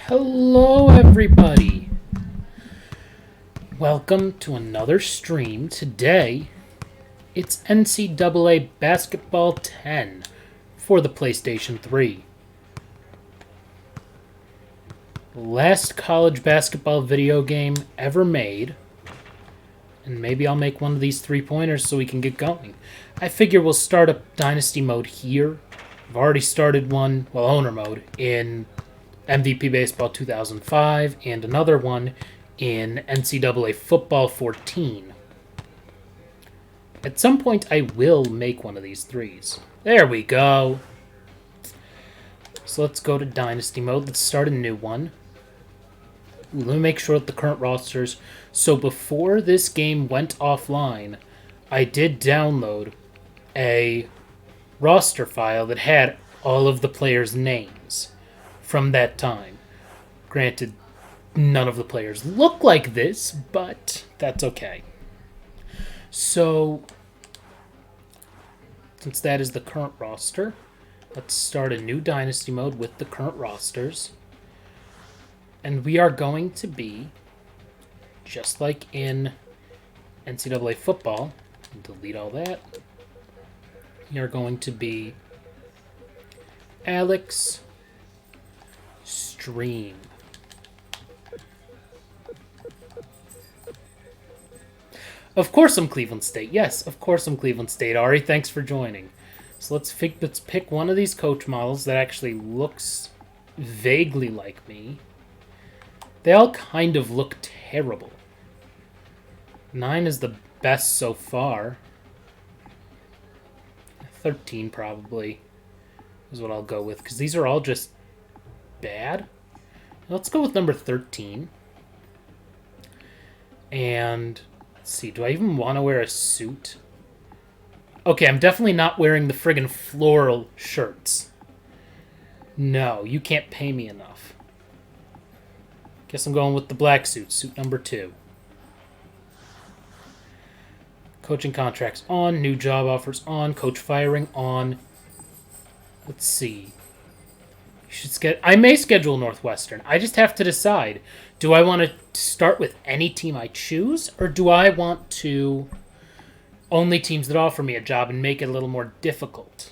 Hello, everybody. Welcome to another stream. Today, it's NCAA Basketball 10 for the PlayStation 3. Last college basketball video game ever made. And maybe I'll make one of these three-pointers so we can get going. I figure we'll start up Dynasty mode here. I've already started one, owner mode, in MVP Baseball 2005, and another one in NCAA Football 14. At some point, I will make one of these threes. There we go. So let's go to Dynasty mode. Let's start a new one. Let me make sure that the current rosters... So before this game went offline, I did download a roster file that had all of the players' names from that time. Granted, none of the players look like this, but that's okay. So, since that is the current roster, let's start a new Dynasty mode with the current rosters. And we are going to be, just like in NCAA football, delete all that, we are going to be Alex Stream. Of course I'm Cleveland State. Yes, of course I'm Cleveland State. Ari, thanks for joining. So let's pick one of these coach models that actually looks vaguely like me. They all kind of look terrible. 9 is the best so far. 13 probably is what I'll go with, because these are all just bad. Let's go with number 13. And let's see, do I even want to wear a suit? Okay, I'm definitely not wearing the friggin' floral shirts. No, you can't pay me enough. Guess I'm going with the black suit, suit number 2. Coaching contracts on, new job offers on, coach firing on. Let's see. I may schedule Northwestern. I just have to decide. Do I want to start with any team I choose, or do I want to only teams that offer me a job and make it a little more difficult?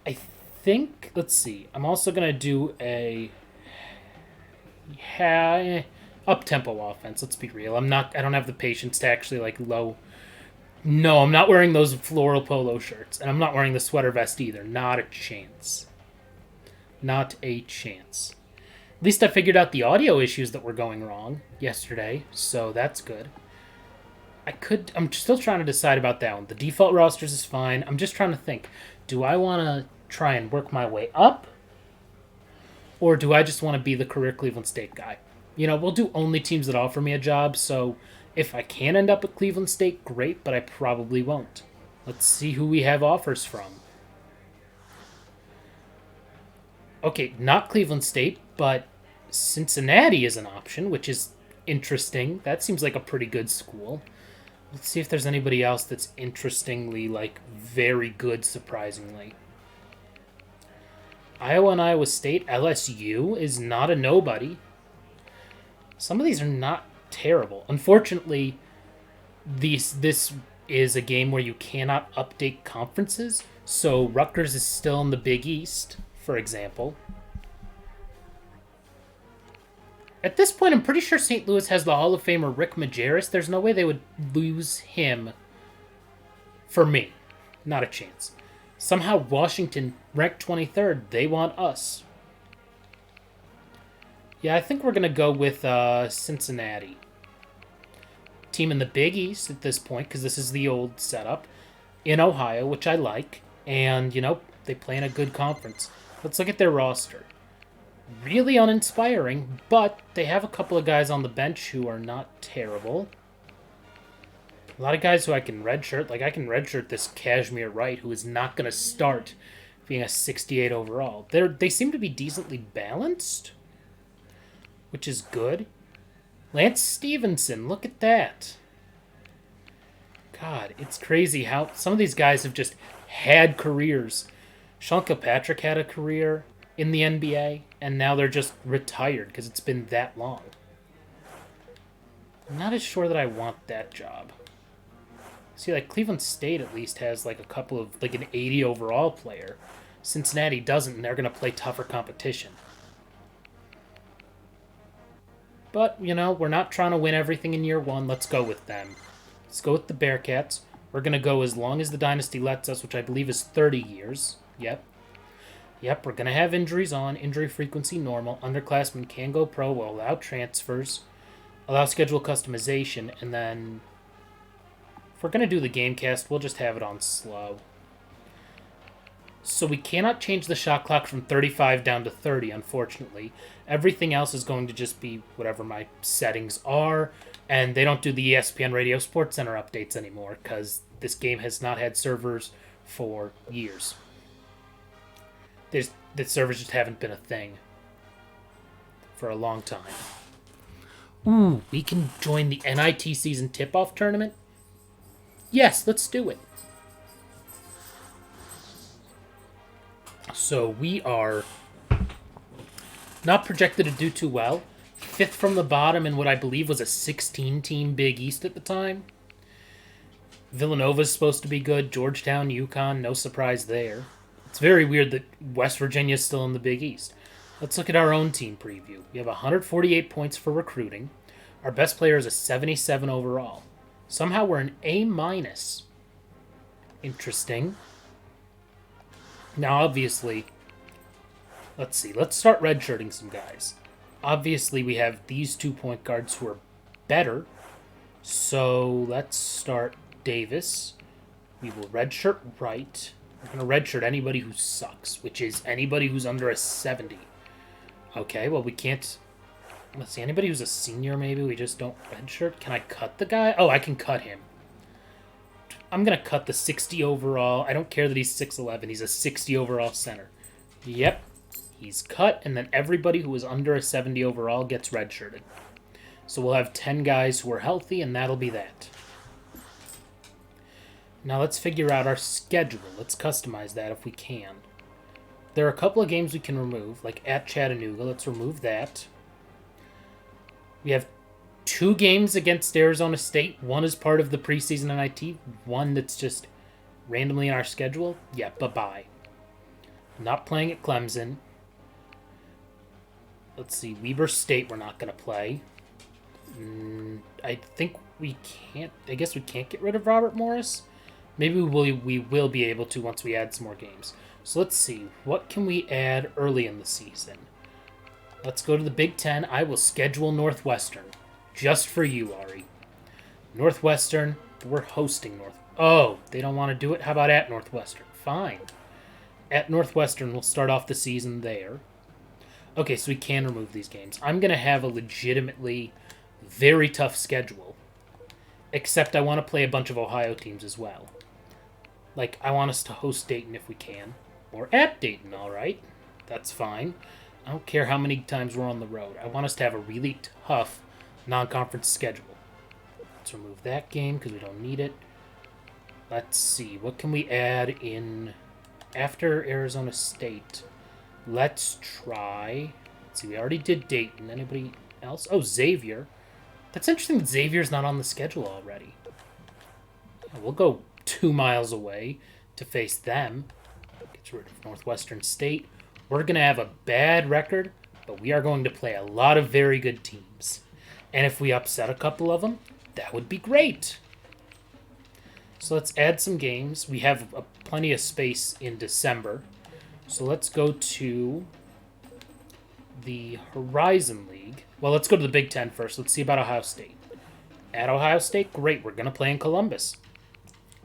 I think, let's see. I'm also going to do a up-tempo offense. Let's be real. I don't have the patience to actually low. No, I'm not wearing those floral polo shirts, and I'm not wearing the sweater vest either. Not a chance. Not a chance. At least I figured out the audio issues that were going wrong yesterday, so that's good. I'm still trying to decide about that one. The default rosters is fine. I'm just trying to think. Do I want to try and work my way up? Or do I just want to be the career Cleveland State guy? We'll do only teams that offer me a job, so if I can end up at Cleveland State, great, but I probably won't. Let's see who we have offers from. Okay, not Cleveland State, but Cincinnati is an option, which is interesting. That seems like a pretty good school. Let's see if there's anybody else that's interestingly, very good, surprisingly. Iowa and Iowa State, LSU is not a nobody. Some of these are not terrible. Unfortunately, this is a game where you cannot update conferences, so Rutgers is still in the Big East, for example. At this point, I'm pretty sure St. Louis has the Hall of Famer Rick Majerus. There's no way they would lose him for me. Not a chance. Somehow Washington ranked 23rd. They want us. Yeah, I think we're going to go with Cincinnati. Team in the Big East at this point, because this is the old setup. In Ohio, which I like. And, they play in a good conference. Let's look at their roster. Really uninspiring, but they have a couple of guys on the bench who are not terrible. A lot of guys who I can redshirt. I can redshirt this Kashmir Wright, who is not going to start being a 68 overall. They seem to be decently balanced, which is good. Lance Stevenson, look at that. God, it's crazy how some of these guys have just had careers. Sean Kilpatrick had a career. in the NBA, and now they're just retired because it's been that long. I'm not as sure that I want that job. See, like, Cleveland State at least has, like, a couple of, like, an 80 overall player. Cincinnati doesn't, and they're going to play tougher competition. But, you know, we're not trying to win everything in year one. Let's go with them. Let's go with the Bearcats. We're going to go as long as the Dynasty lets us, which I believe is 30 years. Yep. Yep, we're going to have injuries on. Injury frequency normal. Underclassmen can go pro. We'll allow transfers. Allow schedule customization. And then, if we're going to do the game cast, we'll just have it on slow. So we cannot change the shot clock from 35 down to 30, unfortunately. Everything else is going to just be whatever my settings are. And they don't do the ESPN Radio Sports Center updates anymore because this game has not had servers for years. The servers just haven't been a thing for a long time. Ooh, we can join the NIT season tip-off tournament? Yes, let's do it. So we are not projected to do too well. 5th from the bottom in what I believe was a 16-team Big East at the time. Villanova's supposed to be good. Georgetown, UConn, no surprise there. It's very weird that West Virginia's still in the Big East. Let's look at our own team preview. We have 148 points for recruiting. Our best player is a 77 overall. Somehow we're an A-. Interesting. Now, obviously, let's see. Let's start redshirting some guys. Obviously, we have these 2 point guards who are better. So let's start Davis. We will redshirt Wright. We're going to redshirt anybody who sucks, which is anybody who's under a 70. Okay, well, we can't... Let's see, anybody who's a senior, maybe we just don't redshirt. Can I cut the guy? Oh, I can cut him. I'm going to cut the 60 overall. I don't care that he's 6'11". He's a 60 overall center. Yep, he's cut, and then everybody who is under a 70 overall gets redshirted. So we'll have 10 guys who are healthy, and that'll be that. Now let's figure out our schedule. Let's customize that if we can. There are a couple of games we can remove, like at Chattanooga. Let's remove that. We have 2 games against Arizona State. One is part of the preseason NIT. One that's just randomly in our schedule. Yeah, bye-bye. Not playing at Clemson. Let's see. Weber State we're not going to play. I think we can't... I guess we can't get rid of Robert Morris. Maybe we will be able to once we add some more games. So let's see. What can we add early in the season? Let's go to the Big Ten. I will schedule Northwestern. Just for you, Ari. Northwestern. We're hosting North... Oh, they don't want to do it? How about at Northwestern? Fine. At Northwestern, we'll start off the season there. Okay, so we can remove these games. I'm going to have a legitimately very tough schedule. Except I want to play a bunch of Ohio teams as well. Like, I want us to host Dayton if we can. Or at Dayton, alright. That's fine. I don't care how many times we're on the road. I want us to have a really tough non-conference schedule. Let's remove that game because we don't need it. Let's see. What can we add in after Arizona State? Let's try... Let's see. We already did Dayton. Anybody else? Oh, Xavier. That's interesting that Xavier's not on the schedule already. We'll go 2 miles away to face them. Get rid of Northwestern State. We're going to have a bad record, but we are going to play a lot of very good teams. And if we upset a couple of them, that would be great. So let's add some games. We have plenty of space in December. So let's go to the Horizon League. Well, let's go to the Big Ten first. Let's see about Ohio State. At Ohio State, great. We're going to play in Columbus.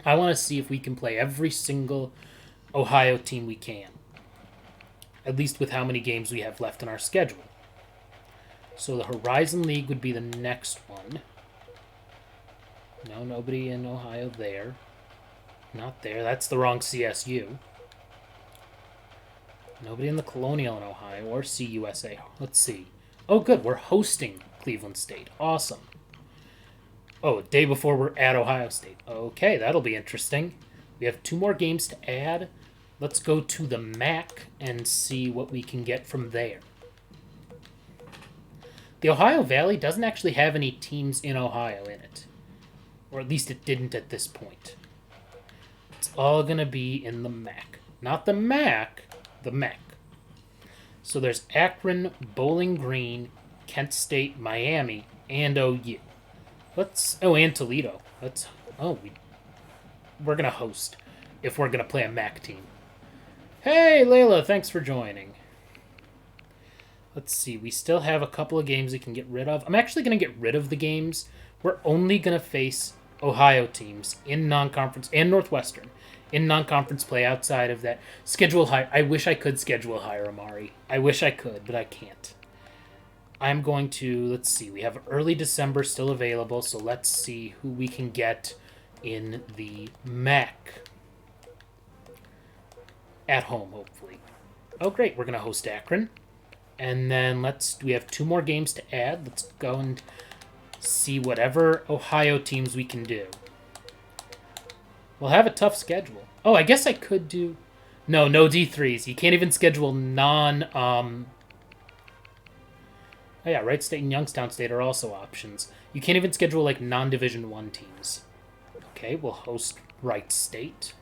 I want to see if we can play every single Ohio team we can. At least with how many games we have left in our schedule. So the Horizon League would be the next one. No, nobody in Ohio there. Not there. That's the wrong CSU. Nobody in the Colonial in Ohio or CUSA. Let's see. Oh, good. We're hosting Cleveland State. Awesome. Oh, a day before we're at Ohio State. Okay, that'll be interesting. We have 2 more games to add. Let's go to the MAC and see what we can get from there. The Ohio Valley doesn't actually have any teams in Ohio in it. Or at least it didn't at this point. It's all going to be in the MAC. Not the MAC, the MAC. So there's Akron, Bowling Green, Kent State, Miami, and OU. And Toledo. We're going to host if we're going to play a MAC team. Hey, Layla, thanks for joining. Let's see, we still have a couple of games we can get rid of. I'm actually going to get rid of the games. We're only going to face Ohio teams in non-conference, and Northwestern in non-conference play outside of that. Schedule higher. I wish I could schedule higher, Amari. I wish I could, but I can't. I'm going to, let's see, we have early December still available, so let's see who we can get in the MAC. At home, hopefully. Oh, great, we're going to host Akron. And then we have 2 more games to add. Let's go and see whatever Ohio teams we can do. We'll have a tough schedule. Oh, I guess I could do... No D3s. You can't even schedule Oh yeah, Wright State and Youngstown State are also options. You can't even schedule, like, non-Division I teams. Okay, we'll host Wright State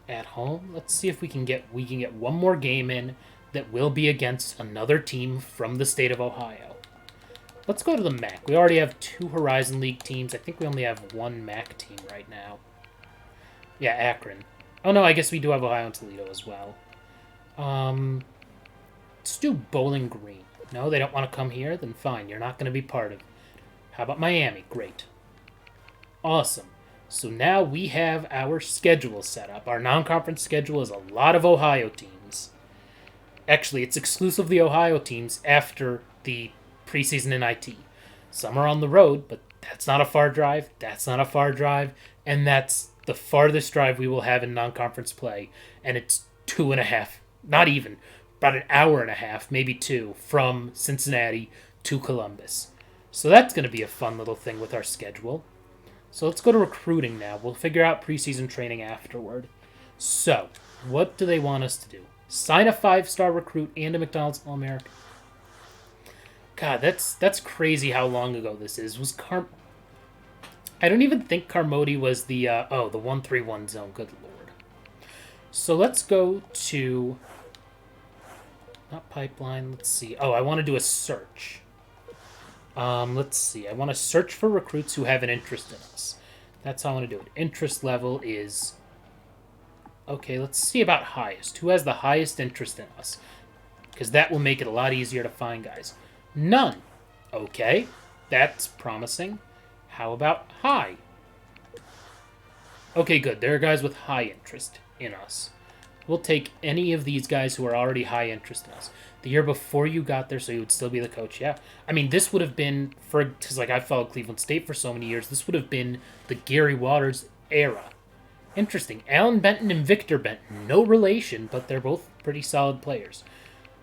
at home. Let's see if we can get one more game in that will be against another team from the state of Ohio. Let's go to the MAC. We already have 2 Horizon League teams. I think we only have 1 MAC team right now. Yeah, Akron. Oh no, I guess we do have Ohio and Toledo as well. Let's do Bowling Green. No, they don't want to come here? Then fine, you're not going to be part of it. How about Miami? Great. Awesome. So now we have our schedule set up. Our non-conference schedule is a lot of Ohio teams. Actually, it's exclusively Ohio teams after the preseason in IT. Some are on the road, but that's not a far drive. That's not a far drive. And that's the farthest drive we will have in non-conference play. And it's 2.5, not even, about an hour and a half, maybe 2, from Cincinnati to Columbus. So that's going to be a fun little thing with our schedule. So let's go to recruiting now. We'll figure out preseason training afterward. So, what do they want us to do? Sign a 5-star recruit and a McDonald's All-American. God, that's crazy how long ago this is. I don't even think Carmody was the 131 zone. Good lord. So let's go to... Not pipeline. Let's see. Oh, I want to do a search. Let's see. I want to search for recruits who have an interest in us. That's how I want to do it. Interest level is... Okay, let's see about highest. Who has the highest interest in us? Because that will make it a lot easier to find guys. None. Okay, that's promising. How about high? Okay, good. There are guys with high interest in us. We'll take any of these guys who are already high interest in us. The year before you got there, so you would still be the coach, yeah. I mean, this would have been, because like I followed Cleveland State for so many years, this would have been the Gary Waters era. Interesting. Alan Benton and Victor Benton. No relation, but they're both pretty solid players.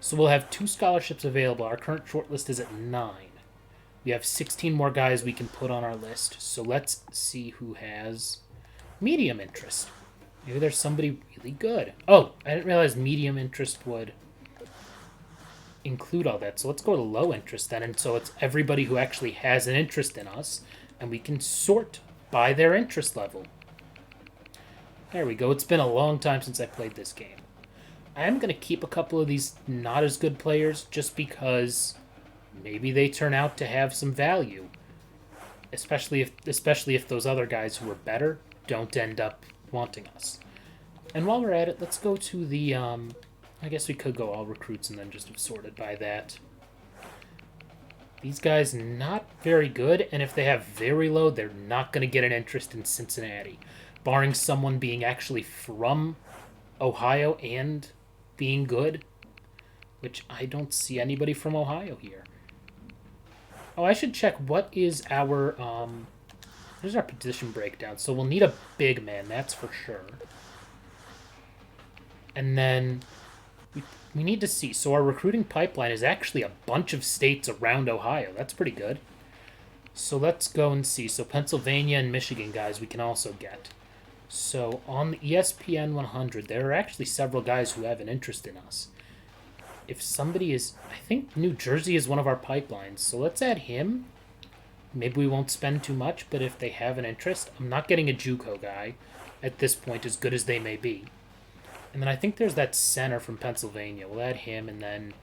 So we'll have 2 scholarships available. Our current shortlist is at 9. We have 16 more guys we can put on our list. So let's see who has medium interest. Maybe there's somebody really good. Oh, I didn't realize medium interest would include all that. So let's go to low interest then. And so it's everybody who actually has an interest in us. And we can sort by their interest level. There we go. It's been a long time since I played this game. I am going to keep a couple of these not as good players just because maybe they turn out to have some value. Especially if those other guys who are better don't end up wanting us. And while we're at it, let's go to the... I guess we could go all recruits and then just have sorted by that. These guys not very good, and if they have very low, they're not going to get an interest in Cincinnati. Barring someone being actually from Ohio and being good, which I don't see anybody from Ohio here. Oh, I should check what is our, here's our position breakdown. So we'll need a big man, that's for sure. And then we need to see. So our recruiting pipeline is actually a bunch of states around Ohio. That's pretty good. So let's go and see. So Pennsylvania and Michigan guys we can also get. So on the ESPN 100, there are actually several guys who have an interest in us. If somebody is, I think New Jersey is one of our pipelines, so let's add him. Maybe we won't spend too much, but if they have an interest, I'm not getting a JUCO guy at this point, as good as they may be. And then I think there's that center from Pennsylvania. We'll add him, and then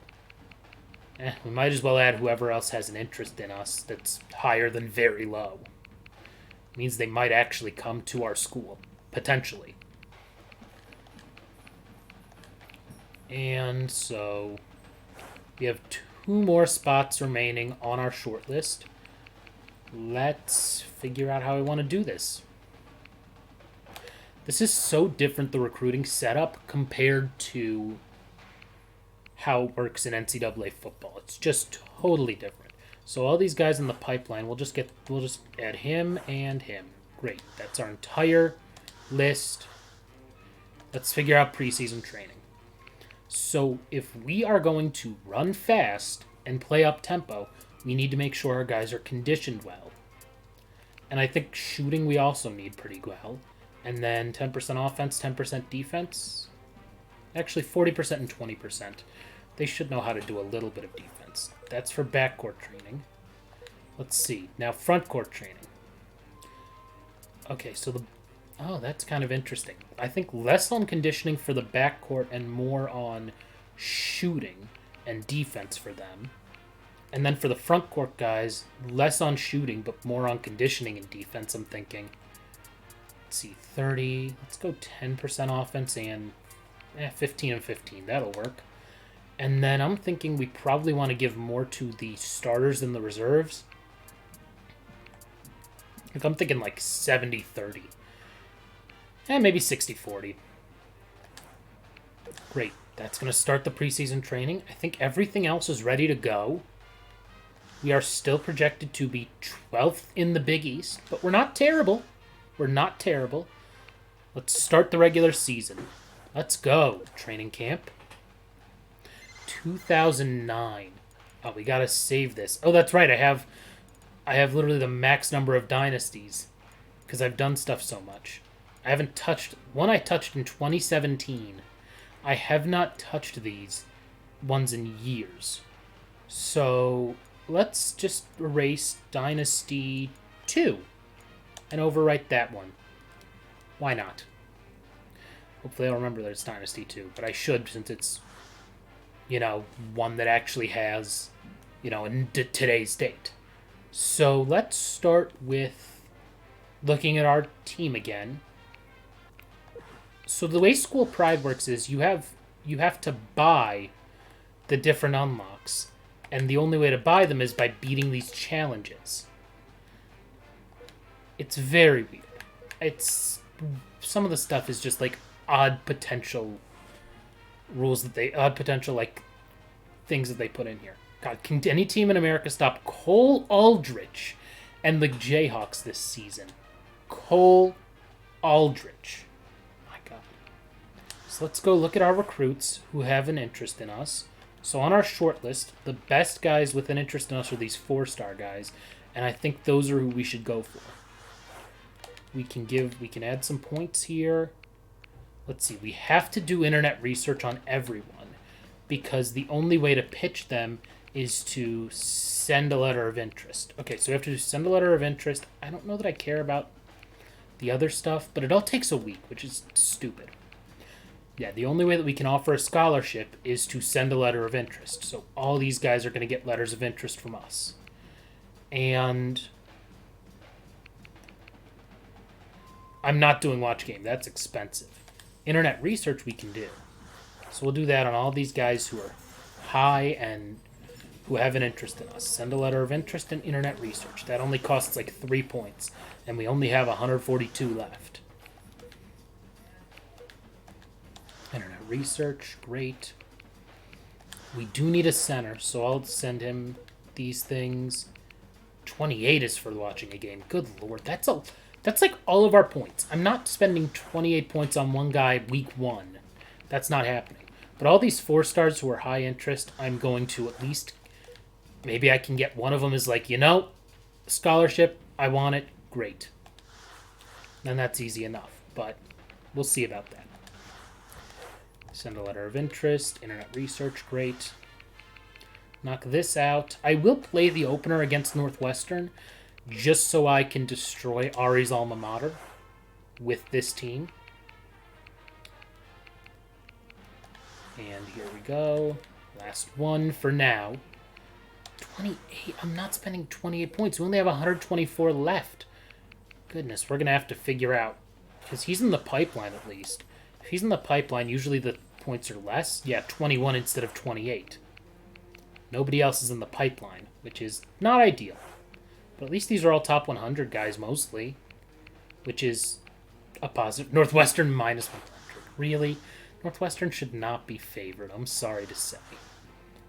we might as well add whoever else has an interest in us that's higher than very low. It means they might actually come to our school, potentially. And so we have 2 more spots remaining on our short list. Let's figure out how we want to do this. This is so different, the recruiting setup, compared to how it works in NCAA football. It's just totally different. So all these guys in the pipeline, we'll just add him and him. Great. That's our entire list. Let's figure out preseason training. So if we are going to run fast and play up tempo, we need to make sure our guys are conditioned well. And I think shooting we also need pretty well. And then 10% offense, 10% defense. Actually, 40% and 20%. They should know how to do a little bit of defense. That's for backcourt training. Let's see. Now, front court training. Okay, so oh, that's kind of interesting. I think less on conditioning for the backcourt and more on shooting and defense for them. And then for the front court guys, less on shooting, but more on conditioning and defense, I'm thinking. Let's see, 30. Let's go 10% offense and 15 and 15. That'll work. And then I'm thinking we probably want to give more to the starters than the reserves. Like I'm thinking like 70-30. Maybe 60-40. Great. That's going to start the preseason training. I think everything else is ready to go. We are still projected to be 12th in the Big East, but we're not terrible. We're not terrible. Let's start the regular season. Let's go. Training camp. 2009. Oh, we gotta save this. Oh, that's right. I have literally the max number of dynasties because I've done stuff so much. I haven't touched one. I touched in 2017. I have not touched these ones in years. So let's just erase Dynasty 2 and overwrite that one. Why not? Hopefully I'll remember that it's Dynasty 2, but I should since it's, one that actually has, in today's date. So let's start with looking at our team again. So the way School Pride works is you have to buy the different unlocks, and the only way to buy them is by beating these challenges. It's very weird. Some of the stuff is just like odd potential rules things that they put in here. God, can any team in America stop Cole Aldrich and the Jayhawks this season? Cole Aldrich. My God. So let's go look at our recruits who have an interest in us. So on our short list, the best guys with an interest in us are these 4-star guys, and I think those are who we should go for. We can add some points here. Let's see, we have to do internet research on everyone because the only way to pitch them is to send a letter of interest. Okay, so we have to send a letter of interest. I don't know that I care about the other stuff, but it all takes a week, which is stupid. Yeah, the only way that we can offer a scholarship is to send a letter of interest. So all these guys are going to get letters of interest from us. And I'm not doing watch game. That's expensive. Internet research we can do. So we'll do that on all these guys who are high and who have an interest in us. Send a letter of interest in internet research. That only costs like 3 points, and we only have 142 left. Internet research, great. We do need a center, so I'll send him these things. 28 is for watching a game. Good Lord, that's like all of our points. I'm not spending 28 points on one guy week 1. That's not happening. But all these 4-stars who are high interest, I'm going to at least... Maybe I can get one of them is like, scholarship, I want it, great. Then that's easy enough. but we'll see about that. Send a letter of interest. Internet research, great. Knock this out. I will play the opener against Northwestern just so I can destroy Ari's alma mater with this team. And here we go. Last one for now. 28. I'm not spending 28 points. We only have 124 left. Goodness, we're going to have to figure out. Because he's in the pipeline at least. If he's in the pipeline, usually the points are less. Yeah, 21 instead of 28. Nobody else is in the pipeline, which is not ideal. But at least these are all top 100 guys mostly. Which is a positive. Northwestern minus 100. Really? Northwestern should not be favored, I'm sorry to say.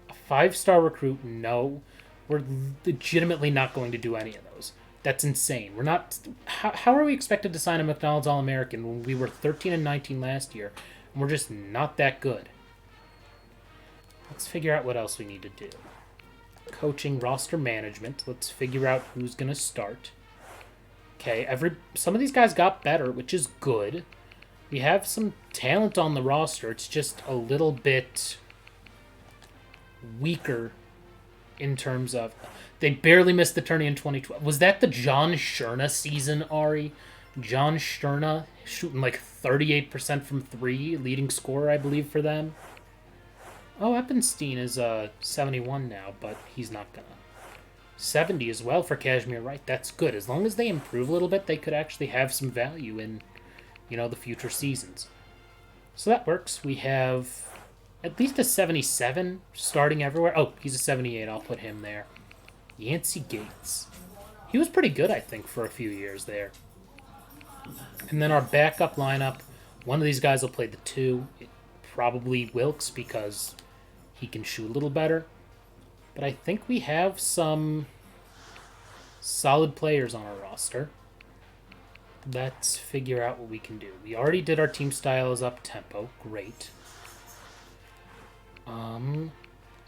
A 5-star recruit, no. We're legitimately not going to do any of those. That's insane. We're not... How are we expected to sign a McDonald's All-American when we were 13 and 19 last year, and we're just not that good? Let's figure out what else we need to do. Coaching, roster management. Let's figure out who's going to start. Okay, some of these guys got better, which is good. We have some talent on the roster. It's just a little bit weaker in terms of... They barely missed the tourney in 2012. Was that the John Scherna season, Ari? John Scherna shooting like 38% from 3, leading scorer, I believe, for them. Oh, Eppenstein is 71 now, but he's not gonna. 70 as well for Kashmir Wright. That's good. As long as they improve a little bit, they could actually have some value in, the future seasons. So that works. We have at least a 77 starting everywhere. Oh, he's a 78. I'll put him there. Yancey Gates. He was pretty good, I think, for a few years there. And then our backup lineup, one of these guys will play the 2. Probably Wilkes because he can shoot a little better. But I think we have some solid players on our roster. Let's figure out what we can do. We already did our team style is up tempo. Great.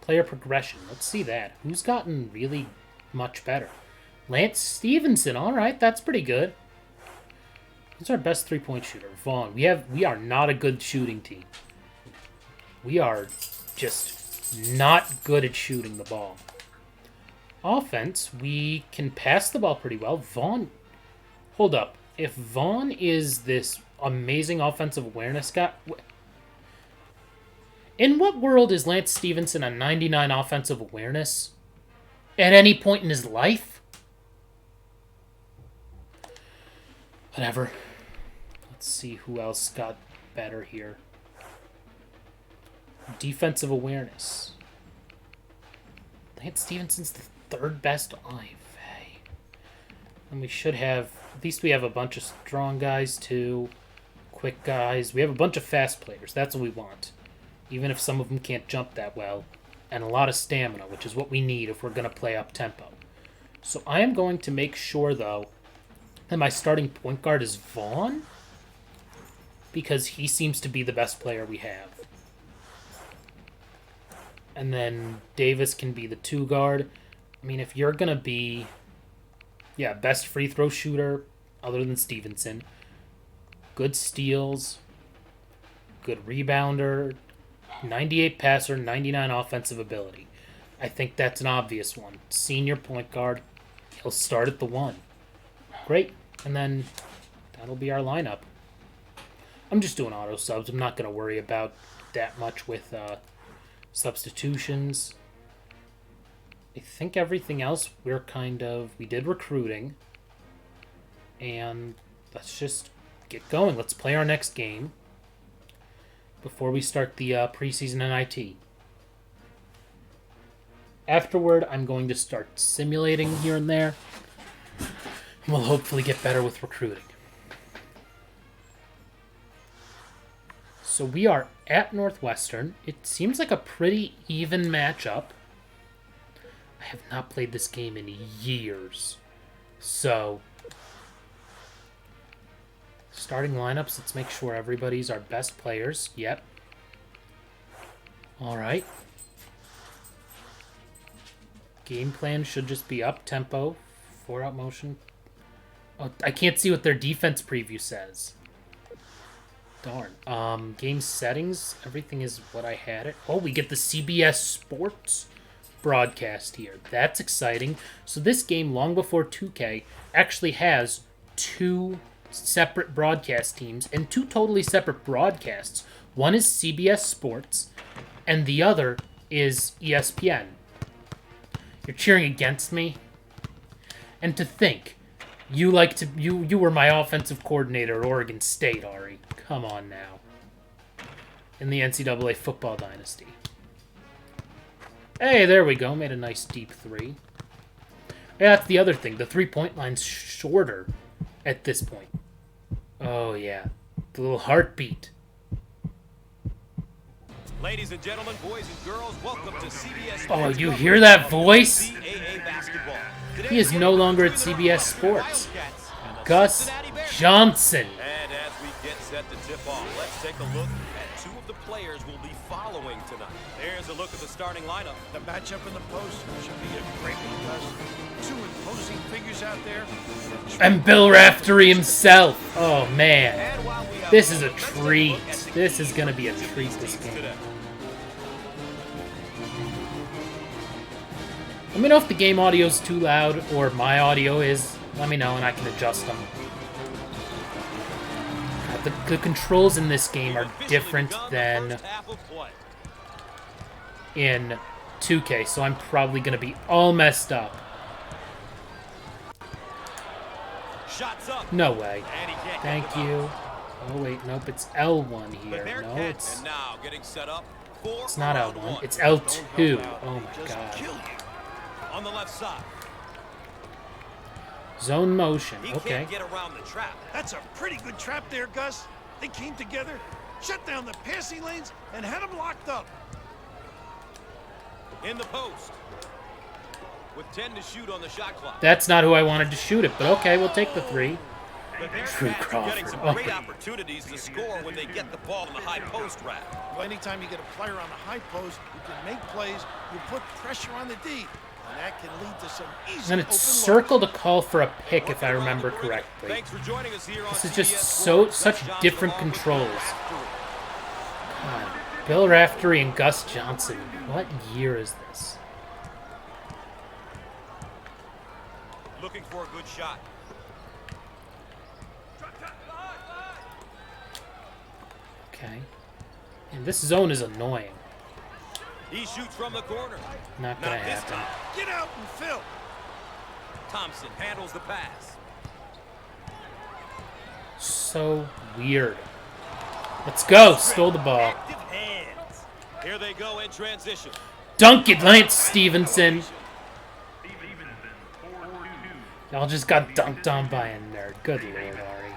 Player progression. Let's see that. Who's gotten really much better? Lance Stevenson. All right, that's pretty good. Who's our best three-point shooter? Vaughn. We are not a good shooting team. We are just not good at shooting the ball. Offense, we can pass the ball pretty well. Vaughn, hold up. If Vaughn is this amazing offensive awareness guy... In what world is Lance Stevenson a 99 offensive awareness at any point in his life? Whatever. Let's see who else got better here. Defensive awareness. Lance Stevenson's the 3rd best IFA. And we should have... At least we have a bunch of strong guys, too. Quick guys. We have a bunch of fast players. That's what we want. Even if some of them can't jump that well. And a lot of stamina, which is what we need if we're going to play up-tempo. So I am going to make sure, though, that my starting point guard is Vaughn. Because he seems to be the best player we have. And then Davis can be the 2 guard. I mean, if you're going to be... Yeah, best free throw shooter other than Stevenson. Good steals. Good rebounder. 98 passer, 99 offensive ability. I think that's an obvious one. Senior point guard. He'll start at the 1. Great. And then that'll be our lineup. I'm just doing auto subs. I'm not going to worry about that much with substitutions. I think everything else we did recruiting. And let's just get going. Let's play our next game before we start the preseason NIT. Afterward, I'm going to start simulating here and there. And we'll hopefully get better with recruiting. So we are at Northwestern. It seems like a pretty even matchup. I have not played this game in years. So, starting lineups, let's make sure everybody's our best players. Yep. Alright. Game plan should just be up-tempo, 4-out motion. Oh, I can't see what their defense preview says. Darn. Game settings. Everything is what I had it. Oh, we get the CBS Sports broadcast here. That's exciting. So this game, long before 2K, actually has two separate broadcast teams and two totally separate broadcasts. One is CBS Sports, and the other is ESPN. You're cheering against me? And to think, you were my offensive coordinator at Oregon State, Ari. Come on now. In the NCAA football dynasty. Hey, there we go. Made a nice deep three. Yeah, that's the other thing. The three-point line's shorter at this point. Oh, yeah. The little heartbeat. Ladies and gentlemen, boys and girls, welcome to CBS. Oh, you hear that voice? He is no longer at CBS Sports. Gus Johnson. And as we get set to tip off, let's take a look at two of the players we'll be following tonight. There's a look at the starting lineup. The matchup in the post should be a great one, Gus. Two imposing figures out there. And Bill Raftery himself. Oh, man. This is a treat. This is going to be a treat, this game. Let me know if the game audio is too loud or my audio is. Let me know and I can adjust them. The controls in this game are different than in 2K, so I'm probably going to be all messed up. No way. Thank you. Oh, wait, nope, it's L1 here. No, it's not L1. It's L2. Oh, my God. On the left side. Zone motion. He okay. Can't get around the trap. That's a pretty good trap there, Gus. They came together, shut down the passing lanes, and had them locked up. In the post. With 10 to shoot on the shot clock. That's not who I wanted to shoot it, but okay, we'll take the three. True Crawford. Some great opportunities to score when they get the ball in the high post rack. Well, anytime you get a player on the high post, you can make plays, you put pressure on the D. And that can lead to some easy and it's circle to call for a pick, if I remember correctly. Thanks for joining us here on this is just such different controls. God, Bill Raftery and Gus Johnson. What year is this? Looking for a good shot. Okay. And this zone is annoying. He shoots from the corner. Not gonna happen. Get out and fill. Thompson handles the pass. So weird. Let's go. Stole the ball. Hands. Here they go in transition. Dunk it, Lance Stevenson. Y'all just got dunked on by a nerd. Good lord, Ari.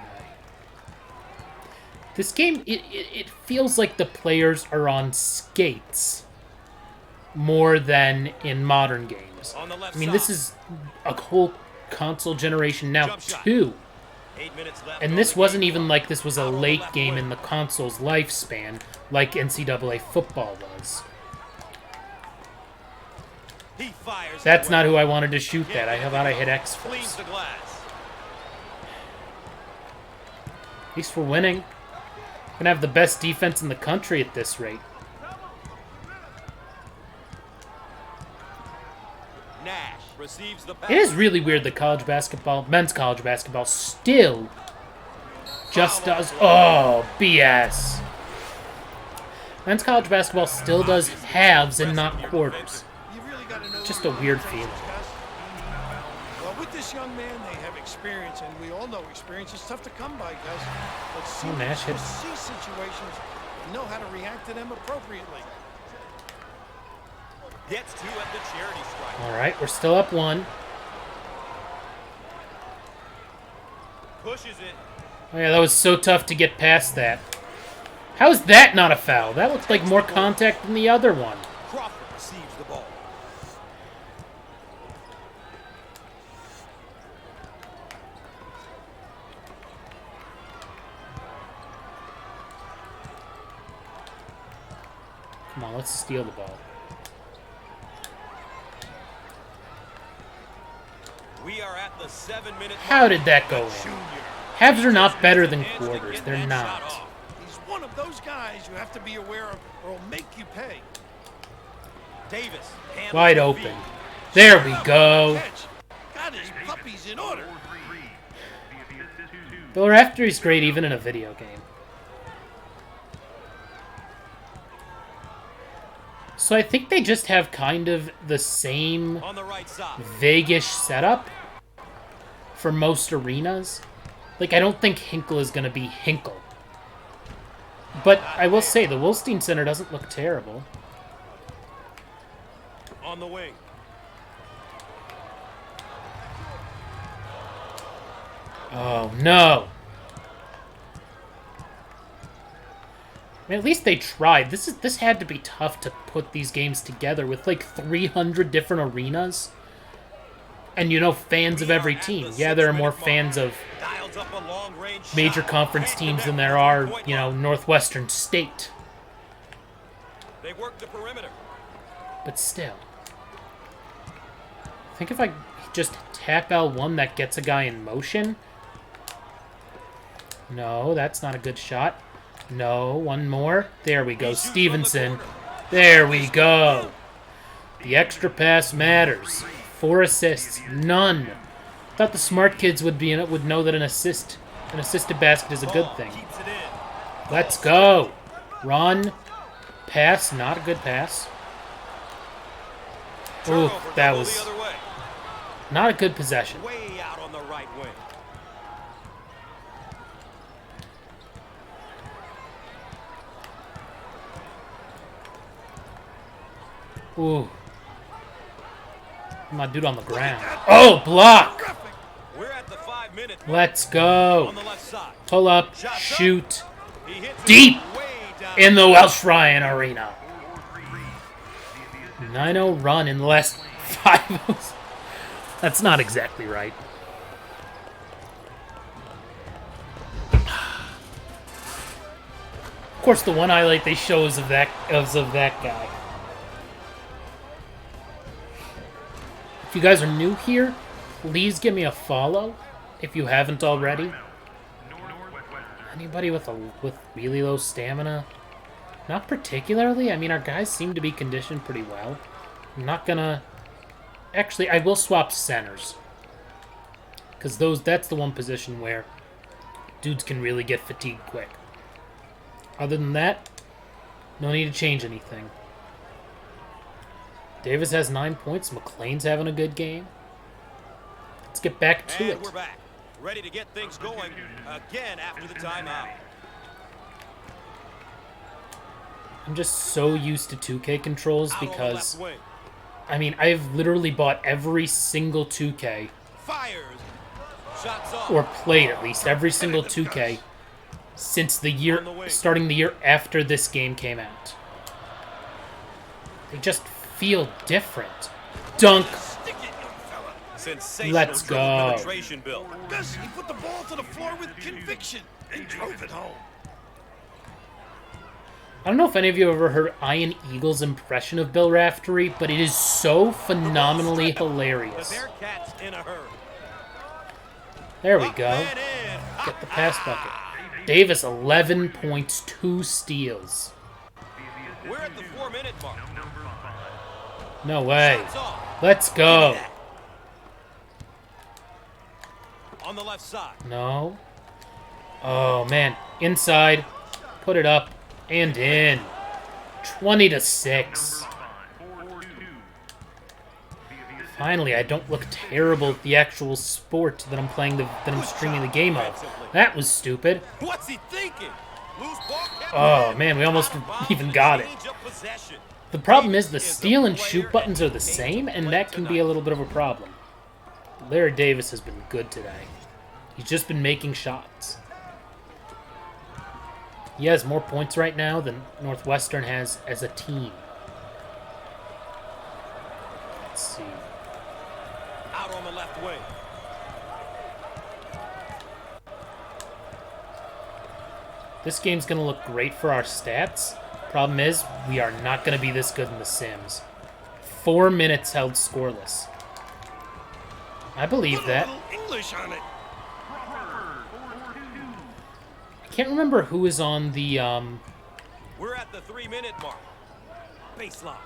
This game, it feels like the players are on skates more than in modern games. I mean, this is a whole console generation now, too. And this wasn't even like this was a late game in the console's lifespan, like NCAA football was. That's not who I wanted to shoot that. I thought I hit X first. At least we're winning. Gonna have the best defense in the country at this rate. It is really weird that college basketball, men's college basketball, still just does... Oh, BS. Men's college basketball still does halves and not quarters. Just a weird feeling. Well, with this young man, they have experience, and we all know experience is tough to come by, guys. But Nash hit. See situations and know how to react to them appropriately. Gets two at the charity stripe. All right, we're still up one. Pushes it. Oh yeah, that was so tough to get past that. How is that not a foul? That looked like more contact than the other one. Crawford receives the ball. Come on, let's steal the ball. We are at the 7-minute mark. How did that go in? Halves are not better than quarters. They're not. He's those guys you have to be aware of or it'll make you pay. Davis. Wide open. There we go. Catch. Got his puppies in order. Bill Raftery's great even in a video game. So I think they just have kind of the same On the right side. vague-ish setup for most arenas. Like, I don't think Hinkle is going to be Hinkle. But I will say, the Wolstein Center doesn't look terrible. On the wing. Oh, no. I mean, at least they tried. This had to be tough to put these games together with, like, 300 different arenas. And, you know, fans of every team. Yeah, there are more fans of major conference teams than there are, you know, Northwestern State. They work the perimeter. But still. I think if I just tap L1, that gets a guy in motion. No, that's not a good shot. No, one more. There we go, Stevenson. There we go. The extra pass matters. 4 assists, none. Thought the smart kids would know that an assisted basket is a good thing. Let's go. Run. Pass, not a good pass. Ooh, that was not a good possession. Way out on the right wing. Ooh. My dude on the ground. Oh, block! We're at the 5-minute. Let's go. On the left side. Pull up, shoot. He hits it Deep way down. in the Welsh Ryan Arena. 9-0 run in the last 5. That's not exactly right. Of course, the one highlight they show is of that guy. If you guys are new here, please give me a follow if you haven't already. Anybody with really low stamina? Not particularly. I mean, our guys seem to be conditioned pretty well. I'm not gonna... Actually, I will swap centers. Because that's the one position where dudes can really get fatigued quick. Other than that, no need to change anything. Davis has 9 points. McLean's having a good game. Let's get back to it. And we're back. Ready to get things going again after the timeout. I'm just so used to 2K controls Out on the because, left wing. I mean, I've literally bought every single 2K, Fires. Shots off. or played at least every single 2K, since the year, starting the year after this game came out. They just feel different. Dunk. Stick it, young fella. Sensational Let's dribble go. penetration, Bill. Gus, he put the ball to the floor with conviction and drove it home. I don't know if any of you have ever heard Ian Eagle's impression of Bill Raftery, but it is so phenomenally The hilarious. Bearcats in a hurry. There we Up go. and in. Get the pass bucket. Davis, 11 points, 2 steals. We're at the 4-minute mark. No way. Shots off. Let's go. On the left side. No. Oh, man. Inside. Put it up. And in. 20-6. Finally, I don't look terrible at the actual sport that I'm streaming the game of. That was stupid. What's he thinking? Loose ball kept Oh, in. man, we almost even got it. Change of possession. The problem is the steal and shoot buttons are the same, and that can be a little bit of a problem. Larry Davis has been good today. He's just been making shots. He has more points right now than Northwestern has as a team. Let's see. Out on the left wing. This game's going to look great for our stats. Problem is, we are not going to be this good in The Sims. 4 minutes held scoreless. I believe Put a that. little English on it. Can't remember who is on the, We're at the 3-minute mark. Baseline.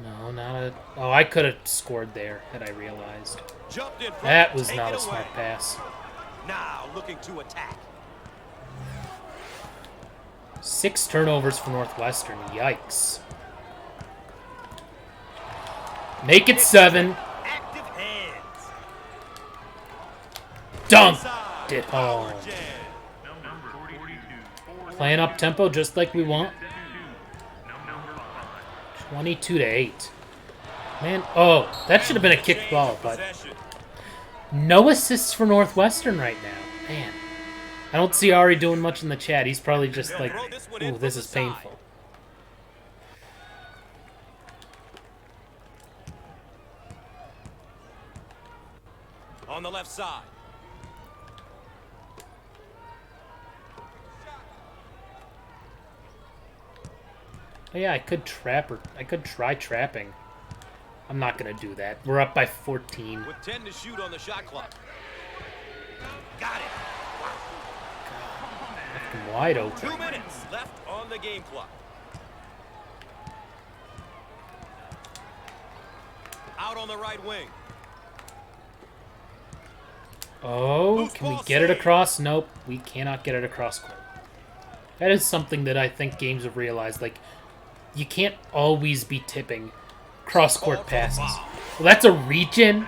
No, not a... Oh, I could have scored there had I realized. Jumped in front. That was Take not it a smart away. pass. Now looking to attack. 6 turnovers for Northwestern. Yikes. Make it 7. Active hands. Dunked it Power home. jam. Playing up tempo just like we want. 22-8. Man, oh, that should have been a kick ball, but Possession. no assists for Northwestern right now. Man, I don't see Ari doing much in the chat. He's probably just like, ooh, this is painful. On the left side. Oh, yeah, I could trap her. I could try trapping. I'm not going to do that. We're up by 14. With 10 to shoot on the shot clock. Got it. Left him wide open. 2 minutes left on the game clock. Out on the right wing. Oh, can we get it across? Nope, we cannot get it across court. That is something that I think games have realized. Like, you can't always be tipping cross-court passes. Well, that's a reach-in?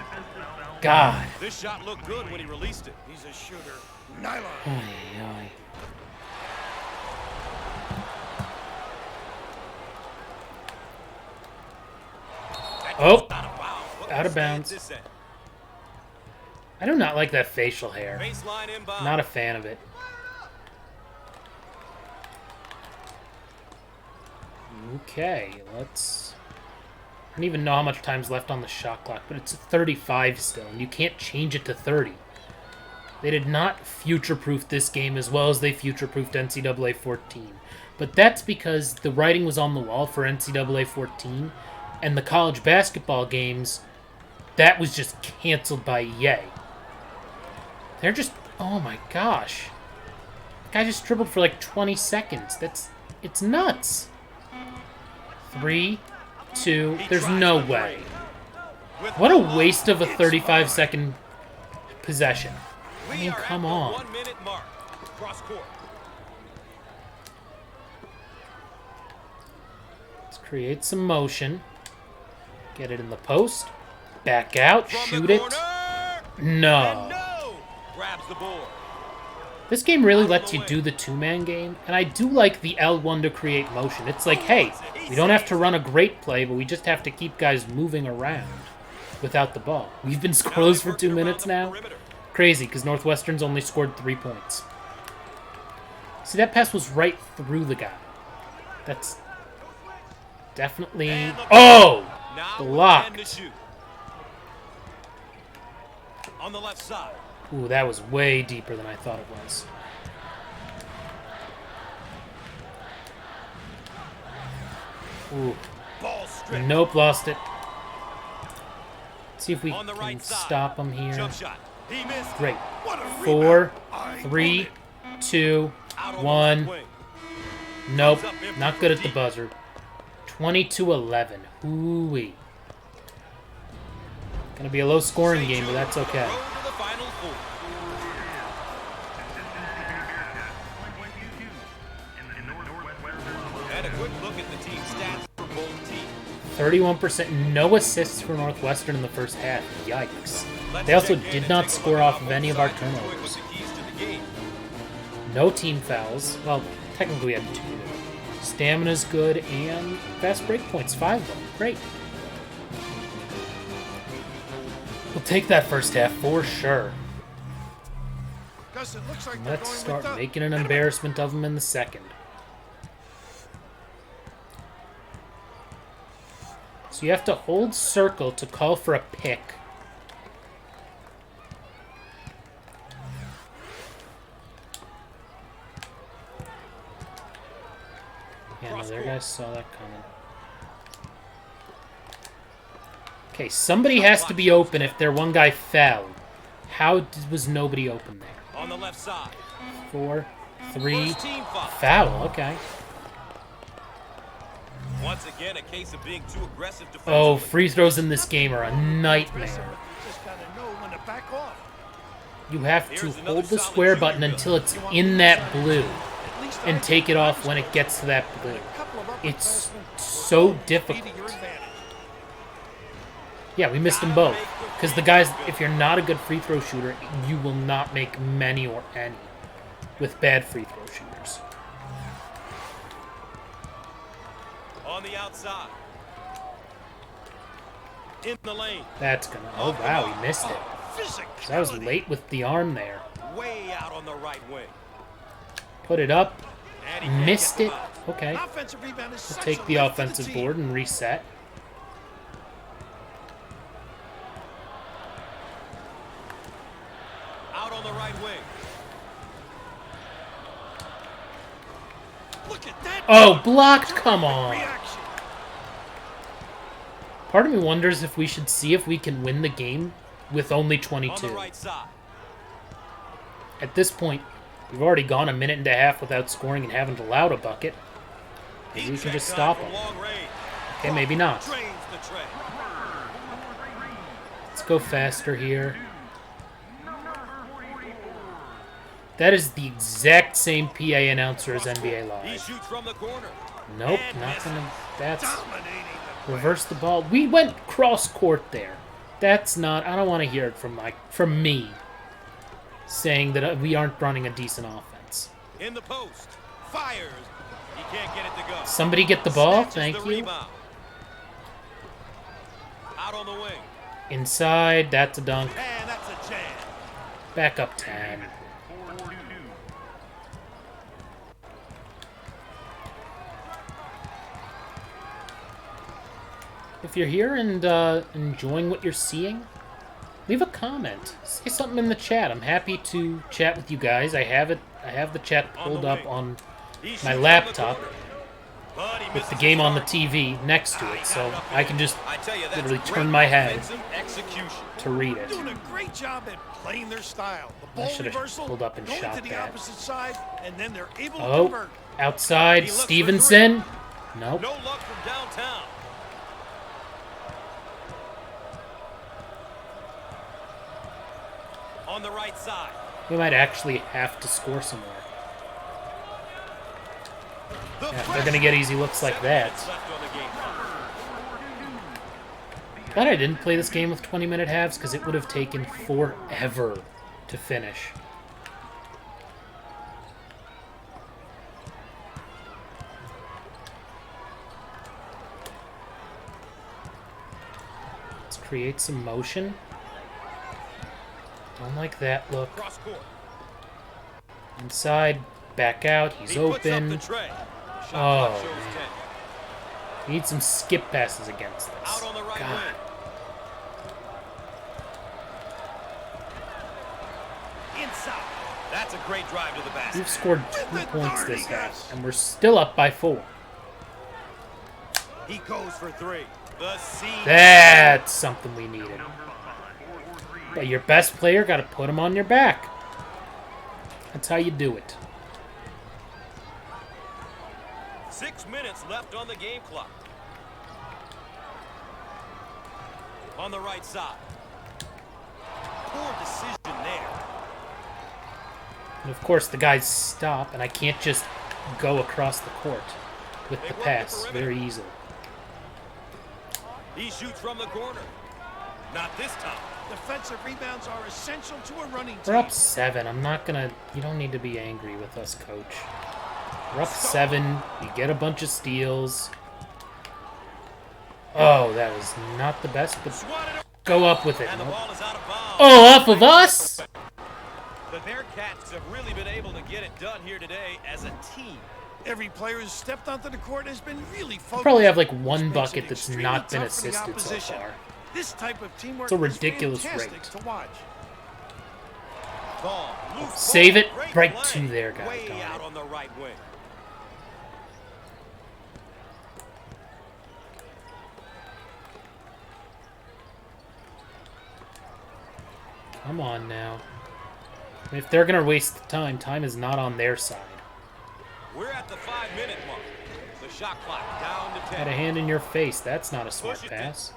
God. This shot looked good when he released it. He's a shooter. Nylon. Oy, oy. Oh, out of bounds. I do not like that facial hair. Baseline inbound. Not a fan of it. Okay, let's... I don't even know how much time's left on the shot clock, but it's 35 still, and you can't change it to 30. They did not future-proof this game as well as they future-proofed NCAA 14. But that's because the writing was on the wall for NCAA 14, and the college basketball games, that was just canceled by EA. They're just... Oh my gosh. That guy just dribbled for like 20 seconds. It's nuts. 3, 2, there's no way. What a waste of a 35-second possession. I mean, come on. 1 minute mark. Cross court. Let's create some motion. Get it in the post. Back out. Shoot it. No. Grabs the board. This game really lets you do the two-man game, and I do like the L1 to create motion. It's like, hey, we don't have to run a great play, but we just have to keep guys moving around without the ball. We've been scoreless for 2 minutes now. Crazy, because Northwestern's only scored 3 points. See, that pass was right through the guy. That's definitely... Oh! Blocked. On the left side. Ooh, that was way deeper than I thought it was. Ooh. Ball stripped. Nope, lost it. Let's see if we On the can right side. stop him here. Jump shot. He missed. Great. What a 4, rebound. 3, 2, Out on the 1. right wing. Nope, not good at the buzzer. 22-11. Ooh-wee. Gonna be a low-scoring game, but that's okay. Road to the Final Four. And a quick look at the team stats for both teams. 31%, no assists for Northwestern in the first half. Yikes. They also did not score off of any of our turnovers. No team fouls. Well, technically we had 2. Stamina's good, and fast break points, 5 of them. Great. We'll take that first half for sure. Gus, it looks like they're Let's going start with the making an embarrassment of them in the second. So you have to hold circle to call for a pick. Yeah, no, their guys saw that coming. Okay, somebody has to be open if their one guy fell. Was nobody open there? On the left side. 4, 3. First team foul. Foul, okay. Once again, a case of being too aggressive defensively. Oh, free throws in this game are a nightmare. You just gotta know when to back off. You have to Here's another hold the solid square shooter button bill. until it's in that blue At least and take it off when it gets to that blue. A couple of It's upperclassmen so will difficult. be to your advantage. Yeah, we missed them both. Because the guys, if you're not a good free throw shooter, you will not make many or any with bad free throw shooters. On the outside. In the lane. That's gonna... Oh, wow, he missed it. Physicality. That was late with the arm there. Way out on the right wing. Put it up. And he can't Missed get it. them out. Okay. Offensive rebound is We'll such take a the lift to offensive team. board and reset. Out on the right wing. Look at that. Oh, blocked? Come on. Reaction. Part of me wonders if we should see if we can win the game with only On 22. the right side. At this point, we've already gone a minute and a half without scoring and haven't allowed a bucket. Maybe we can just stop them. Okay, maybe not. Drains the tray. Let's go faster here. That is the exact same PA announcer as NBA He Live. shoots from the corner. Nope, And not misses. gonna... That's... Dominating the Reverse the ball. We went cross-court there. That's not... I don't want to hear it from me saying that we aren't running a decent offense. In the post. Fires. He can't get it to go. Somebody get the ball. Snatches Thank the you. rebound. Out on the wing. Inside. That's a dunk. And that's a jam. Back up 10. If you're here and enjoying what you're seeing, leave a comment. Say something in the chat. I'm happy to chat with you guys. I have it. I have the chat pulled up on He shoots my from the laptop corner. But he with misses the game on the target. TV next to Ah, it, he so got it up I and can in. just I tell you, that's literally great turn my head offensive execution. to read it. Doing a great job at playing their style. The I ball should've reversal, pulled up and going shot to the that. opposite side, and then they're able to Oh, convert. outside, He looks for Stevenson. Nope. No luck from downtown. On the right side. We might actually have to score some more. The Yeah, they're gonna get easy looks like that. minutes left on the game. Glad I didn't play this game with 20-minute halves because it would have taken forever to finish. Let's create some motion. Don't like that look. Cross court. Inside, back out, he's He puts up the open. tray. Shot Oh, clock shows man. 10. We need some skip passes against this. Out on the right God. wing. Inside. That's a great drive to the basket. We've scored 2 points this half, and we're still up by 4. He goes for 3. The seam. That's something we needed. But your best player got to put him on your back. That's how you do it. 6 minutes left on the game clock. On the right side. Poor decision there. And of course, the guys stop, and I can't just go across the court with the pass very easily. He shoots from the corner. Not this time. Defensive rebounds are essential to a running team. We're up 7. I'm not gonna... You don't need to be angry with us, coach. We're up 7. You get a bunch of steals. Oh, that was not the best, but Swatted. go up with it. And the Nope. ball is out of bounds. Oh, off of us? The Bearcats have really been able to get it done here today as a team. Every player who's stepped onto the court has been really focused. Probably have like one Which makes bucket it that's extremely not been tough for the assisted so opposition. far. This type of teamwork It's a ridiculous is fantastic rate. to watch. Ball. Loose Save ball. it. Great Right play. to there, guys. Way Darn out it. on the right wing. Come on now. If they're going to waste the time, time is not on their side. We're at the 5-minute mark. The shot clock down to 10. Had a hand in your face. That's not a smart pass.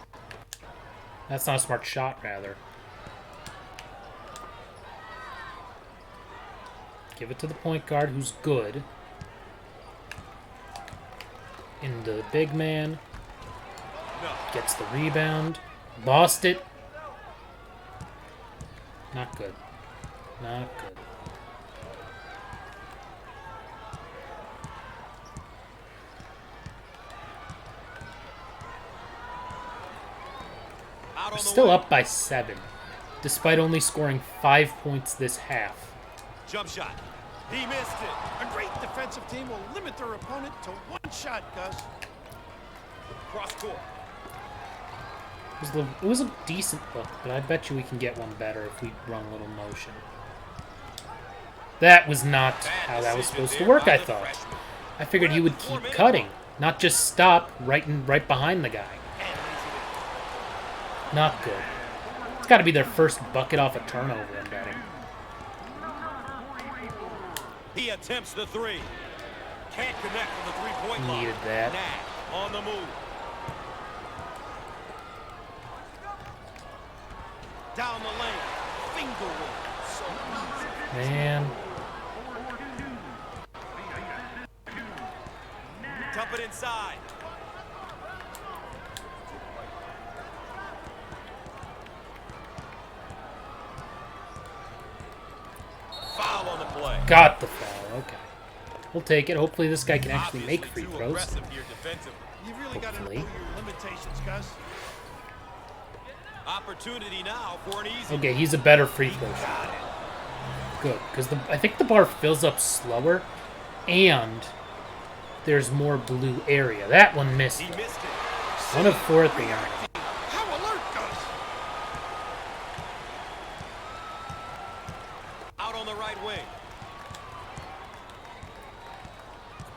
That's not a smart shot, rather. Give it to the point guard, who's good. Into the big man. Gets the rebound. Lost it. Not good. Not good. We're still up by 7, despite only scoring 5 points this half. Jump shot. He missed it. A great defensive team will limit their opponent to one shot, Gus. Cross court. It was a decent look, but I bet you we can get one better if we run a little motion. That was not how that was supposed to work, I thought. I figured he would keep cutting, not just stop right behind the guy. Not good. It's got to be their first bucket off a turnover, I'm betting. He attempts the three. Can't connect from the three-point line. Needed that. Nat on the move. Down the lane. Finger roll. So easy. Man. Dump it inside. Foul on the play. Got the foul. Okay. We'll take it. Hopefully this guy can actually make free throws. You've really got to know your limitations, Gus. Opportunity now for an easy. Okay, he's a better free throw shooter. Good, because I think the bar fills up slower, and there's more blue area. That one missed. He missed it. 1 of 4 at the line. How alert, Gus! Out on the right wing.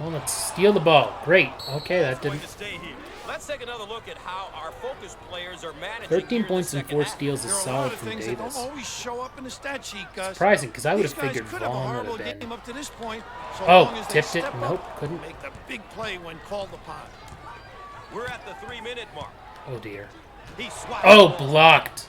Well, let's steal the ball. Great. Okay, that Going didn't. to stay here. Let's take another look at how our focus players are managing. 13 points and 4 steals is There are a lot solid of from things that don't Davis. always show up in the stat sheet, Gus. Surprising, because I would have These guys figured could have a Vaughn would horrible have been. game up to this point, so Oh, long as they tipped it. step Nope, up, couldn't. make the big play when called upon. We're at the 3-minute mark. Oh, dear. He swats. Oh, blocked.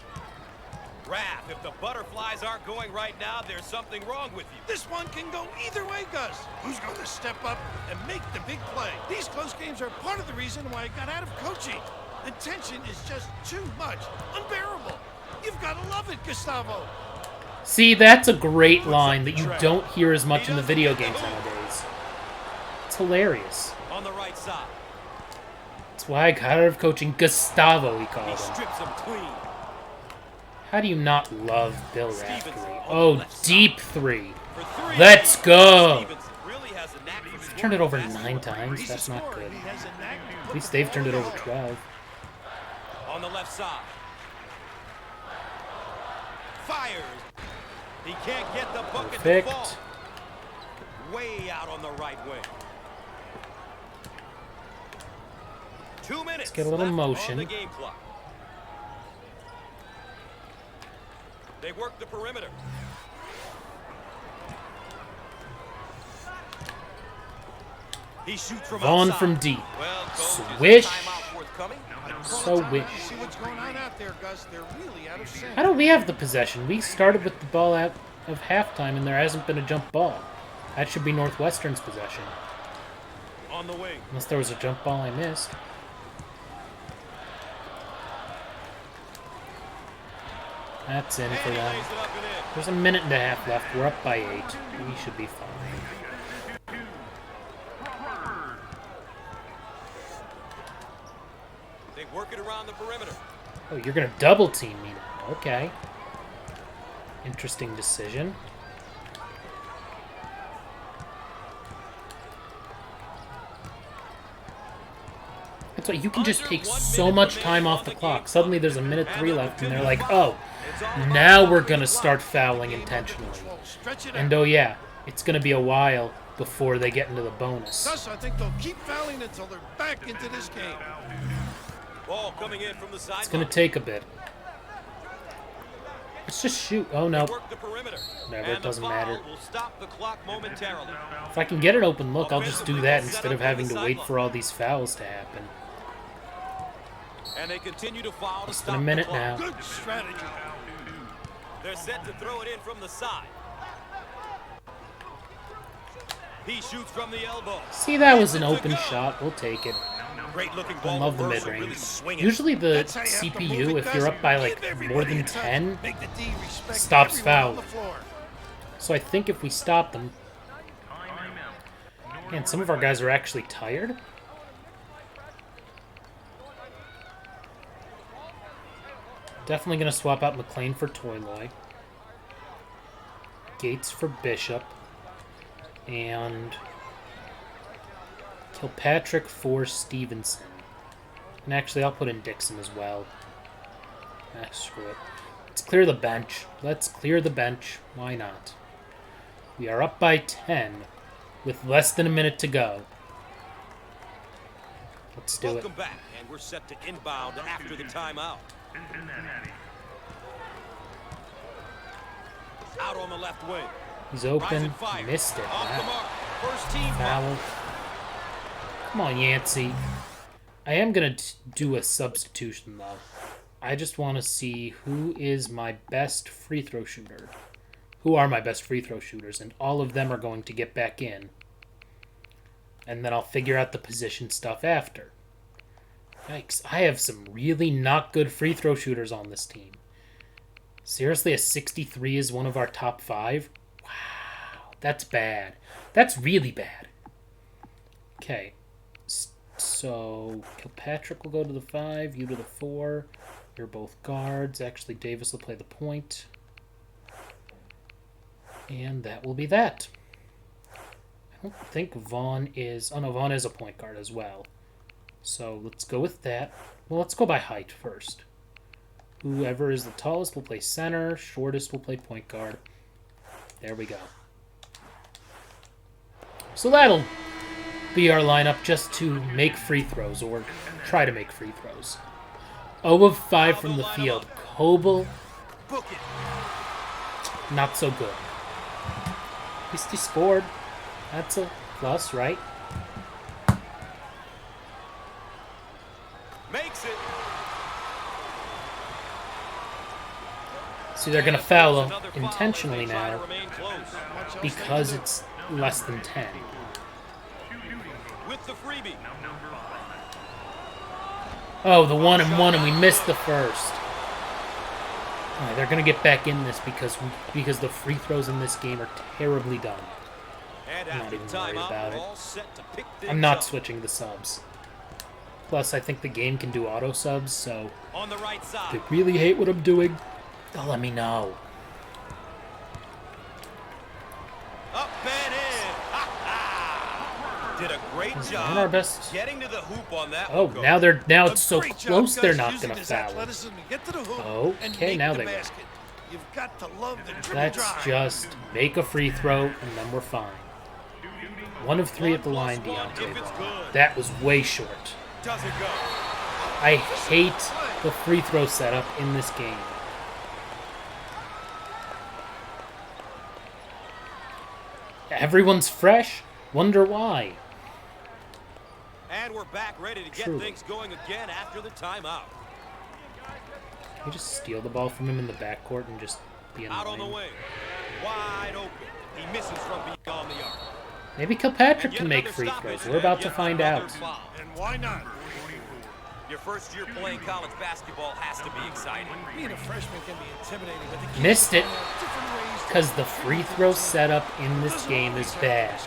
Raph, if the butterflies aren't going right now, there's something wrong with you. This one can go either way, Gus. Who's going to step up and make the big play? These close games are part of the reason why I got out of coaching. The tension is just too much, unbearable. You've got to love it, Gustavo. See, that's a great line that you don't hear as much in the video games nowadays. It's hilarious. On the right side. That's why I got out of coaching. Gustavo, he He called him. strips him clean. How do you not love Bill Raftery? Oh, deep 3. For 3. Let's go. Stevens really has a knack for He's turned it over scoring 9 basketball. times. That's not good. He has a knack to At put least the they've ball turned it over down. 12. On the left side. Fires. He can't get the bucket to Perfect. fall. Way out on the right wing. 2 minutes. Let's get a little left motion. on the game clock. They work the perimeter. He shoots from Vaughn outside. from deep. Well, coach, is a Swish. timeout forthcoming? So wish. See what's going on out there, Gus. They're really out of sync. How do we have the possession? We started with the ball out of halftime, and there hasn't been a jump ball. That should be Northwestern's possession. On the wing. Unless there was a jump ball I missed. That's in for And he them. lays it up and in. There's a minute and a half left. We're up by 8. We should be fine. They work it around the perimeter. Oh, you're going to double team me now. Okay. Interesting decision. That's why you can just take so much time off the clock. Suddenly there's a minute 3 left, and they're like, oh, now we're going to start fouling intentionally. Stretch it And out. oh yeah, it's going to be a while before they get into the bonus. Gus, I think they'll keep fouling until they're back into this game. Ball coming in from the side. It's going to take a bit. Let's just shoot. Oh, no. Work the perimeter. Whatever, it And the doesn't foul matter. will stop the clock momentarily. If I can get an open look, I'll just do that instead of having to wait for all these fouls to happen. And they continue to foul to Less stop than a minute the clock. now. Good strategy. They're set to throw it in from the side. He shoots from the elbow. See, that was an open shot. We'll take it. Great looking I ball love the reversal, mid-range. really swinging. Usually the That's how you have to move CPU, it, if you're guys. up by like Give more everybody than a touch. 10, Make the D respect stops everyone on foul. the floor. So I think if we stop them... Man, some of our guys are actually tired. Definitely going to swap out McLean for Toyloy. Gates for Bishop. And Kilpatrick for Stevenson. And actually, I'll put in Dixon as well. Ah, screw it. Let's clear the bench. Let's clear the bench. Why not? We are up by 10 with less than a minute to go. Let's do it. Welcome back, and we're set to inbound after the timeout. Out on the left wing. He's open. Rise and fire. Missed it. Off the Wow. mark. First team Foul. Come on, Yancey. I am going to do a substitution, though. I just want to see who is my best free throw shooter. Who are my best free throw shooters, and all of them are going to get back in. And then I'll figure out the position stuff after. Yikes, I have some really not good free throw shooters on this team. Seriously, a 63 is one of our top 5? Wow, that's bad. That's really bad. Okay, so Kilpatrick will go to the 5, you to the 4. You're both guards. Actually, Davis will play the point. And that will be that. I don't think Vaughn is... Oh, no, Vaughn is a point guard as well. So let's go with that. Well, let's go by height first. Whoever is the tallest will play center. Shortest will play point guard. There we go. So that'll be our lineup just to make free throws, or try to make free throws. 0 of 5 from the field. Coble, book it. not so good. At least he scored. That's a plus, right? Makes it. See, they're going to foul intentionally now because it's less than 10. With the freebie. Oh, the 1-and-1, and we missed the first. All right, they're going to get back in this because the free throws in this game are terribly done. And I'm not after even the worried timeout, about we're it. all set to pick I'm things not up. switching the subs. Plus, I think the game can do auto subs, so On the right if side. they really hate what I'm doing, they'll let me know. Up and in. Ha ha. Did a great Is job Vaughn our best? getting to the hoop on that Oh, one, now Coach. now it's A so great job, close they're guys, not using going to his foul. athleticism to get to the hoop and Okay, make now the they will. basket. You've got to love the dribble Let's drive. just make a free throw, and then we're fine. 1 of 3 at the line, If Deontay it's Vaughn. good. That was way short. Doesn't go. I hate the free throw setup in this game. Everyone's fresh? Wonder why. And we're back ready to get Truly. things going again after the timeout. Can you just steal the ball from him in the backcourt and just be Out on the annoying? wing. Wide open. He misses from beyond the arc. Maybe Kilpatrick And yet can make another free stoppage throws. We're about and to yet find another out. foul. And why not? Your first year playing college basketball has to be exciting. Being a freshman can be intimidating, but the kids Missed it, find out different ways to because the free throw setup in this game is bad.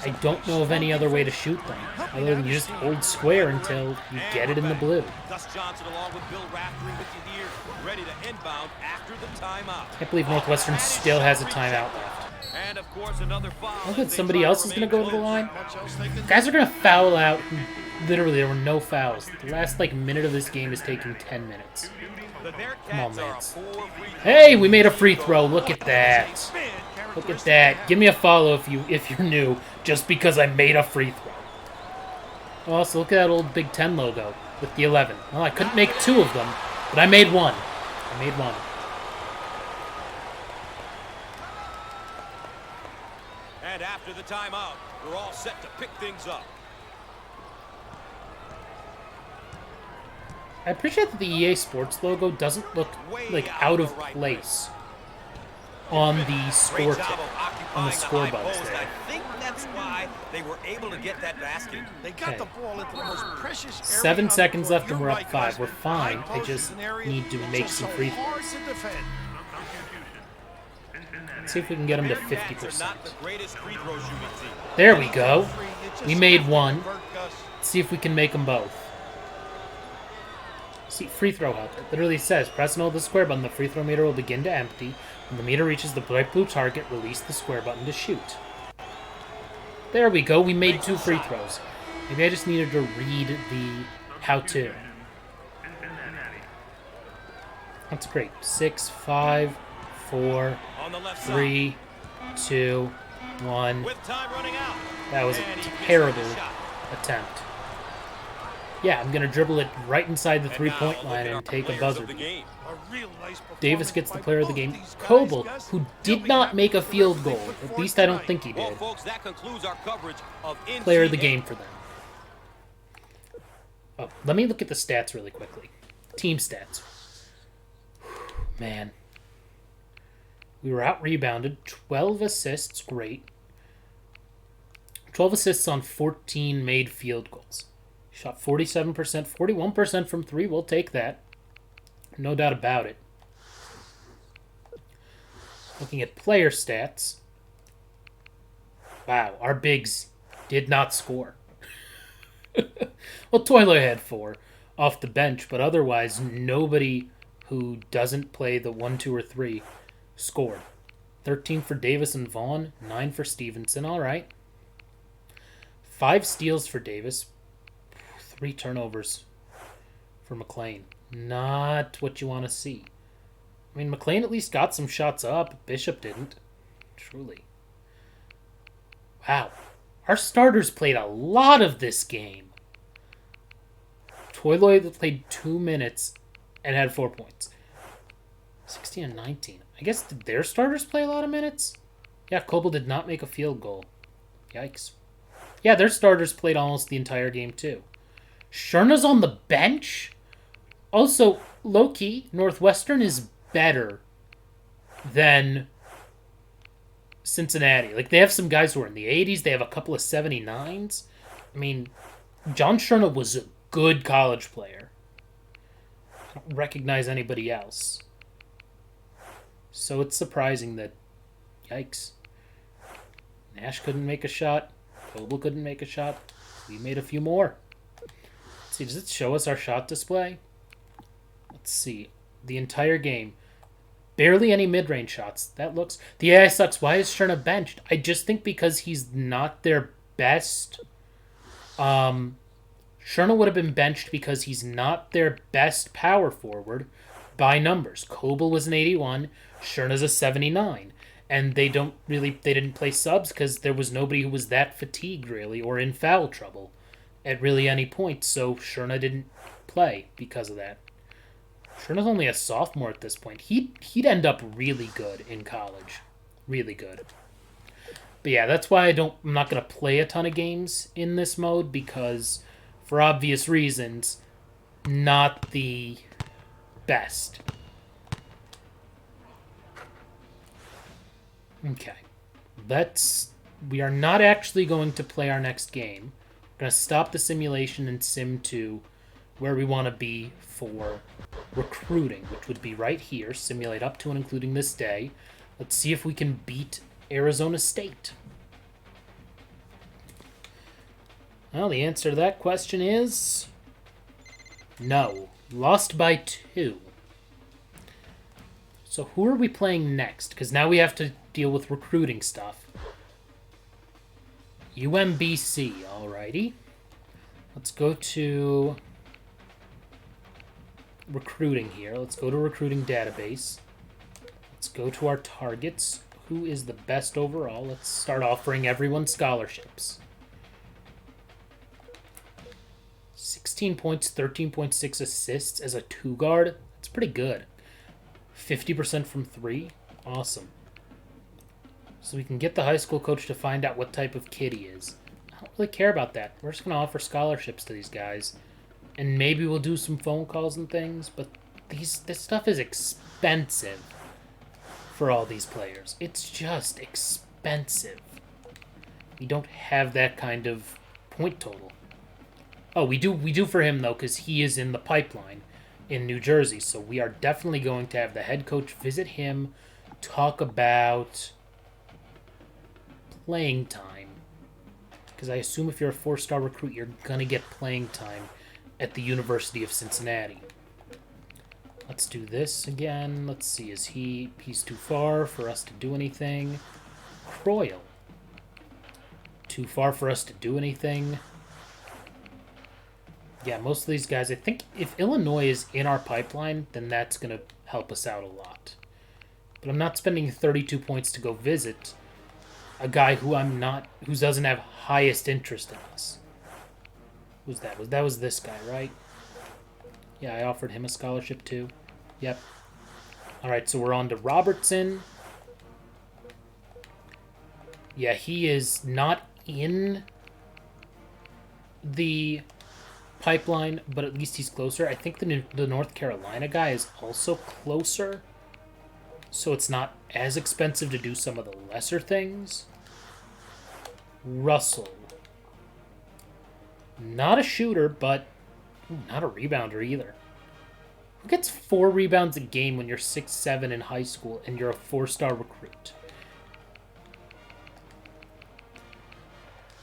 I don't know of any other way to shoot them, other than you just hold square until you get it in the blue. Gus Johnson along with Bill Raftery with you here, ready to inbound after the timeout. Can't believe Northwestern still has a timeout left. And of course another foul. Look as at they somebody try else is going to go to the remain line. Much else they can Guys are going to foul out. Literally, there were no fouls. The last minute of this game is taking 10 minutes. The Come on, Bearcats are a Lance. 4 free throw. Hey, we made a free throw. Look at that. Look at that. Give me a follow if you're new, just because I made a free throw. Also, look at that old Big Ten logo with the 11. Well, I couldn't make 2 of them, but I made 1. I made one. And after the timeout, we're all set to pick things up. I appreciate that the EA Sports logo doesn't look like out of place on the score tip, on the score buttons there. I think that's why they were able to get that basket. They got the ball into the most precious area 7 seconds left and we're up right, 5. guys. We're fine. High I just post is an area need to make just some so free hard throws. to defend. Let's see if we can get them to Bearcats are 50%. not the greatest free throw shooting team. There we go. It We just made has to one. convert, Gus. Let's see if we can make them both. See, free throw helper. It literally says, press and hold the square button. The free throw meter will begin to empty. When the meter reaches the bright blue target, release the square button to shoot. There we go. We made 2 free throws. Maybe I just needed to read the how-to. That's great. 6, 5, 4, On the left side. 3, 2, 1. With time running out. That was a And he misses terrible the shot. attempt. Yeah, I'm going to dribble it right inside the And three-point now, line look at our and take a players buzzer of the beat. game. A real nice performance Davis gets the by player of the both game. these guys, Coble, Gus. who They'll did be not happy make a for field everything goal. they At performed least I don't tonight. think he Well, did. folks, that concludes our coverage of NCAA. Player of the game for them. Oh, let me look at the stats really quickly. Team stats. Man. We were out-rebounded. 12 assists. Great. 12 assists on 14 made field goals. Shot 47%, 41% from 3. We'll take that. No doubt about it. Looking at player stats. Wow, our bigs did not score. Well, Toiler had 4 off the bench, but otherwise nobody who doesn't play the 1, 2, or 3 scored. 13 for Davis and Vaughn, 9 for Stevenson, all right. 5 steals for Davis, 3 turnovers for McLean. Not what you want to see. I mean, McLean at least got some shots up. Bishop didn't. Truly. Wow. Our starters played a lot of this game. Toiloy played 2 minutes and had 4 points. 16 and 19. I guess did their starters play a lot of minutes? Yeah, Coble did not make a field goal. Yikes. Yeah, their starters played almost the entire game too. Sherna's on the bench? Also, low-key, Northwestern is better than Cincinnati. Like, they have some guys who are in the 80s. They have a couple of 79s. I mean, John Sherna was a good college player. I don't recognize anybody else. So it's surprising that, yikes. Nash couldn't make a shot. Coble couldn't make a shot. We made a few more. Let's see, does it show us our shot display? Let's see. The entire game. Barely any mid-range shots. That looks... The AI sucks. Why is Sherna benched? I just think because he's not their best... Sherna would have been benched because he's not their best power forward by numbers. Coble was an 81. Sherna's a 79. And they didn't play subs because there was nobody who was that fatigued, really, or in foul trouble at really any point. So Sherna didn't play because of that. Sherna's only a sophomore at this point. He'd end up really good in college. Really good. But yeah, that's why I'm not going to play a ton of games in this mode because, for obvious reasons, not the best. Okay. We are not actually going to play our next game. We're going to stop the simulation and sim to where we want to be for recruiting, which would be right here. Simulate up to and including this day. Let's see if we can beat Arizona State. Well, the answer to that question is no. Lost by 2. So who are we playing next? Because now we have to deal with recruiting stuff. UMBC, alrighty. Let's go to recruiting here. Let's go to recruiting database. Let's go to our targets. Who is the best overall? Let's start offering everyone scholarships. 16 points, 13.6 assists as a 2 guard. That's pretty good. 50% from 3? Awesome. So we can get the high school coach to find out what type of kid he is. I don't really care about that. We're just going to offer scholarships to these guys. And maybe we'll do some phone calls and things, but this stuff is expensive for all these players. It's just expensive. We don't have that kind of point total. Oh, we do for him, though, because he is in the pipeline in New Jersey. So we are definitely going to have the head coach visit him, talk about playing time. Because I assume if you're a 4-star recruit, you're going to get playing time at the University of Cincinnati. Let's do this again. Let's see, he's too far for us to do anything. Croyle. Too far for us to do anything. Yeah, most of these guys, I think if Illinois is in our pipeline, then that's going to help us out a lot. But I'm not spending 32 points to go visit a guy who doesn't have highest interest in us. Who's that? That was this guy, right? Yeah, I offered him a scholarship too. Yep. Alright, so we're on to Robertson. Yeah, he is not in the pipeline, but at least he's closer. I think the North Carolina guy is also closer, so it's not as expensive to do some of the lesser things. Russell. Not a shooter, but not a rebounder either. Who gets 4 rebounds a game when you're 6'7" in high school and you're a 4-star recruit?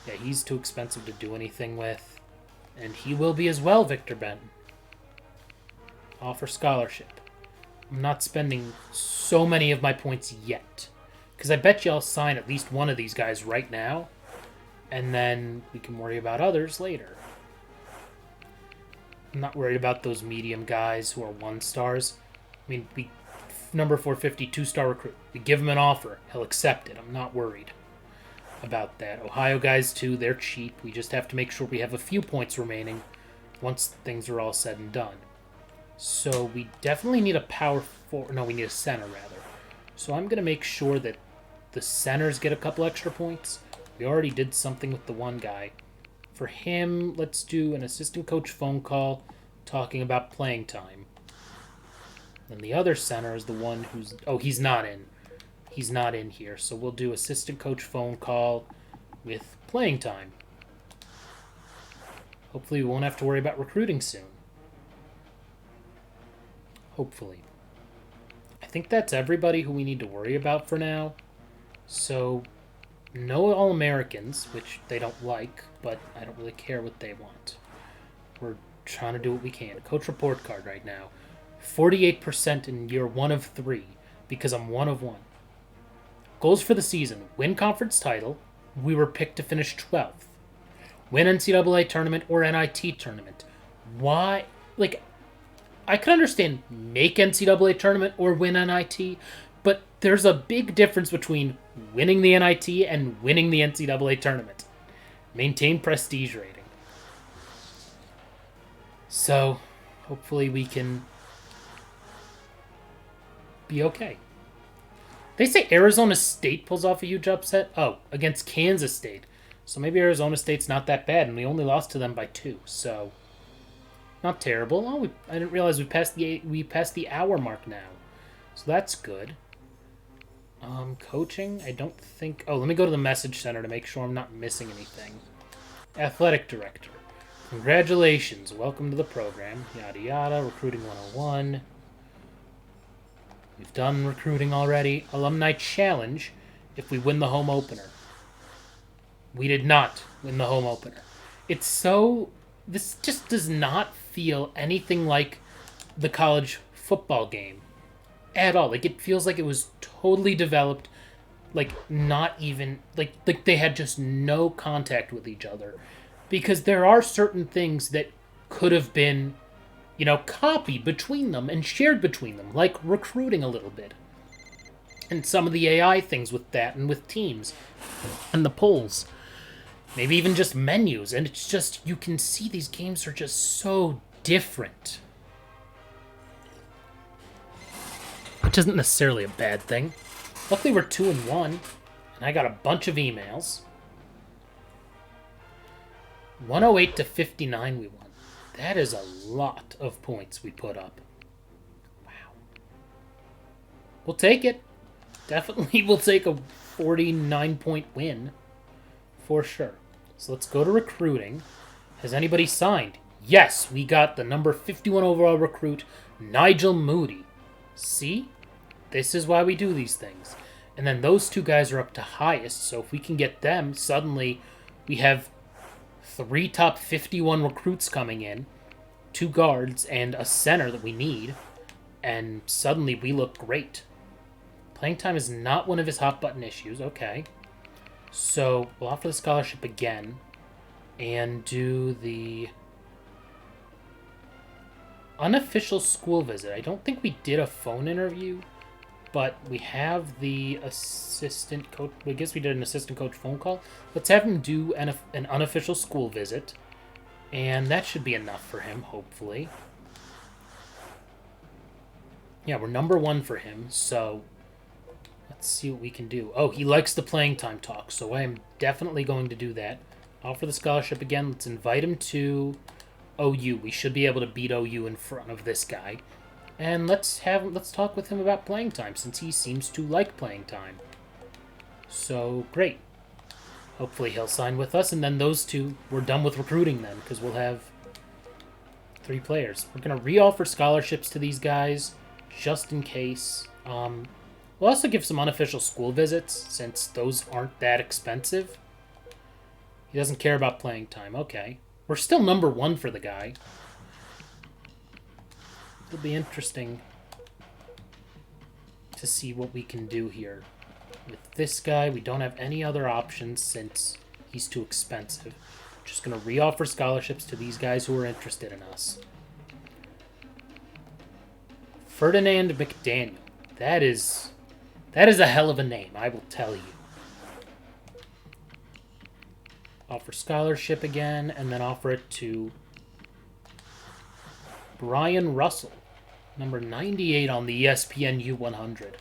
Yeah, he's too expensive to do anything with. And he will be as well, Victor Benton. Offer scholarship. I'm not spending so many of my points yet. Because I bet you I'll sign at least one of these guys right now. And then we can worry about others later. I'm not worried about those medium guys who are 1-stars. I mean, number 450, 2-star recruit. We give him an offer. He'll accept it. I'm not worried about that. Ohio guys, too, they're cheap. We just have to make sure we have a few points remaining once things are all said and done. So we definitely need a power forward. No, we need a center, rather. So I'm going to make sure that the centers get a couple extra points. We already did something with the one guy. For him, let's do an assistant coach phone call talking about playing time. And the other center is the one who's... Oh, he's not in. He's not in here. So we'll do assistant coach phone call with playing time. Hopefully we won't have to worry about recruiting soon. Hopefully. I think that's everybody who we need to worry about for now. So... no All-Americans, which they don't like, but I don't really care what they want. We're trying to do what we can. Coach report card right now. 48% in year 1 of 3, because I'm 1 of 1. Goals for the season. Win conference title. We were picked to finish 12th. Win NCAA tournament or NIT tournament. Why? Like, I could understand make NCAA tournament or win NIT, but there's a big difference between winning the NIT and winning the NCAA tournament. Maintain prestige rating. So, hopefully we can be okay. They say Arizona State pulls off a huge upset. Oh, against Kansas State. So maybe Arizona State's not that bad, and we only lost to them by 2. So, not terrible. Oh, I didn't realize we passed the hour mark now. So that's good. Coaching, I don't think... Oh, let me go to the message center to make sure I'm not missing anything. Athletic director. Congratulations. Welcome to the program. Yada yada. Recruiting 101. We've done recruiting already. Alumni challenge if we win the home opener. We did not win the home opener. It's so... This just does not feel anything like the college football game. At all. Like, it feels like it was totally developed, like, not even, like they had just no contact with each other. Because there are certain things that could have been, copied between them and shared between them, like recruiting a little bit. And some of the AI things with that and with teams and the polls. Maybe even just menus. And it's just, you can see these games are just so different. which isn't necessarily a bad thing. Luckily, we're 2-1, and I got a bunch of emails. 108 to 59 we won. That is a lot of points we put up. Wow. We'll take it. Definitely we'll take a 49-point win. For sure. So let's go to recruiting. Has anybody signed? Yes, we got the number 51 overall recruit, Nigel Moody. See? This is why we do these things. And then those two guys are up to highest, so if we can get them, suddenly we have 3 top 51 recruits coming in, 2 guards, and a center that we need, and suddenly we look great. Playing time is not one of his hot button issues, okay. So we'll offer the scholarship again, and do the unofficial school visit. I don't think we did a phone interview, but we have the assistant coach. I guess we did an assistant coach phone call. Let's have him do an unofficial school visit, and that should be enough for him, hopefully. Yeah, we're number 1 for him, so let's see what we can do. Oh, he likes the playing time talk, so I am definitely going to do that. Offer the scholarship again. Let's invite him to OU. We should be able to beat OU in front of this guy. And let's talk with him about playing time, since he seems to like playing time. So, great. Hopefully he'll sign with us, and then those two, we're done with recruiting then, because we'll have 3 players. We're going to re-offer scholarships to these guys, just in case. We'll also give some unofficial school visits, since those aren't that expensive. He doesn't care about playing time. Okay. We're still number 1 for the guy. It'll be interesting to see what we can do here. With this guy, we don't have any other options since he's too expensive. Just going to re-offer scholarships to these guys who are interested in us. Ferdinand McDaniel. That is a hell of a name, I will tell you. Offer scholarship again, and then offer it to Brian Russell, number 98 on the ESPN U100.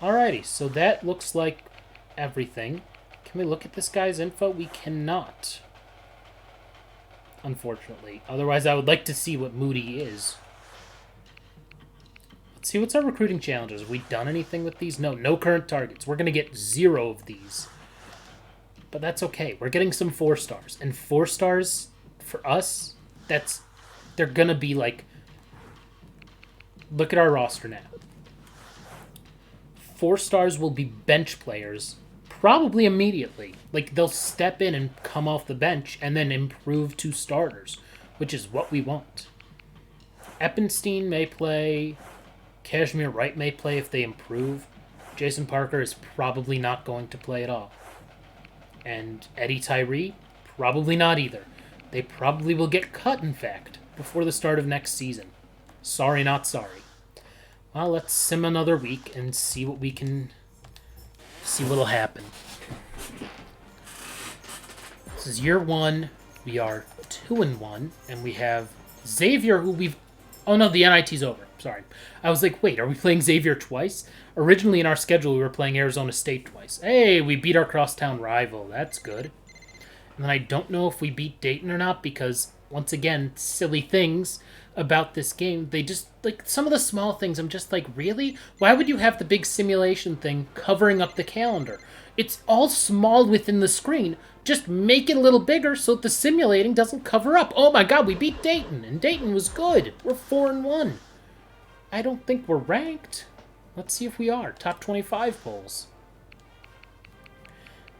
Alrighty, so that looks like everything. Can we look at this guy's info? We cannot, unfortunately. Otherwise, I would like to see what Moody is. Let's see, what's our recruiting challenges? Have we done anything with these? No current targets. We're going to get 0 of these. But that's okay. We're getting some 4 stars. And 4 stars, for us, they're going to be like... Look at our roster now. 4 stars will be bench players, probably immediately. Like, they'll step in and come off the bench and then improve to starters, which is what we want. Eppenstein may play. Kashmir Wright may play if they improve. Jason Parker is probably not going to play at all. And Eddie Tyree, probably not either. They probably will get cut, in fact, before the start of next season. Sorry, not sorry. Well, let's sim another week and see what we can... see what'll happen. This is year 1. We are 2-1, and we have Xavier, who we've... Oh, no, the NIT's over. Sorry. I was like, wait, are we playing Xavier twice? Originally in our schedule, we were playing Arizona State twice. Hey, we beat our crosstown rival. That's good. And then I don't know if we beat Dayton or not because, once again, silly things about this game. They just, like, some of the small things, I'm just like, really? Why would you have the big simulation thing covering up the calendar? It's all small within the screen. Just make it a little bigger so the simulating doesn't cover up. Oh my god, we beat Dayton, and Dayton was good. We're 4-1. I don't think we're ranked. Let's see if we are. Top 25 polls.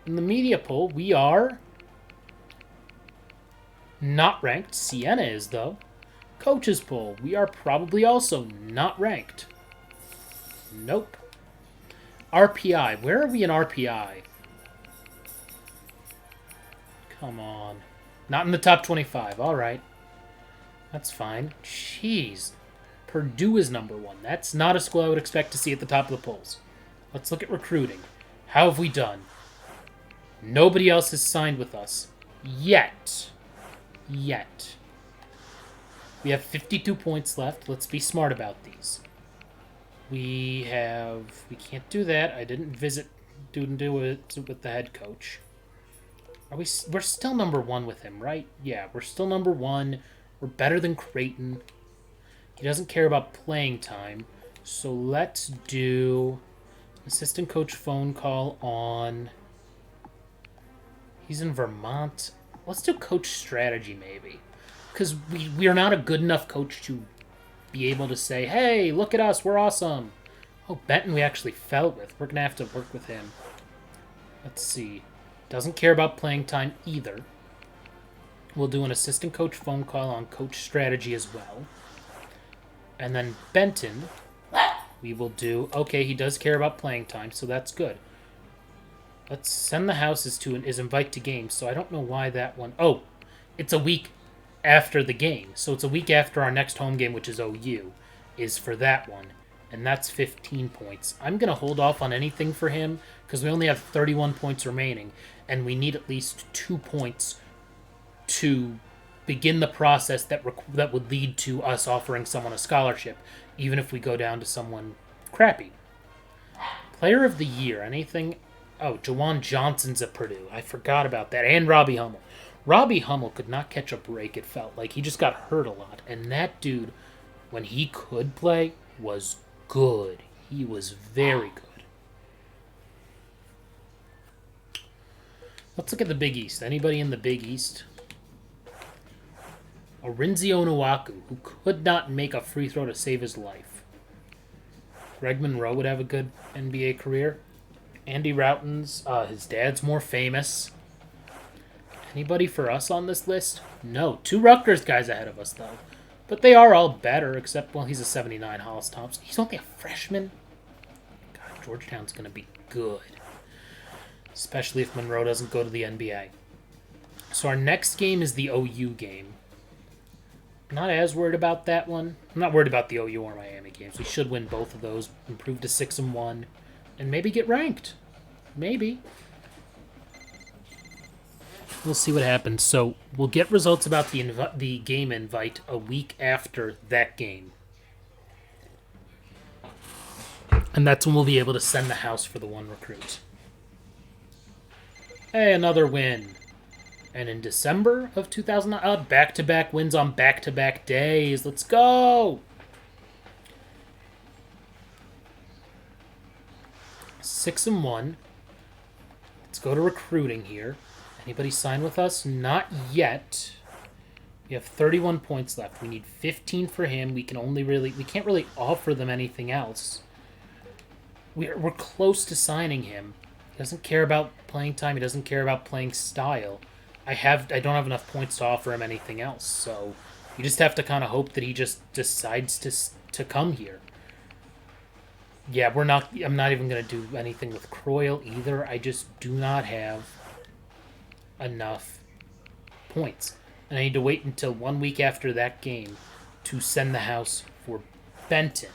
In the media poll, we are not ranked. Sienna is, though. Coaches poll, we are probably also not ranked. Nope. RPI, where are we in RPI? Come on. Not in the top 25, alright. That's fine. Jeez. Purdue is number 1. That's not a school I would expect to see at the top of the polls. Let's look at recruiting. How have we done? Nobody else has signed with us. Yet. We have 52 points left. Let's be smart about these. We can't do that. I didn't do it with the head coach. We're still number 1 with him, right? Yeah, we're still number 1. We're better than Creighton. He doesn't care about playing time. So let's do assistant coach phone call on... He's in Vermont. Let's do coach strategy, maybe. Because we are not a good enough coach to be able to say, hey, look at us, we're awesome. Oh, Benton we actually fell with. We're going to have to work with him. Let's see. Doesn't care about playing time either. We'll do an assistant coach phone call on coach strategy as well. And then Benton, we will do... Okay, he does care about playing time, so that's good. Let's send the houses to is invite to games, so I don't know why that one... Oh, it's a week after the game. So it's a week after our next home game, which is OU, is for that one. And that's 15 points. I'm going to hold off on anything for him because we only have 31 points remaining, and we need at least 2 points to begin the process that would lead to us offering someone a scholarship, even if we go down to someone crappy. Player of the year, anything... Oh, Jawan Johnson's at Purdue. I forgot about that. And Robbie Hummel. Robbie Hummel could not catch a break, it felt like. He just got hurt a lot. And that dude, when he could play, was good. He was very good. Let's look at the Big East. Anybody in the Big East? Arinze Onuaku, who could not make a free throw to save his life. Greg Monroe would have a good NBA career. Andy Routens, his dad's more famous. Anybody for us on this list? No. 2 Rutgers guys ahead of us, though. But they are all better, except, well, he's a 79, Hollis Thompson. He's only a freshman. God, Georgetown's going to be good. Especially if Monroe doesn't go to the NBA. So our next game is the OU game. Not as worried about that one. I'm not worried about the OU or Miami games. We should win both of those, improve to 6-1, and maybe get ranked. Maybe. We'll see what happens. So we'll get results about the game invite a week after that game. And that's when we'll be able to send the house for the 1 recruit. Hey, another win. And in December of 2009, back-to-back wins on back-to-back days. Let's go! 6-1. Let's go to recruiting here. Anybody sign with us? Not yet. We have 31 points left. We need 15 for him. We can't really offer them anything else. We're close to signing him. He doesn't care about playing time. He doesn't care about playing style. I don't have enough points to offer him anything else, so you just have to kind of hope that he just decides to come here. Yeah, I'm not even going to do anything with Croyle either. I just do not have enough points. And I need to wait until 1 week after that game to send the house for Benton.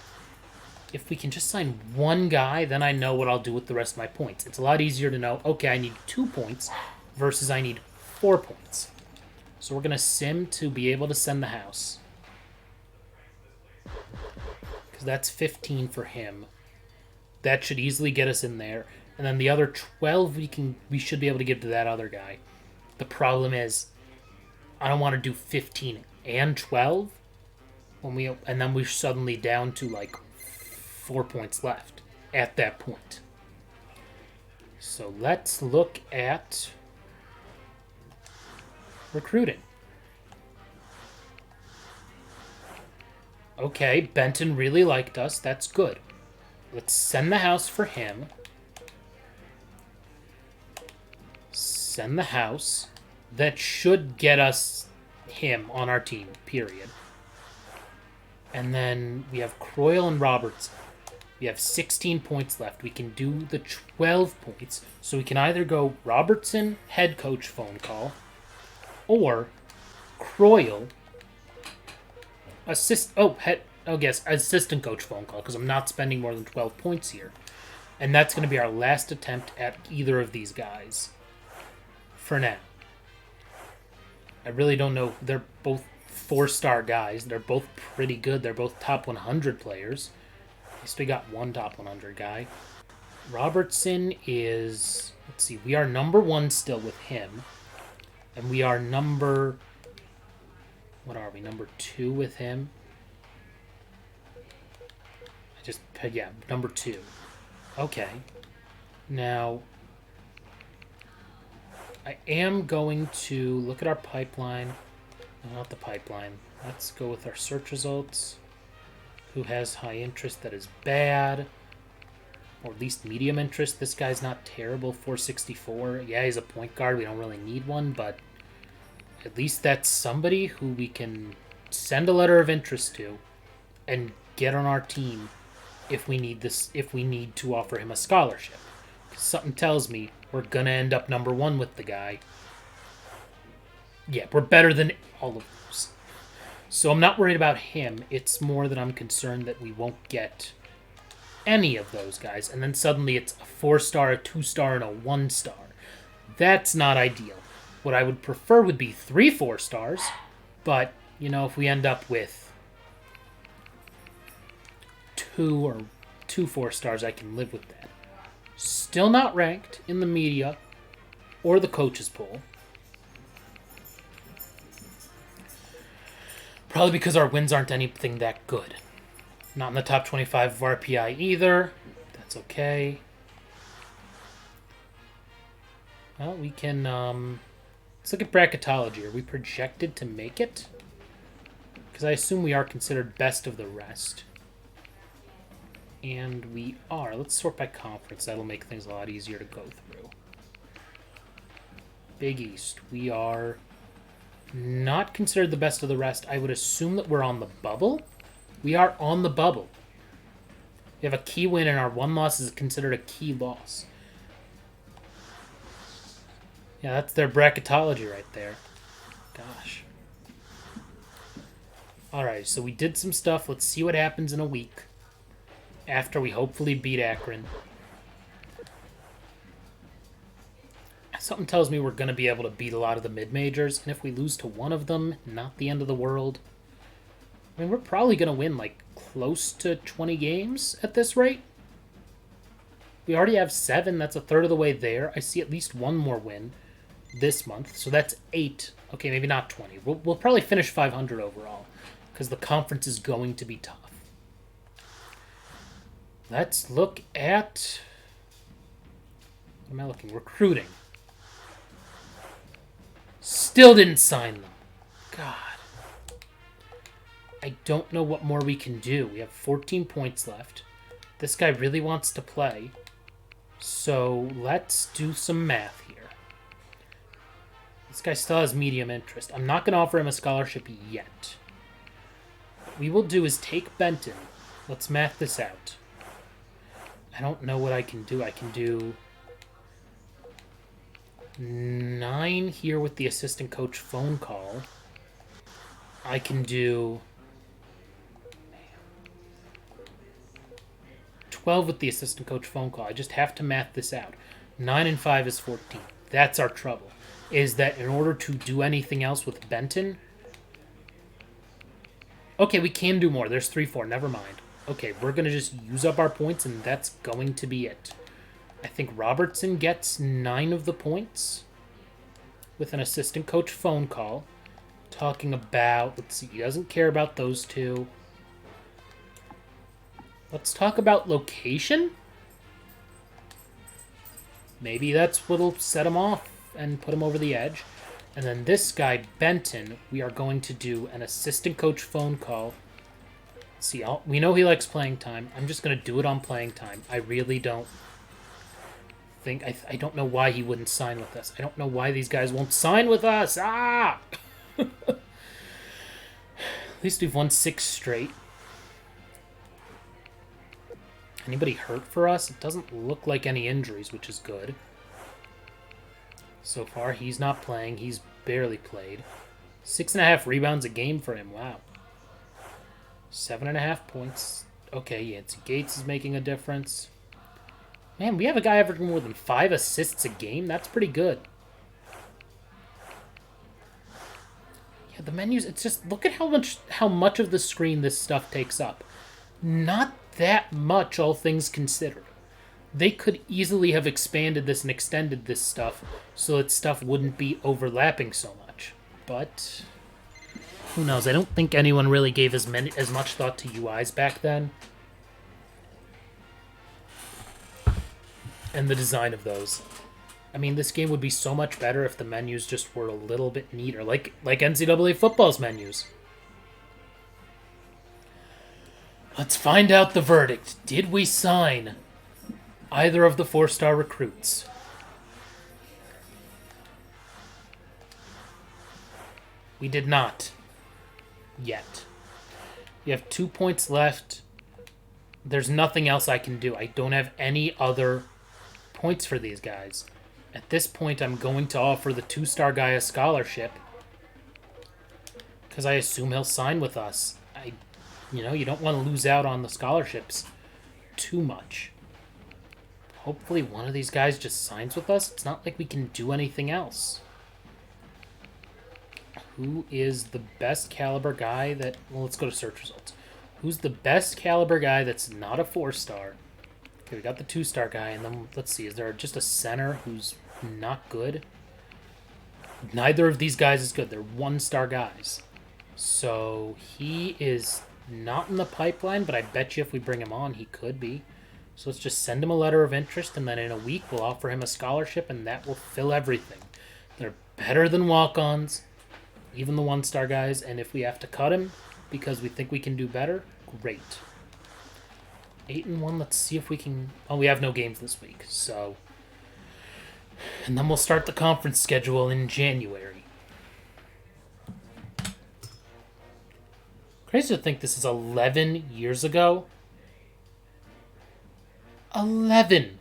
If we can just sign 1 guy, then I know what I'll do with the rest of my points. It's a lot easier to know, okay, I need 2 points versus I need 4 points. So we're going to sim to be able to send the house. Because that's 15 for him. That should easily get us in there. And then the other 12 we should be able to give to that other guy. The problem is, I don't want to do 15 and 12 and then we're suddenly down to like 4 points left at that point. So let's look at recruiting. Okay, Benton really liked us. That's good. Let's send the house for him. Send the house. That should get us him on our team, period. And then we have Croyle and Robertson. We have 16 points left. We can do the 12 points. So we can either go Robertson, head coach phone call, or Croyle, assistant coach phone call, because I'm not spending more than 12 points here. And that's going to be our last attempt at either of these guys. For now. I really don't know. They're both 4-star guys. They're both pretty good. They're both top 100 players. At least we got one top 100 guy. Robertson is... Let's see. We are number 1 still with him. And we are number... What are we? Number 2 with him? Yeah, number 2. Okay. Now... I am going to look at our pipeline. No, not the pipeline. Let's go with our search results. Who has high interest that is bad? Or at least medium interest. This guy's not terrible, 464. Yeah, he's a point guard. We don't really need one, but at least that's somebody who we can send a letter of interest to and get on our team if we need to offer him a scholarship. 'Cause something tells me we're gonna end up number 1 with the guy. Yeah, we're better than all of those. So I'm not worried about him. It's more that I'm concerned that we won't get any of those guys. And then suddenly it's a 4-star, a 2-star, and a 1-star. That's not ideal. What I would prefer would be 3 4-stars. But, you know, if we end up with 2 4-stars, I can live with that. Still not ranked in the media or the coaches poll. Probably because our wins aren't anything that good. Not in the top 25 of RPI either. That's okay. Well, we can... let's look at bracketology. Are we projected to make it? Because I assume we are considered best of the rest. And we are. Let's sort by conference. That'll make things a lot easier to go through. Big East. We are not considered the best of the rest. I would assume that we're on the bubble. We are on the bubble. We have a key win, and our 1 loss is considered a key loss. Yeah, that's their bracketology right there. Gosh. Alright, so we did some stuff. Let's see what happens in a week. After we hopefully beat Akron. Something tells me we're going to be able to beat a lot of the mid-majors. And if we lose to one of them, not the end of the world. I mean, we're probably going to win, like, close to 20 games at this rate. We already have 7. That's a third of the way there. I see at least one more win this month. So that's 8. Okay, maybe not 20. We'll probably finish 500 overall. Because the conference is going to be tough. Let's look at... What am I looking? Recruiting. Still didn't sign them. God. I don't know what more we can do. We have 14 points left. This guy really wants to play. So let's do some math here. This guy still has medium interest. I'm not going to offer him a scholarship yet. What we will do is take Benton. Let's math this out. I don't know what I can do. I can do 9 here with the assistant coach phone call. I can do 12 with the assistant coach phone call. I just have to math this out. 9 and 5 is 14. That's our trouble. Is that in order to do anything else with Benton... Okay, we can do more. There's 3-4. Never mind. Okay, we're going to just use up our points, and that's going to be it. I think Robertson gets 9 of the points with an assistant coach phone call. Talking about... Let's see. He doesn't care about those 2. Let's talk about location. Maybe that's what'll set him off and put him over the edge. And then this guy, Benton, we are going to do an assistant coach phone call. See, we know he likes playing time. I'm just going to do it on playing time. I really don't think... I don't know why he wouldn't sign with us. I don't know why these guys won't sign with us. Ah! At least we've won 6 straight. Anybody hurt for us? It doesn't look like any injuries, which is good. So far, he's not playing. He's barely played. 6.5 rebounds a game for him. Wow. 7.5 points. Okay, yeah, Gates is making a difference. Man, we have a guy averaging more than 5 assists a game. That's pretty good. Yeah, the menus, it's just, look at how much of the screen this stuff takes up. Not that much, all things considered. They could easily have expanded this and extended this stuff so that stuff wouldn't be overlapping so much. But who knows? I don't think anyone really gave as much thought to UIs back then. And the design of those. I mean, this game would be so much better if the menus just were a little bit neater, like NCAA football's menus. Let's find out the verdict. Did we sign either of the 4-star recruits? We did not. Yet. We have 2 points left. There's nothing else I can do. I don't have any other points for these guys. At this point, I'm going to offer the 2-star guy a scholarship because I assume he'll sign with us. You don't want to lose out on the scholarships too much. Hopefully one of these guys just signs with us. It's not like we can do anything else. Who is the best caliber guy that... Well, let's go to search results. Who's the best caliber guy that's not a 4-star? Okay, we got the 2-star guy, and then let's see. Is there just a center who's not good? Neither of these guys is good. They're 1-star guys. So he is not in the pipeline, but I bet you if we bring him on, he could be. So let's just send him a letter of interest, and then in a week we'll offer him a scholarship, and that will fill everything. They're better than walk-ons, even the 1-star guys, and if we have to cut him because we think we can do better, great. 8-1, let's see if we can... Oh, we have no games this week, so... And then we'll start the conference schedule in January. Crazy to think this is 11 years ago. 11!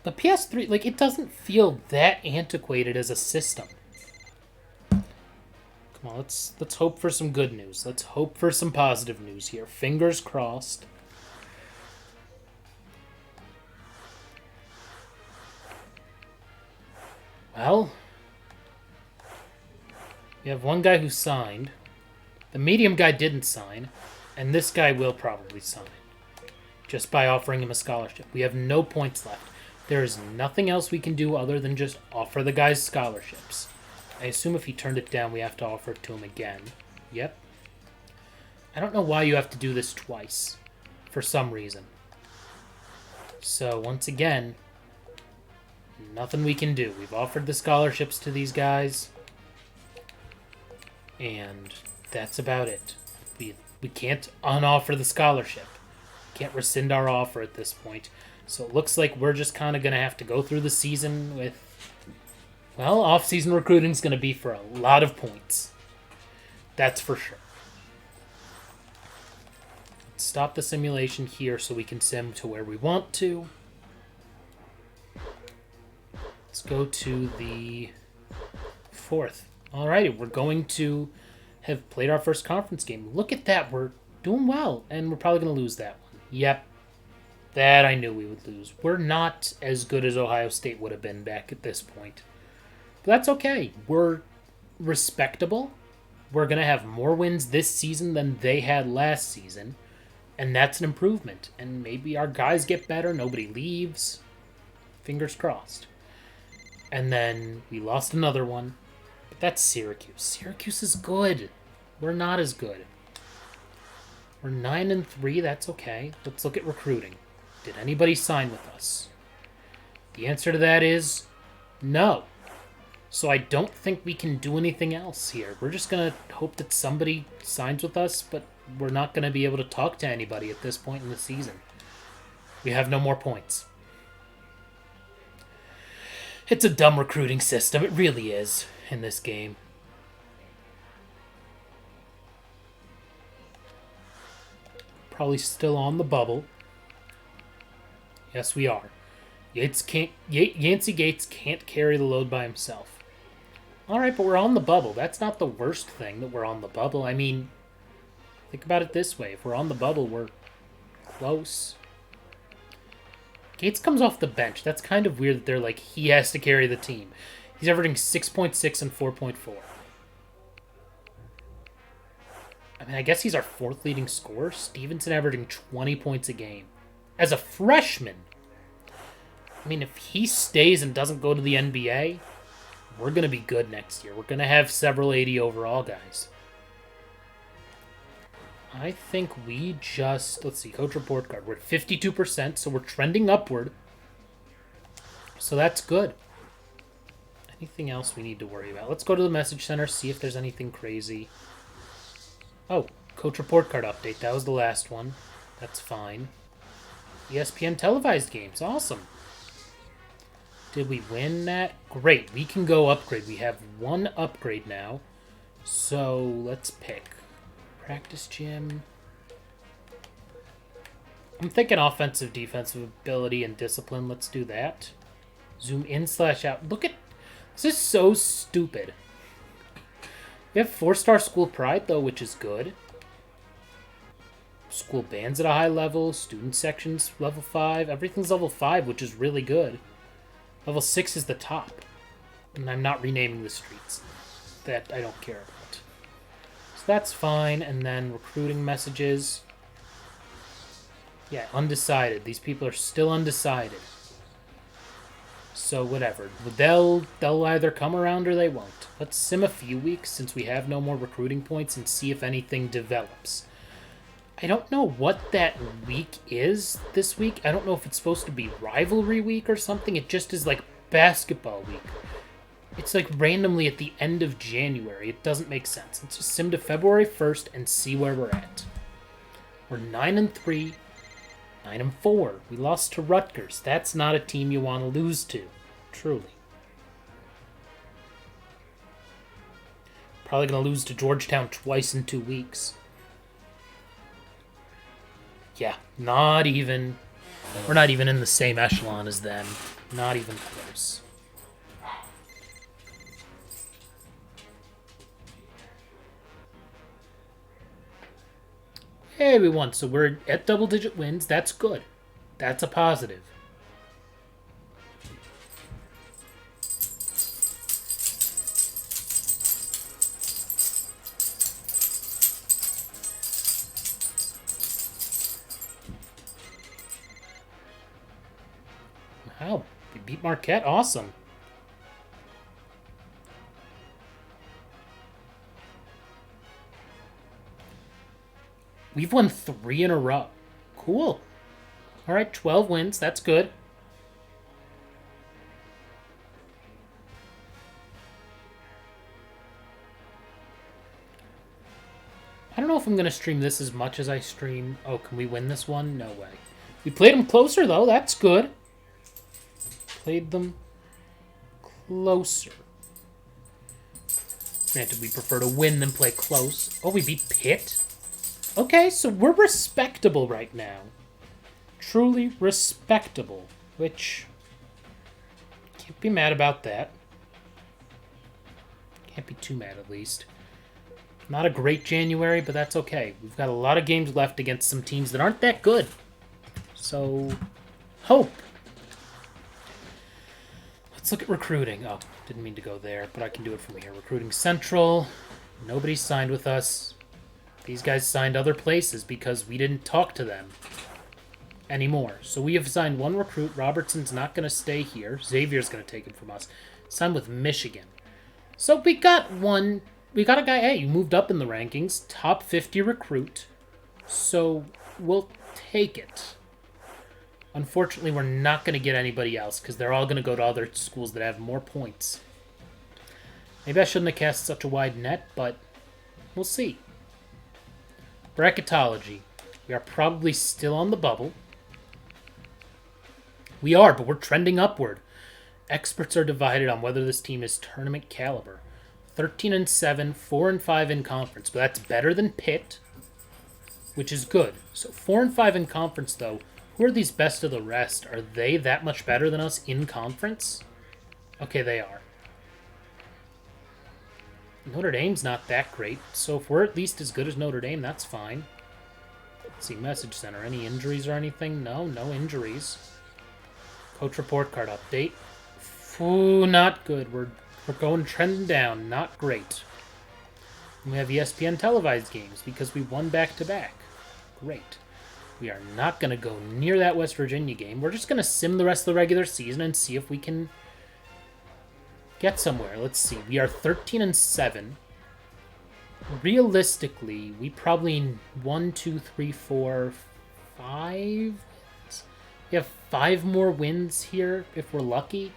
The PS3, it doesn't feel that antiquated as a system. Come on, let's hope for some good news. Let's hope for some positive news here. Fingers crossed. Well, we have one guy who signed. The medium guy didn't sign, and this guy will probably sign. Just by offering him a scholarship. We have no points left. There is nothing else we can do other than just offer the guys scholarships. I assume if he turned it down, we have to offer it to him again. Yep. I don't know why you have to do this twice. For some reason. So, once again, nothing we can do. We've offered the scholarships to these guys. And that's about it. We can't unoffer the scholarship. Can't rescind our offer at this point. So it looks like we're just kind of going to have to go through the season with... Well, off-season recruiting is going to be for a lot of points. That's for sure. Let's stop the simulation here so we can sim to where we want to. Let's go to the 4th. Alrighty, we're going to have played our first conference game. Look at that, we're doing well, and we're probably going to lose that one. Yep, that I knew we would lose. We're not as good as Ohio State would have been back at this point. But that's okay. We're respectable. We're going to have more wins this season than they had last season, and that's an improvement. And maybe our guys get better, nobody leaves. Fingers crossed. And then we lost another one. But that's Syracuse. Syracuse is good. We're not as good. We're 9-3. That's okay. Let's look at recruiting. Did anybody sign with us? The answer to that is no. So I don't think we can do anything else here. We're just going to hope that somebody signs with us, but we're not going to be able to talk to anybody at this point in the season. We have no more points. It's a dumb recruiting system. It really is in this game. Probably still on the bubble. Yes, we are. Yancey Gates can't carry the load by himself. Alright, but we're on the bubble. That's not the worst thing that we're on the bubble. I mean, think about it this way. If we're on the bubble, we're close. Gates comes off the bench. That's kind of weird that they're like, he has to carry the team. He's averaging 6.6 and 4.4. I mean, I guess he's our 4th leading scorer. Stevenson averaging 20 points a game. As a freshman. I mean, if he stays and doesn't go to the NBA, we're going to be good next year. We're going to have several 80 overall guys. I think we just... Let's see, coach report card. We're at 52%, so we're trending upward. So that's good. Anything else we need to worry about? Let's go to the message center, see if there's anything crazy. Oh, coach report card update. That was the last one. That's fine. ESPN televised games. Awesome. Did we win that? Great. We can go upgrade. We have 1 upgrade now. So let's pick. Practice gym. I'm thinking offensive, defensive ability, and discipline. Let's do that. Zoom in / out. Look at... This is so stupid. We have 4-star school pride, though, which is good. School bands at a high level. Student sections, level 5. Everything's level 5, which is really good. Level 6 is the top. And I'm not renaming the streets. That I don't care about. So that's fine. And then recruiting messages. Yeah, undecided. These people are still undecided. So whatever. They'll either come around or they won't. Let's sim a few weeks since we have no more recruiting points and see if anything develops. I don't know what that week is this week. I don't know if it's supposed to be rivalry week or something. It just is like basketball week. It's like randomly at the end of January. It doesn't make sense. Let's just sim to February 1st and see where we're at. We're 9-3. 9-4. We lost to Rutgers. That's not a team you want to lose to. Truly. Probably going to lose to Georgetown twice in 2 weeks. Yeah, not even... We're not even in the same echelon as them. Not even close. Hey, we won. So we're at double-digit wins. That's good. That's a positive. Wow. We beat Marquette. Awesome. We've won 3 in a row. Cool. All right, 12 wins. That's good. I don't know if I'm going to stream this as much as I stream... Oh, can we win this one? No way. We played them closer, though. That's good. Played them closer. Granted, we prefer to win than play close. Oh, we beat Pitt? Okay, so we're respectable right now. Truly respectable. Which... Can't be mad about that. Can't be too mad, at least. Not a great January, but that's okay. We've got a lot of games left against some teams that aren't that good. So, hope. Let's look at recruiting. Oh, didn't mean to go there, but I can do it from here. Recruiting Central. Nobody's signed with us. These guys signed other places because we didn't talk to them anymore. So we have signed 1 recruit. Robertson's not going to stay here. Xavier's going to take him from us. Signed with Michigan. So we got one... We got a guy, hey, you moved up in the rankings. Top 50 recruit. So we'll take it. Unfortunately, we're not going to get anybody else because they're all going to go to other schools that have more points. Maybe I shouldn't have cast such a wide net, but we'll see. Bracketology. We are probably still on the bubble. We are, but we're trending upward. Experts are divided on whether this team is tournament caliber. 13-7, 4-5 in conference, but that's better than Pitt, which is good. So 4-5 in conference, though. Who are these best of the rest? Are they that much better than us in conference? Okay, they are. Notre Dame's not that great, so if we're at least as good as Notre Dame, that's fine. Let's see, message center. Any injuries or anything? No, no injuries. Coach report card update. Ooh, not good. We're going trending down. Not great. We have ESPN televised games because we won back-to-back. Great. We are not going to go near that West Virginia game. We're just going to sim the rest of the regular season and see if we can get somewhere. Let's see. We are 13-7. Realistically, we probably 1, 2, 3, 4, 5. We have 5 more wins here if we're lucky,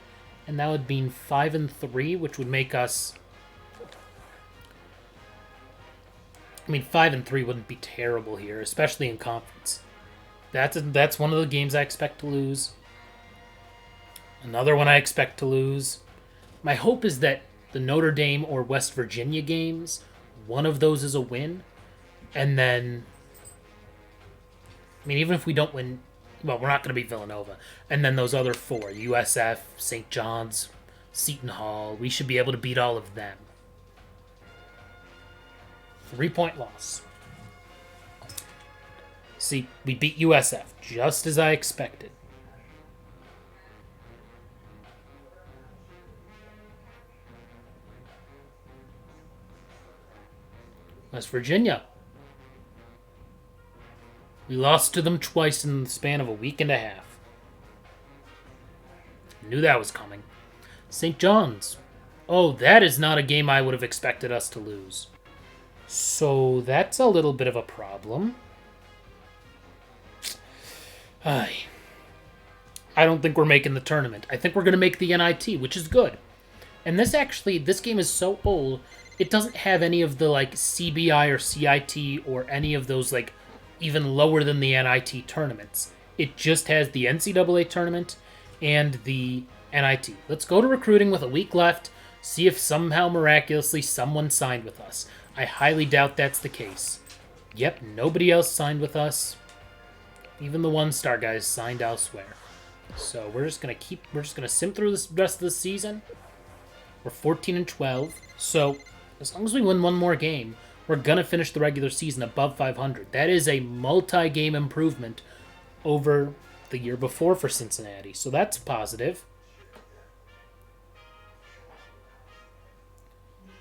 and that would mean 5-3, which would make us. I mean, 5-3 wouldn't be terrible here, especially in conference. That's one of the games I expect to lose. Another one I expect to lose. My hope is that the Notre Dame or West Virginia games, one of those is a win, and then, I mean, even if we don't win, well, we're not going to beat Villanova, and then those other 4, USF, St. John's, Seton Hall, we should be able to beat all of them. 3-point loss. See, we beat USF, just as I expected. West Virginia. We lost to them twice in the span of a week and a half. Knew that was coming. St. John's. Oh, that is not a game I would have expected us to lose. So that's a little bit of a problem. I don't think we're making the tournament. I think we're going to make the NIT, which is good. And this game is so old, it doesn't have any of the, like, CBI or CIT or any of those, like, even lower than the NIT tournaments. It just has the NCAA tournament and the NIT. Let's go to recruiting with a week left, see if somehow miraculously someone signed with us. I highly doubt that's the case. Yep, nobody else signed with us. Even the one-star guys signed elsewhere. So we're just gonna sim through the rest of the season. We're 14-12. So as long as we win one more game, we're gonna finish the regular season above 500. That is a multi-game improvement over the year before for Cincinnati. So that's positive.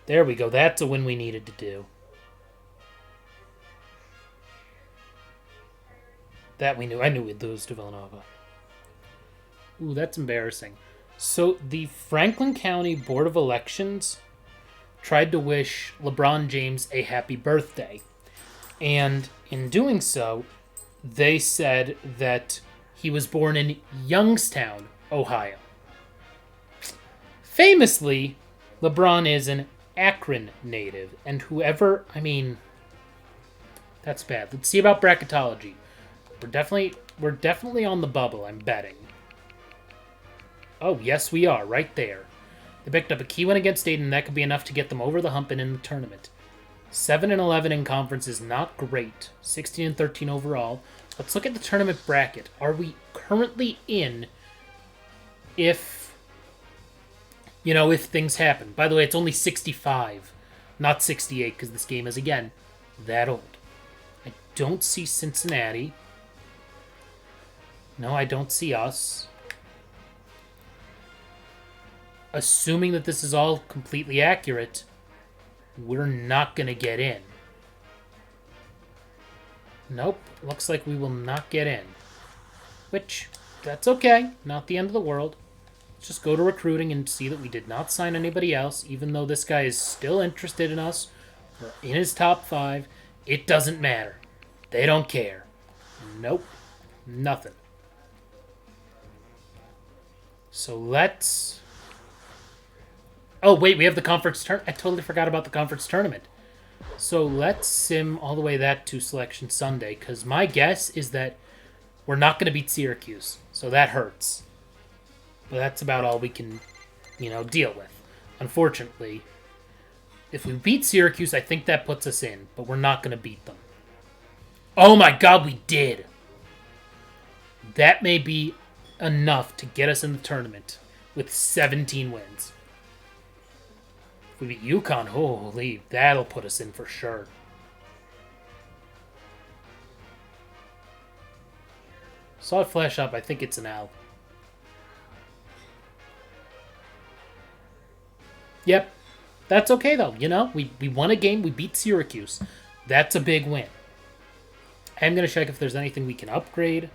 There we go. That's a win we needed to do. That we knew. I knew we'd lose to Villanova. Ooh, that's embarrassing. So the Franklin County Board of Elections tried to wish LeBron James a happy birthday. And in doing so, they said that he was born in Youngstown, Ohio. Famously, LeBron is an Akron native. And that's bad. Let's see about bracketology. We're definitely on the bubble, I'm betting. Oh, yes, we are, right there. They picked up a key win against Dayton, that could be enough to get them over the hump and in the tournament. 7-11 in conference is not great. 16-13 overall. Let's look at the tournament bracket. Are we currently in if things happen? By the way, it's only 65, not 68, because this game is, again, that old. I don't see Cincinnati. No, I don't see us. Assuming that this is all completely accurate, we're not going to get in. Nope, looks like we will not get in. Which, that's okay. Not the end of the world. Let's just go to recruiting and see that we did not sign anybody else, even though this guy is still interested in us. We're in his top 5. It doesn't matter. They don't care. Nope. Nothing. So let's... Oh, wait, we have the conference tournament. I totally forgot about the conference tournament. So let's sim all the way that to Selection Sunday, because my guess is that we're not going to beat Syracuse. So that hurts. But that's about all we can, deal with. Unfortunately, if we beat Syracuse, I think that puts us in, but we're not going to beat them. Oh my god, we did! That may be enough to get us in the tournament with 17 wins. If we beat UConn, holy, that'll put us in for sure. Saw it flash up, I think it's an L. Yep, That's okay, though. You know, we won a game. We beat Syracuse. That's a big win. I'm going to check if there's anything we can upgrade.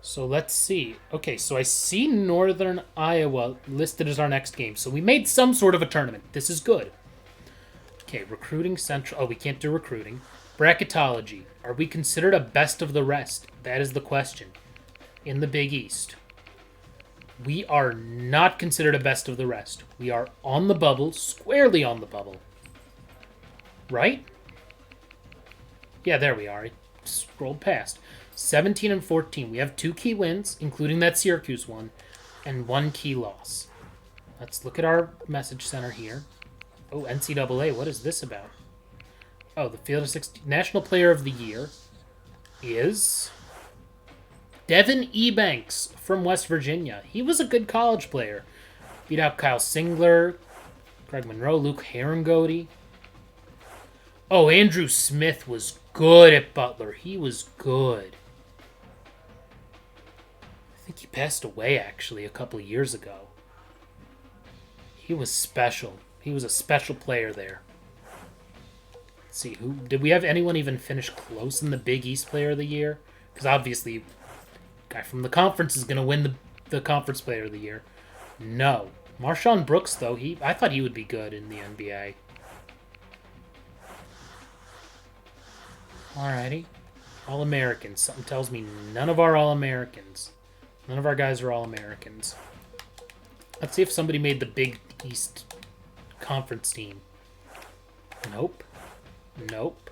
So let's see. Okay, so I see Northern Iowa listed as our next game. So we made some sort of a tournament. This is good. Okay, recruiting central. Oh, we can't do recruiting. Bracketology. Are we considered a best of the rest? That is the question. In the Big East. We are not considered a best of the rest. We are on the bubble, squarely on the bubble. Right? Yeah, there we are. I scrolled past. 17 and 14. We have 2 key wins, including that Syracuse one, and 1 key loss. Let's look at our message center here. Oh, NCAA, what is this about? Oh, the Field of 16. National Player of the Year is Devin Ebanks from West Virginia. He was a good college player. Beat out Kyle Singler, Greg Monroe, Luke Herringody. Oh, Andrew Smith was good at Butler. He was good. I think he passed away, actually, a couple of years ago. He was special. He was a special player there. Let's see, who did we have anyone even finish close in the Big East Player of the Year? Because obviously, the guy from the conference is going to win the Conference Player of the Year. No. Marshawn Brooks, though, I thought he would be good in the NBA. Alrighty. All-Americans. Something tells me none of our All-Americans. None of our guys are All-Americans. Let's see if somebody made the Big East Conference team. Nope. Nope.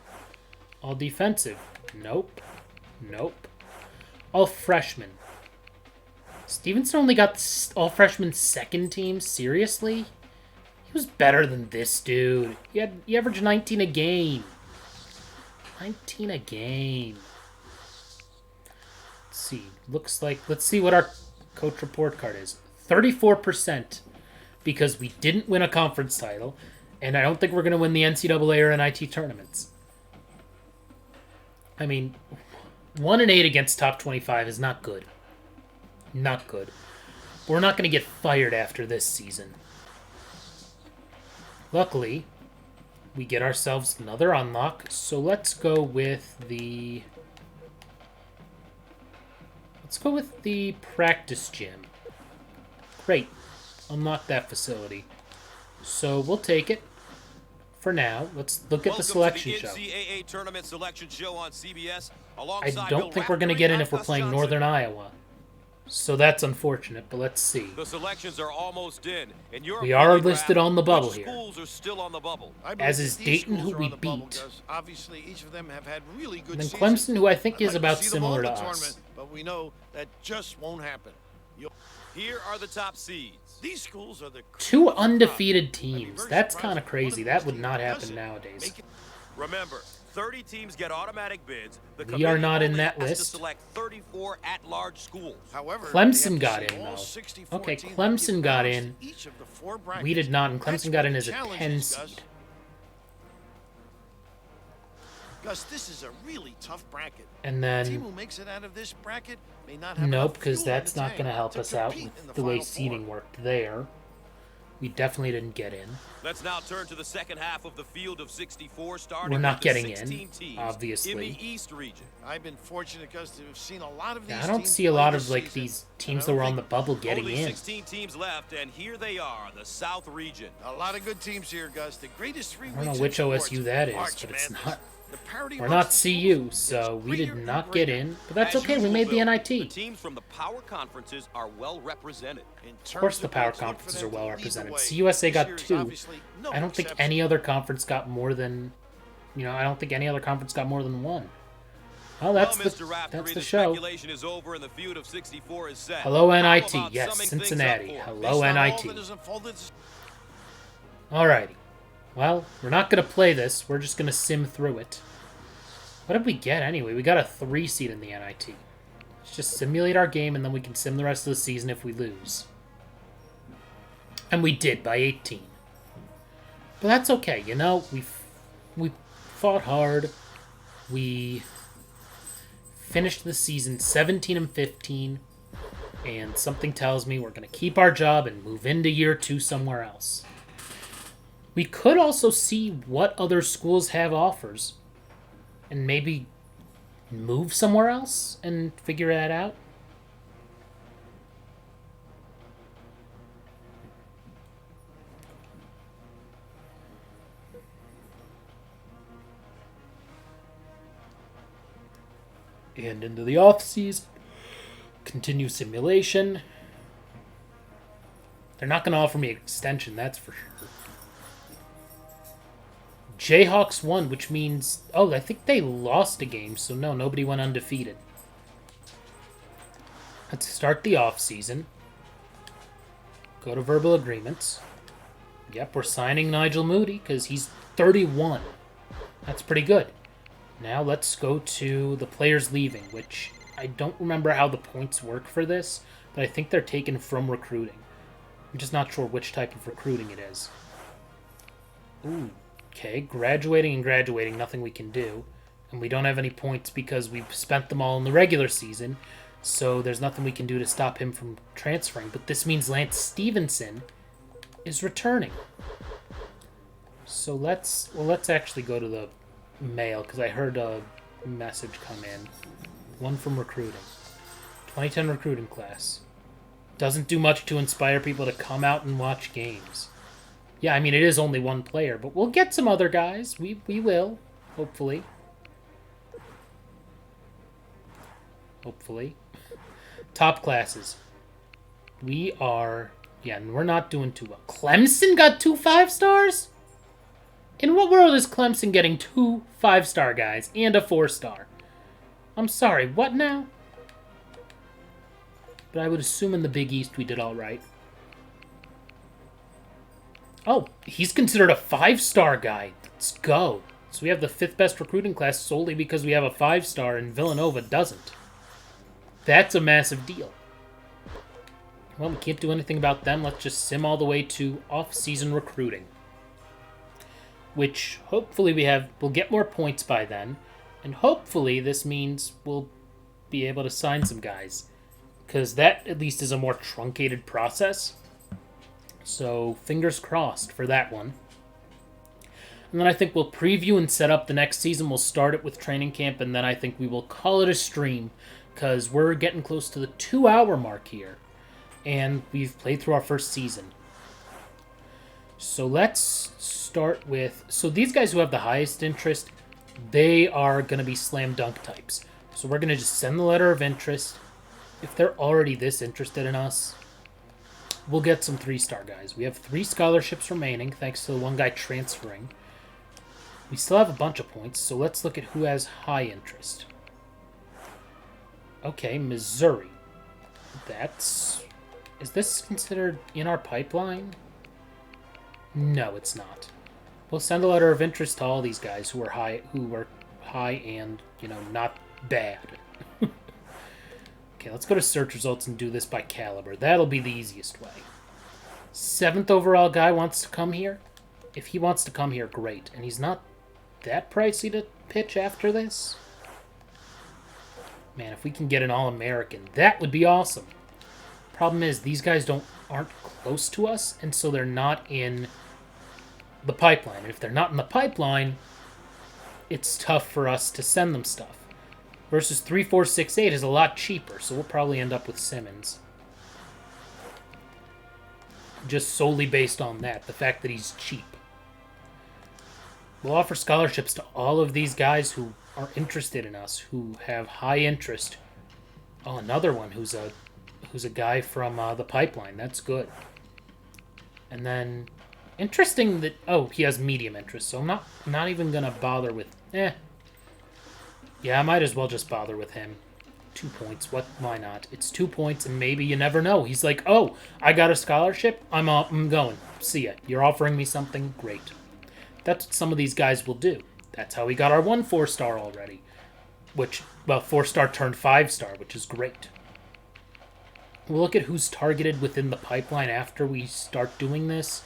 All defensive. Nope. Nope. All freshmen. Stevenson only got all freshman second team? Seriously? He was better than this dude. He averaged 19 a game. 19 a game. Let's see. Looks like... Let's see what our coach report card is. 34%. Because we didn't win a conference title. And I don't think we're going to win the NCAA or NIT tournaments. I mean, 1-8 against top 25 is not good. Not good. We're not going to get fired after this season. Luckily, we get ourselves another unlock. So let's go with the... Let's go with the practice gym. Great. Unlock that facility. So we'll take it for now. Let's look at the selection show. NCAA tournament selection show on CBS. I don't think we're going to get in if we're playing Northern Iowa. So that's unfortunate, but let's see. The selections are almost in. We are listed on the bubble here. Schools are still on the bubble. As is Dayton, who we beat. Obviously, each of them have had really good And then Clemson, who I think is about similar to us. us. But we know that just won't happen. Here are the top seeds. These schools are the 2 undefeated teams. That's kind of crazy. That would not happen nowadays. Remember, 30 teams get automatic bids. We are not in that list. To select 34 at-large schools. However, Clemson got in, though. Okay, Clemson got in. We did not, and Clemson got in as a 10 seed. Gus, this is a really tough bracket. And The team then, who makes it out of this bracket may not have nope, enough because fuel in that's the not tank going to help to us out compete with in the the way Final seeding Four. worked there. We definitely didn't get in. Let's now turn to the second half of the field of 64, starting We're not with getting the in, 16 teams obviously. in the East region. I've been fortunate, Gus, to have seen a lot of these Yeah, I don't teams see a play lot this of like season, these and teams I that don't were on the think bubble getting Only in. 16 teams left, and here they are, the South region. A lot of good teams here, Gus. The greatest 3 I weeks don't know in which sports. OSU that is, March but it's Madness. not. The parity We're amongst not the CU, schools so gets we did greater not and get greater. in. But that's As okay. We usual, made the Bill, NIT. The teams from the power conferences are well represented. Of course, the power conferences are well represented. CUSA got 2. I don't think any other conference got more than, I don't think any other conference got more than 1. Well, that's Mr. Raftery, the the show. speculation is over and the feud of 64 is set. Hello, How NIT. about Yes, summing things Cincinnati. up for us? Hello, NIT. Alrighty. Well, we're not going to play this. We're just going to sim through it. What did we get anyway? We got a 3 seed in the NIT. Let's just simulate our game, and then we can sim the rest of the season if we lose. And we did, by 18. But that's okay, you know. We fought hard. We finished the season 17-15, and something tells me we're going to keep our job and move into year 2 somewhere else. We could also see what other schools have offers and maybe move somewhere else and figure that out. And into the off-season, continue simulation. They're not going to offer me an extension, that's for sure. Jayhawks won, which means... Oh, I think they lost a game, so no, nobody went undefeated. Let's start the off-season. Go to verbal agreements. Yep, we're signing Nigel Moody, because he's 31. That's pretty good. Now let's go to the players leaving, which I don't remember how the points work for this, but I think they're taken from recruiting. I'm just not sure which type of recruiting it is. Ooh, okay, graduating and graduating, nothing we can do. And we don't have any points because we've spent them all in the regular season, so there's nothing we can do to stop him from transferring. But this means Lance Stevenson is returning. So let's actually go to the mail, because I heard a message come in. One from recruiting. 2010 recruiting class. Doesn't do much to inspire people to come out and watch games. Yeah, I mean, it is only one player, but we'll get some other guys. We will, hopefully. Hopefully. Top classes. We are... Yeah, and we're not doing too well. Clemson got 2 5-stars? In what world is Clemson getting 2 5-star guys and a 4-star? I'm sorry, what now? But I would assume in the Big East we did all right. Oh, he's considered a 5-star guy. Let's go. So we have the 5th best recruiting class solely because we have a 5-star and Villanova doesn't. That's a massive deal. Well, we can't do anything about them. Let's just sim all the way to off-season recruiting. Which, hopefully we'll get more points by then. And hopefully this means we'll be able to sign some guys. Because that, at least, is a more truncated process. So, fingers crossed for that one. And then I think we'll preview and set up the next season. We'll start it with training camp, and then I think we will call it a stream. Because we're getting close to the 2-hour mark here. And we've played through our first season. So let's start with... So these guys who have the highest interest, they are going to be slam dunk types. So we're going to just send the letter of interest. If they're already this interested in us, we'll get some 3-star guys. We have 3 scholarships remaining, thanks to the one guy transferring. We still have a bunch of points, so let's look at who has high interest. Okay, Missouri. That's... Is this considered in our pipeline? No, it's not. We'll send a letter of interest to all these guys who are high and, not bad. Okay, let's go to search results and do this by caliber. That'll be the easiest way. 7th overall guy wants to come here. If he wants to come here, great. And he's not that pricey to pitch after this. Man, if we can get an All-American, that would be awesome. Problem is, these guys aren't close to us, and so they're not in the pipeline. And if they're not in the pipeline, it's tough for us to send them stuff. Versus 3468 is a lot cheaper, so we'll probably end up with Simmons. Just solely based on that, the fact that he's cheap. We'll offer scholarships to all of these guys who are interested in us, who have high interest. Oh, another one who's a guy from the pipeline. That's good. And then, interesting that... Oh, he has medium interest, so I'm not even going to bother with... Yeah, I might as well just bother with him. 2 points. Why not? It's 2 points, and maybe you never know. He's like, oh, I got a scholarship. I'm going. See ya. You're offering me something? Great. That's what some of these guys will do. That's how we got our 1 4-star already. Which, well, 4-star turned 5-star, which is great. We'll look at who's targeted within the pipeline after we start doing this.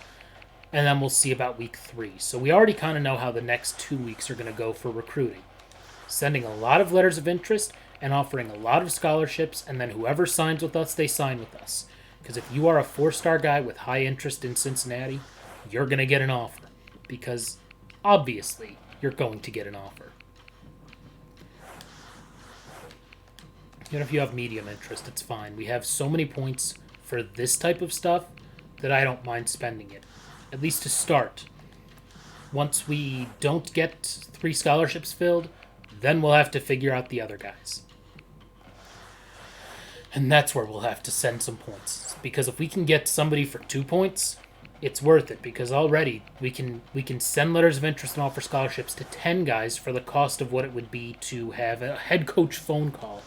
and then we'll see about week 3. So we already kind of know how the next 2 weeks are going to go for recruiting. Sending a lot of letters of interest and offering a lot of scholarships, and then whoever signs with us, they sign with us. Because if you are a 4-star guy with high interest in Cincinnati, you're going to get an offer. Because, obviously, you're going to get an offer. Even if you have medium interest, it's fine. We have so many points for this type of stuff that I don't mind spending it. At least to start. Once we don't get 3 scholarships filled, then we'll have to figure out the other guys. And that's where we'll have to send some points. Because if we can get somebody for 2 points, it's worth it. Because already we can send letters of interest and offer scholarships to 10 guys for the cost of what it would be to have a head coach phone call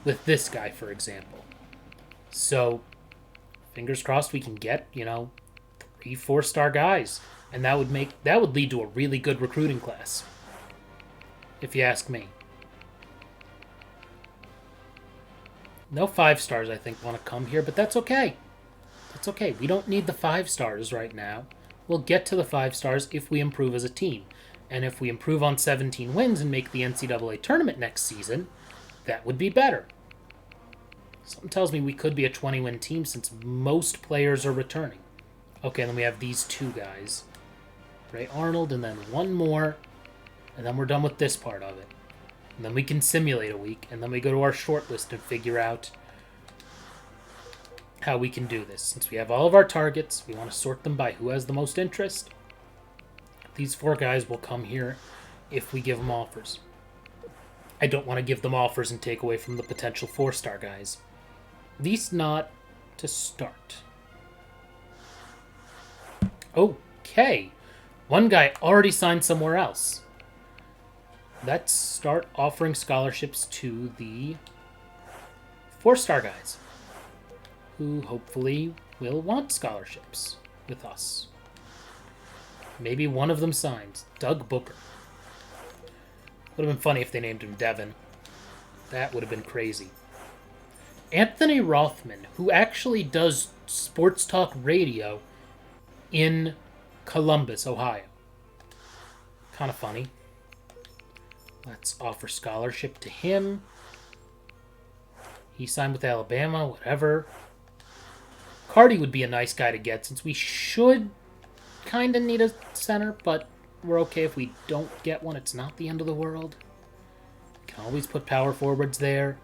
with this guy, for example. So, fingers crossed we can get, 3 4-star guys. And that would lead to a really good recruiting class. If you ask me. No 5 stars, I think, want to come here, but that's okay. That's okay. We don't need the 5 stars right now. We'll get to the 5 stars if we improve as a team. And if we improve on 17 wins and make the NCAA tournament next season, that would be better. Something tells me we could be a 20-win team since most players are returning. Okay, then we have these 2 guys. Ray Arnold, and then 1 more. And then we're done with this part of it. And then we can simulate a week, and then we go to our short list and figure out how we can do this. Since we have all of our targets, we want to sort them by who has the most interest. These 4 guys will come here if we give them offers. I don't want to give them offers and take away from the potential 4-star guys. At least not to start. Okay. 1 guy already signed somewhere else. Let's start offering scholarships to the 4-star guys, who hopefully will want scholarships with us. Maybe one of them signs. Doug Booker. Would have been funny if they named him Devin. That would have been crazy. Anthony Rothman, who actually does sports talk radio in Columbus, Ohio. Kind of funny. Let's offer scholarship to him. He signed with Alabama, whatever. Cardi would be a nice guy to get since we should kind of need a center, but we're okay if we don't get one. It's not the end of the world. Can always put power forwards there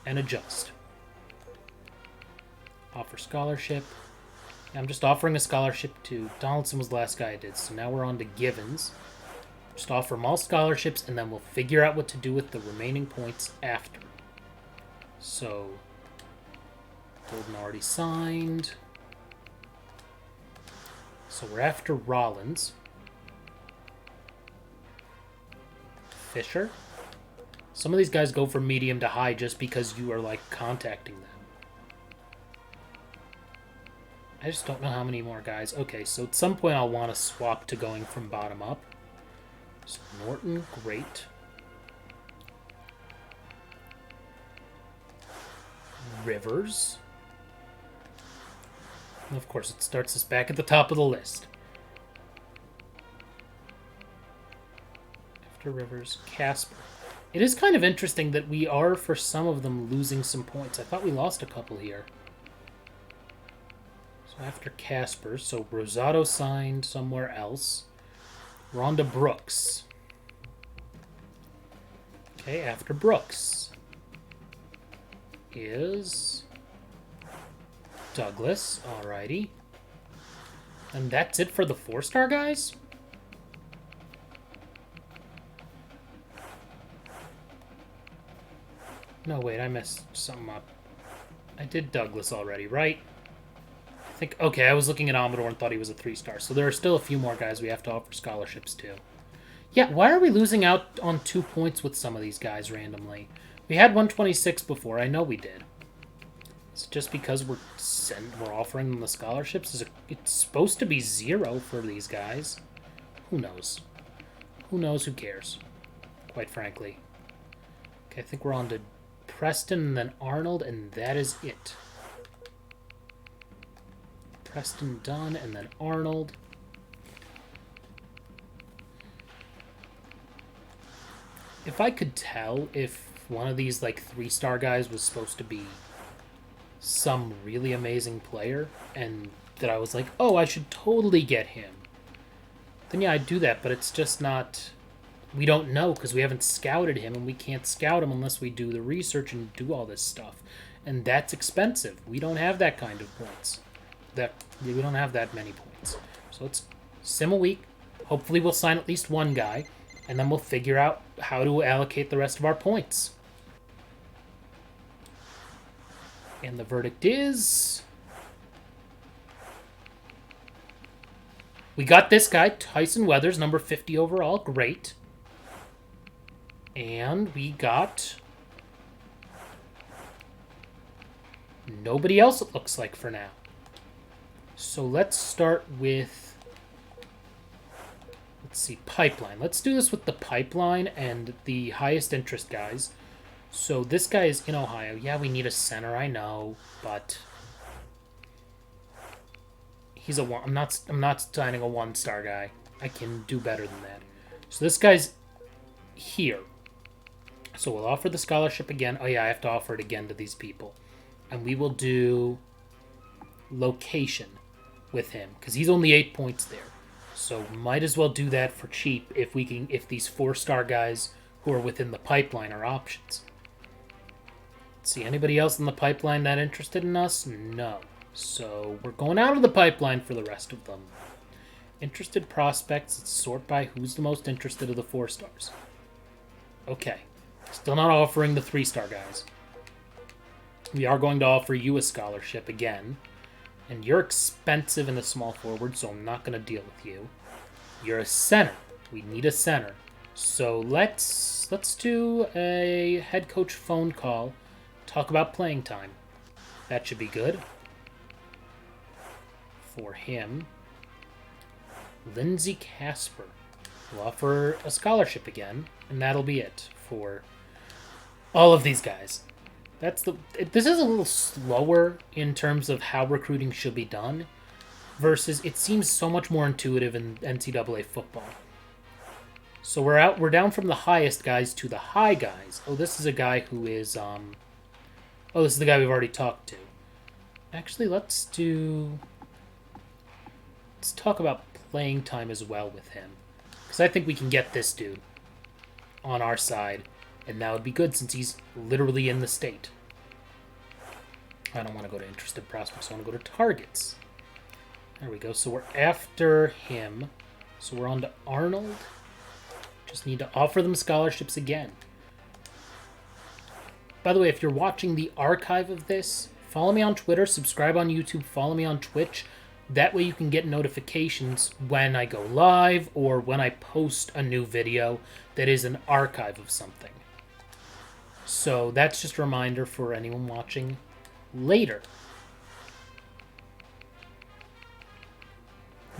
and adjust. Offer scholarship. I'm just offering a scholarship to Donaldson was the last guy I did, so now we're on to Givens. Just offer them all scholarships, and then we'll figure out what to do with the remaining points after. So, Golden already signed. So we're after Rollins. Fisher. Some of these guys go from medium to high just because you are, contacting them. I just don't know how many more guys. Okay, so at some point I'll want to swap to going from bottom up. So Norton, great. Rivers. And of course, it starts us back at the top of the list. After Rivers, Casper. It is kind of interesting that we are, for some of them, losing some points. I thought we lost a couple here. So after Casper, so Rosado signed somewhere else. Rhonda Brooks. Okay, after Brooks is Douglas. Alrighty. And that's it for the 4-star guys? No, wait, I messed something up. I did Douglas already, right? I think, okay, I was looking at Amador and thought he was a 3-star. So there are still a few more guys we have to offer scholarships to. Yeah, why are we losing out on 2 points with some of these guys randomly? We had 126 before, I know we did. It's just because we're offering them the scholarships? It's supposed to be 0 for these guys. Who knows? Who knows? Who cares? Quite frankly. Okay, I think we're on to Preston and then Arnold, and that is it. Preston done, and then Arnold. If I could tell if one of these, like, 3-star guys was supposed to be some really amazing player, and that I was like, oh, I should totally get him, then yeah, I'd do that, but it's just not... We don't know, because we haven't scouted him, and we can't scout him unless we do the research and do all this stuff. And that's expensive. We don't have that kind of points. We don't have that many points. So it's sim a week. Hopefully we'll sign at least one guy, and then we'll figure out how to allocate the rest of our points. And the verdict is... we got this guy, Tyson Weathers, number 50 overall. Great. And we got... nobody else, it looks like, for now. So let's start with... let's see, pipeline. Let's do this with the pipeline and the highest interest guys. So this guy is in Ohio. Yeah, we need a center, I know, but he's a one. I'm not signing a 1-star guy. I can do better than that. So this guy's here. So we'll offer the scholarship again. Oh yeah, I have to offer it again to these people. And we will do location with him because he's only 8 points there. So might as well do that for cheap if these 4-star guys who are within the pipeline are options. See anybody else in the pipeline that interested in us? No. So we're going out of the pipeline for the rest of them. Interested prospects, let's sort by who's the most interested of the 4-stars. Okay. Still not offering the 3-star guys. We are going to offer you a scholarship again. And you're expensive in the small forward, so I'm not going to deal with you. You're a center. We need a center. So let's do a head coach phone call. Talk about playing time. That should be good. For him, Lindsey Casper. We'll offer a scholarship again, and that'll be it for all of these guys. This is a little slower in terms of how recruiting should be done, versus it seems so much more intuitive in NCAA football. So we're down from the highest guys to the high guys. Oh, this is a guy who is oh, this is the guy we've already talked to. Actually, let's talk about playing time as well with him, because I think we can get this dude on our side. And that would be good since he's literally in the state. I don't want to go to interested prospects. I want to go to targets. There we go. So we're after him. So we're on to Arnold. Just need to offer them scholarships again. By the way, if you're watching the archive of this, follow me on Twitter, subscribe on YouTube, follow me on Twitch. That way you can get notifications when I go live or when I post a new video that is an archive of something. So that's just a reminder for anyone watching later.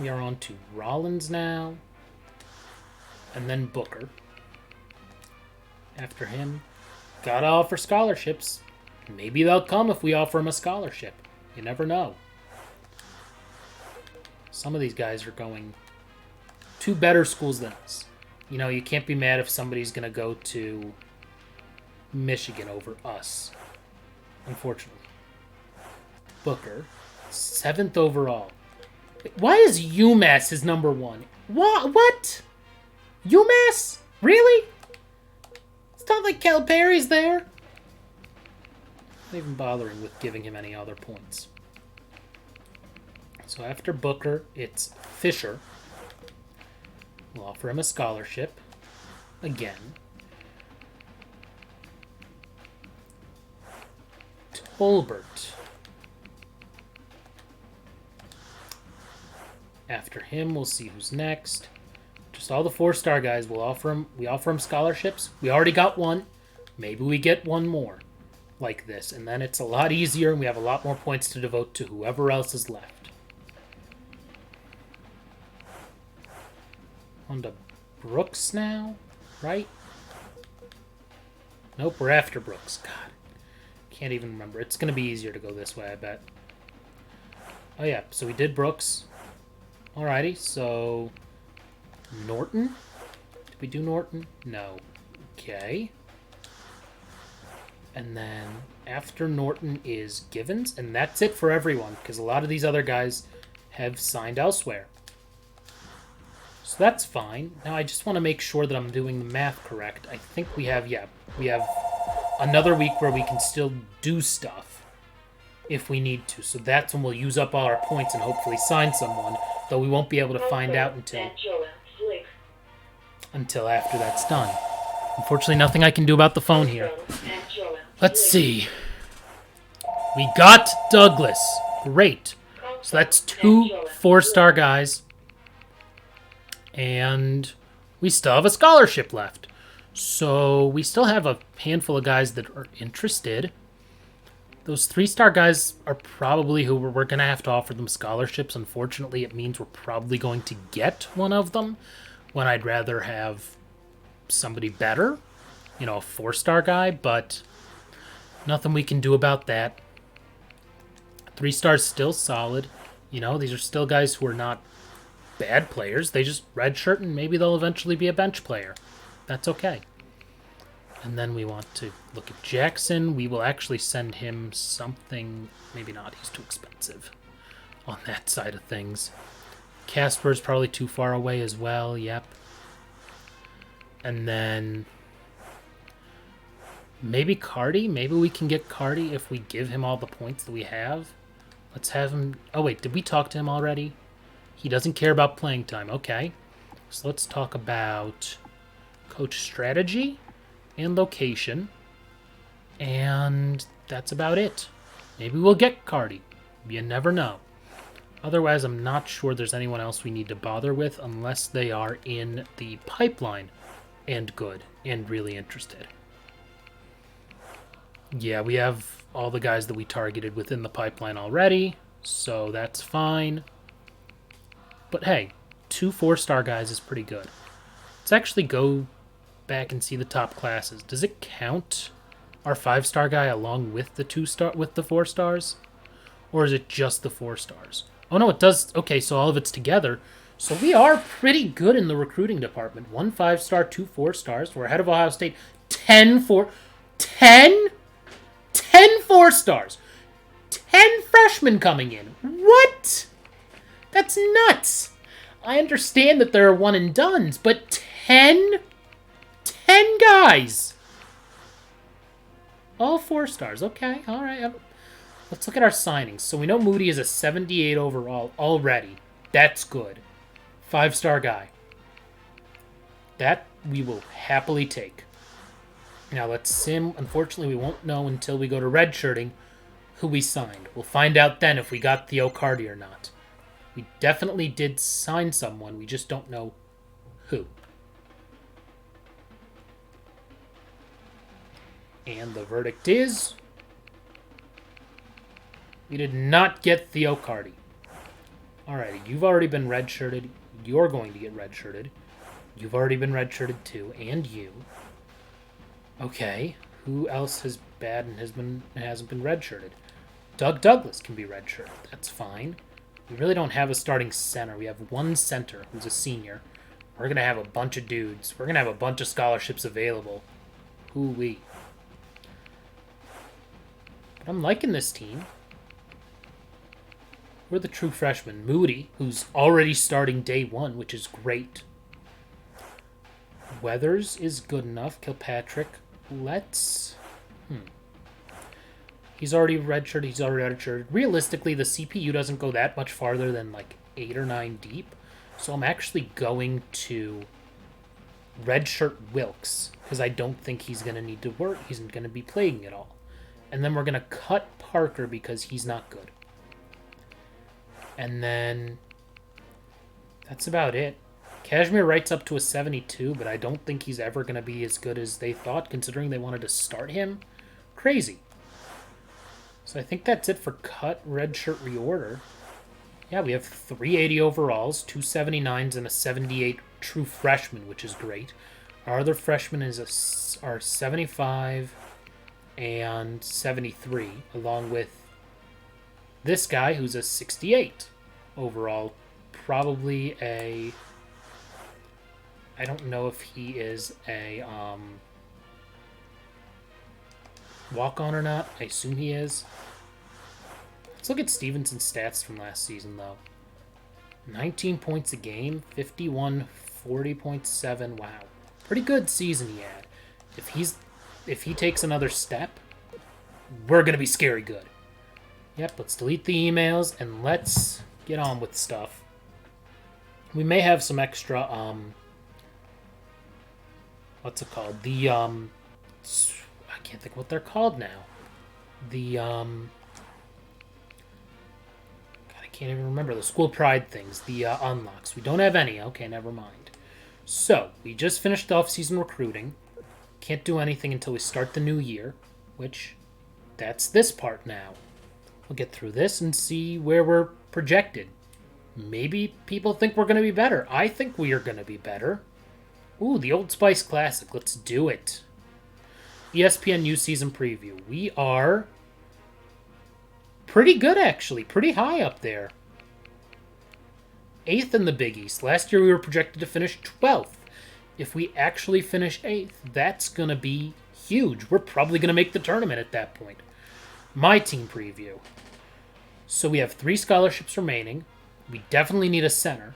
We are on to Rollins now. And then Booker. After him, gotta offer scholarships. Maybe they'll come if we offer him a scholarship. You never know. Some of these guys are going to better schools than us. You know, you can't be mad if somebody's gonna go to Michigan over us, unfortunately. Booker, 7th overall. Why is UMass his number 1? What? UMass? Really? It's not like Calipari's there. Not even bothering with giving him any other points. So after Booker, it's Fisher. We'll offer him a scholarship again. Tolbert. After him, we'll see who's next. Just all the 4-star guys. We offer him scholarships. We already got one. Maybe we get one more like this, and then it's a lot easier, and we have a lot more points to devote to whoever else is left. On to Brooks now, right? Nope, we're after Brooks. God. Can't even remember. It's going to be easier to go this way, I bet. Oh, yeah. So we did Brooks. Alrighty. So Norton? Did we do Norton? No. Okay. And then after Norton is Givens, and that's it for everyone, because a lot of these other guys have signed elsewhere. So that's fine. Now I just want to make sure that I'm doing the math correct. I think we have another week where we can still do stuff if we need to. So that's when we'll use up all our points and hopefully sign someone, though we won't be able to find out until after that's done. Unfortunately, nothing I can do about the phone here. Let's see. We got Douglas. Great. So that's 2 4-star guys. And we still have a scholarship left. So we still have a handful of guys that are interested. Those 3-star guys are probably who we're going to have to offer them scholarships. Unfortunately, it means we're probably going to get one of them when I'd rather have somebody better. You know, a 4-star guy, but nothing we can do about that. 3 stars still solid. You know, these are still guys who are not bad players. They just redshirt and maybe they'll eventually be a bench player. That's okay. And then we want to look at Jackson. We will actually send him something. Maybe not. He's too expensive on that side of things. Casper's probably too far away as well. Yep. And then maybe Cardi. Maybe we can get Cardi if we give him all the points that we have. Let's have him... Oh, wait. Did we talk to him already? He doesn't care about playing time. Okay. So let's talk about coach strategy and location. And that's about it. Maybe we'll get Cardi. You never know. Otherwise, I'm not sure there's anyone else we need to bother with unless they are in the pipeline and good and really interested. Yeah, we have all the guys that we targeted within the pipeline already, so that's fine. But hey, 2 4-star guys is pretty good. Let's actually go back and see the top classes. Does it count our 5-star guy along with the 4 stars? Or is it just the 4 stars? Oh no, it does. Okay, so all of it's together. So we are pretty good in the recruiting department. 1 5-star, 2 4 stars. We're ahead of Ohio State. 10 4 stars. 10 freshmen coming in. What? That's nuts. I understand that there are one and dones, but 10 guys. All 4 stars. Okay, all right. Let's look at our signings. So we know Moody is a 78 overall already. That's good. 5-star guy. That we will happily take. Now let's sim. Unfortunately, we won't know until we go to redshirting who we signed. We'll find out then if we got Theo Cardi or not. We definitely did sign someone. We just don't know who. And the verdict is... we did not get Theo Cardi. Alrighty, you've already been redshirted. You're going to get redshirted. You've already been redshirted too, and you. Okay, who else has bad and hasn't been redshirted? Doug Douglas can be redshirted. That's fine. We really don't have a starting center. We have 1 center who's a senior. We're going to have a bunch of dudes. We're going to have a bunch of scholarships available. Hoo-wee. But I'm liking this team. We're the true freshmen. Moody, who's already starting day 1, which is great. Weathers is good enough. Kilpatrick. Let's... He's already redshirted. He's already redshirted. Realistically, the CPU doesn't go that much farther than like 8 or 9 deep. So I'm actually going to redshirt Wilkes because I don't think he's going to need to work. He's going to be playing at all. And then we're going to cut Parker because he's not good. And then that's about it. Kashmir writes up to a 72, but I don't think he's ever going to be as good as they thought, considering they wanted to start him. Crazy. So I think that's it for cut, redshirt, reorder. Yeah, we have 380 overalls, 2 79s, and a 78 true freshman, which is great. Our other freshmen are 75 and 73, along with this guy who's a 68 overall. Probably a... I don't know if he is a walk-on or not. I assume he is. Let's look at Stevenson's stats from last season, though. 19 points a game, 51, 40.7. Wow. Pretty good season he had. If he takes another step, we're going to be scary good. Yep, let's delete the emails and let's get on with stuff. We may have some extra, what's it called? The, I can't think what they're called now. The, God, I can't even remember. The school pride things, the unlocks. We don't have any. Okay, never mind. So, we just finished off-season recruiting. Can't do anything until we start the new year, which, that's this part now. We'll get through this and see where we're projected. Maybe people think we're going to be better. I think we are going to be better. Ooh, the Old Spice Classic. Let's do it. ESPN new season preview. We are pretty good, actually. Pretty high up there. 8th in the Big East. Last year we were projected to finish 12th. If we actually finish 8th, that's going to be huge. We're probably going to make the tournament at that point. My team preview. So we have 3 scholarships remaining. We definitely need a center.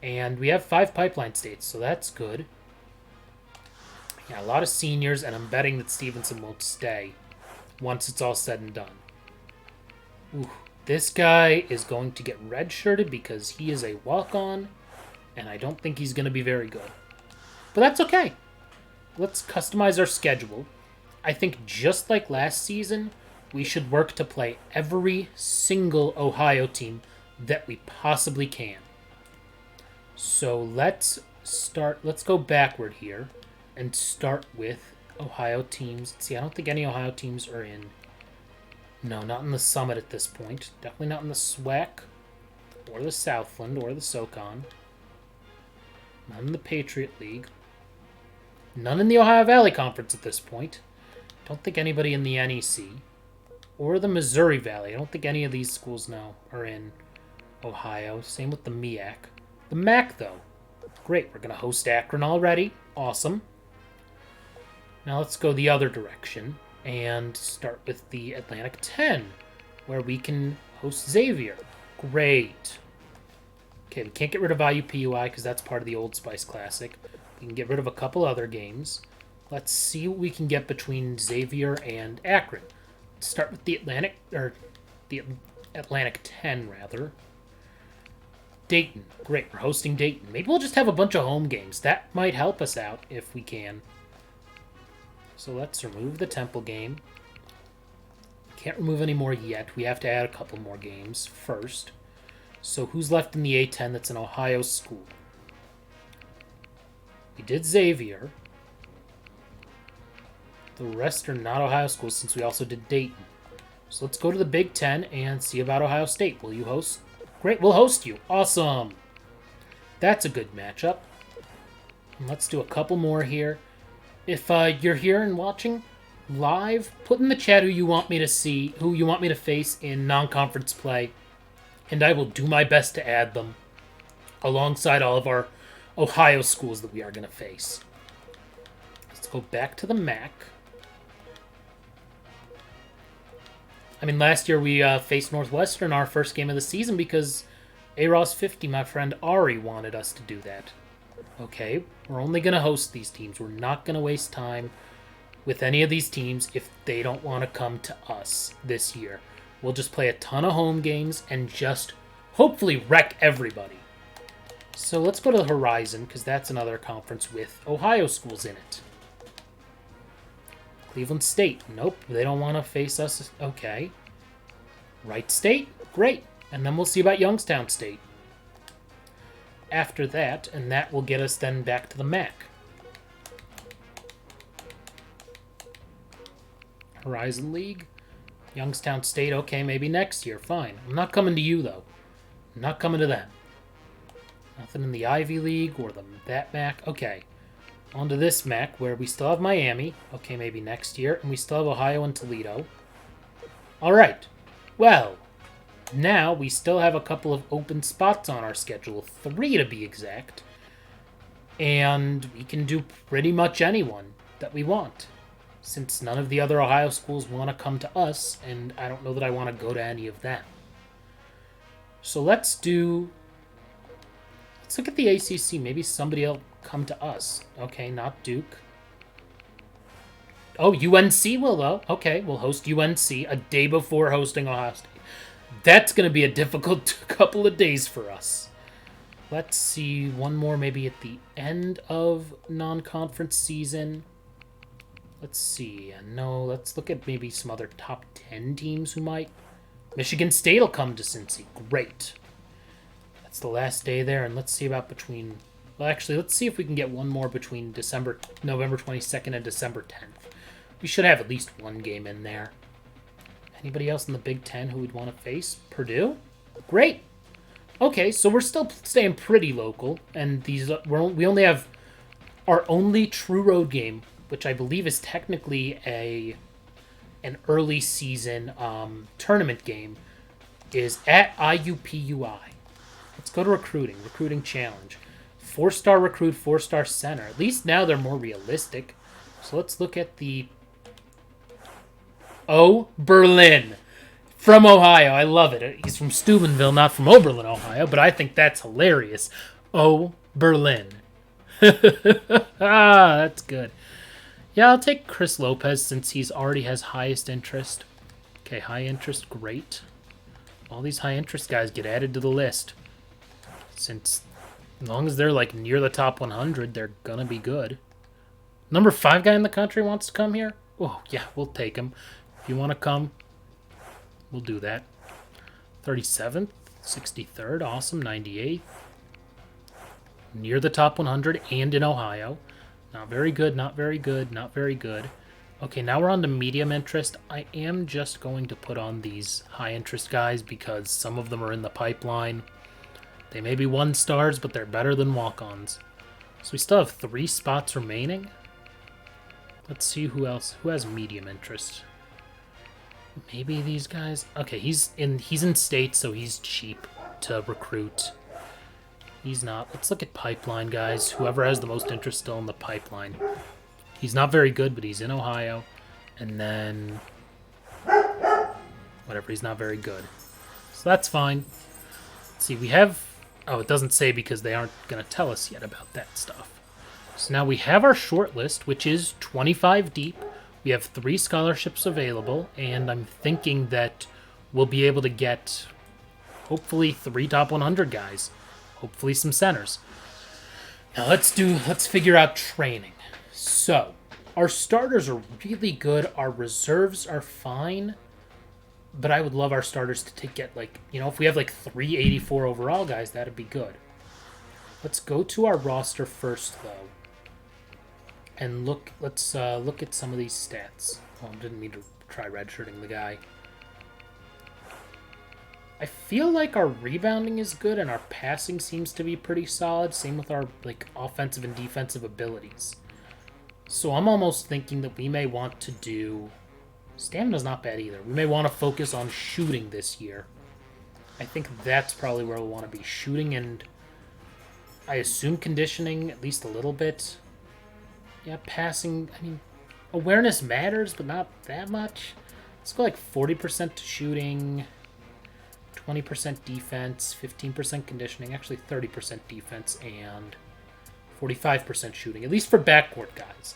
And we have 5 pipeline states, so that's good. Yeah, a lot of seniors, and I'm betting that Stevenson won't stay once it's all said and done. Ooh, this guy is going to get redshirted because he is a walk-on, and I don't think he's going to be very good. But that's okay. Let's customize our schedule. I think just like last season, we should work to play every single Ohio team that we possibly can. So let's go backward here and start with Ohio teams. See, I don't think any Ohio teams are in. No, not in the Summit at this point. Definitely not in the SWAC or the Southland or the SoCon. None in the Patriot League. None in the Ohio Valley Conference at this point. Don't think anybody in the NEC or the Missouri Valley. I don't think any of these schools now are in Ohio. Same with the MEAC. The MAC, though. Great, we're going to host Akron already. Awesome. Now let's go the other direction and start with the Atlantic 10, where we can host Xavier. Great. Okay, we can't get rid of IUPUI because that's part of the Old Spice Classic. We can get rid of a couple other games. Let's see what we can get between Xavier and Akron. Let's start with the Atlantic 10, rather. Dayton. Great, we're hosting Dayton. Maybe we'll just have a bunch of home games. That might help us out if we can. So let's remove the Temple game. Can't remove any more yet. We have to add a couple more games first. So who's left in the A10 that's an Ohio school? We did Xavier. The rest are not Ohio schools since we also did Dayton. So let's go to the Big Ten and see about Ohio State. Will you host? Great, we'll host you. Awesome. That's a good matchup. And let's do a couple more here. If you're here and watching live, put in the chat who you want me to see, who you want me to face in non-conference play, and I will do my best to add them alongside all of our Ohio schools that we are going to face. Let's go back to the MAC. I mean, last year we faced Northwestern our first game of the season because AROS 50, my friend Ari, wanted us to do that. Okay, we're only going to host these teams. We're not going to waste time with any of these teams if they don't want to come to us this year. We'll just play a ton of home games and just hopefully wreck everybody. So let's go to the Horizon because that's another conference with Ohio schools in it. Cleveland State. Nope, they don't want to face us. Okay. Wright State. Great. And then we'll see about Youngstown State after that, and that will get us then back to the MAC. Horizon League. Youngstown State. Okay, maybe next year. Fine. I'm not coming to you, though. I'm not coming to them. Nothing in the Ivy League or that MAC. Okay. On to this MAC, where we still have Miami. Okay, maybe next year. And we still have Ohio and Toledo. Alright. Well, now we still have a couple of open spots on our schedule. 3 to be exact. And we can do pretty much anyone that we want. since none of the other Ohio schools want to come to us, and I don't know that I want to go to any of them. So let's look at the ACC. Maybe somebody else come to us. Okay, not Duke. Oh, UNC will, though. Okay, we'll host UNC a day before hosting Ohio State. That's going to be a difficult couple of days for us. Let's see, one more maybe at the end of non-conference season. Let's see. No, let's look at maybe some other top 10 teams who might. Michigan State will come to Cincy. Great. That's the last day there, and let's see about between... Well, actually, let's see if we can get one more between November 22nd and December 10th. We should have at least one game in there. Anybody else in the Big Ten who would want to face? Purdue? Great. Okay, so we're still staying pretty local, and we only have our only true road game, which I believe is technically an early season tournament game, is at IUPUI. Let's go to recruiting challenge. 4-star recruit, 4-star center. At least now they're more realistic. So let's look at the Berlin from Ohio. I love it. He's from Steubenville, not from Oberlin, Ohio, but I think that's hilarious. Berlin. That's good. Yeah, I'll take Chris Lopez since he's already has highest interest. Okay, high interest, great. All these high interest guys get added to the list. Since as long as they're like near the top 100, they're gonna be good. Number 5 guy in the country wants to come here? Oh, yeah, we'll take him. If you want to come, we'll do that. 37th, 63rd, awesome, 98th. Near the top 100 and in Ohio. Not very good, not very good, not very good. Okay, now we're on to medium interest. I am just going to put on these high interest guys because some of them are in the pipeline. They may be 1-stars, but they're better than walk-ons. So we still have 3 spots remaining. Let's see who else. Who has medium interest? Maybe these guys. Okay, he's in state, so he's cheap to recruit. He's not. Let's look at pipeline guys. Whoever has the most interest still in the pipeline. He's not very good, but he's in Ohio. And then whatever, he's not very good. So that's fine. Let's see, we have... Oh, it doesn't say because they aren't going to tell us yet about that stuff. So now we have our short list, which is 25 deep. We have 3 scholarships available, and I'm thinking that we'll be able to get hopefully 3 top 100 guys. Hopefully some centers. Now let's figure out training. So, our starters are really good. Our reserves are fine. But I would love our starters to get like, if we have like 384 overall guys, that'd be good. Let's go to our roster first, though. And let's look at some of these stats. Oh, I didn't mean to try redshirting the guy. I feel like our rebounding is good and our passing seems to be pretty solid. Same with our offensive and defensive abilities. So I'm almost thinking that we may want to do... Stamina's not bad either. We may want to focus on shooting this year. I think that's probably where we'll want to be. Shooting and, I assume, conditioning at least a little bit. Yeah, passing, awareness matters, but not that much. Let's go like 40% to shooting, 20% defense, 15% conditioning, actually 30% defense, and 45% shooting, at least for backcourt guys.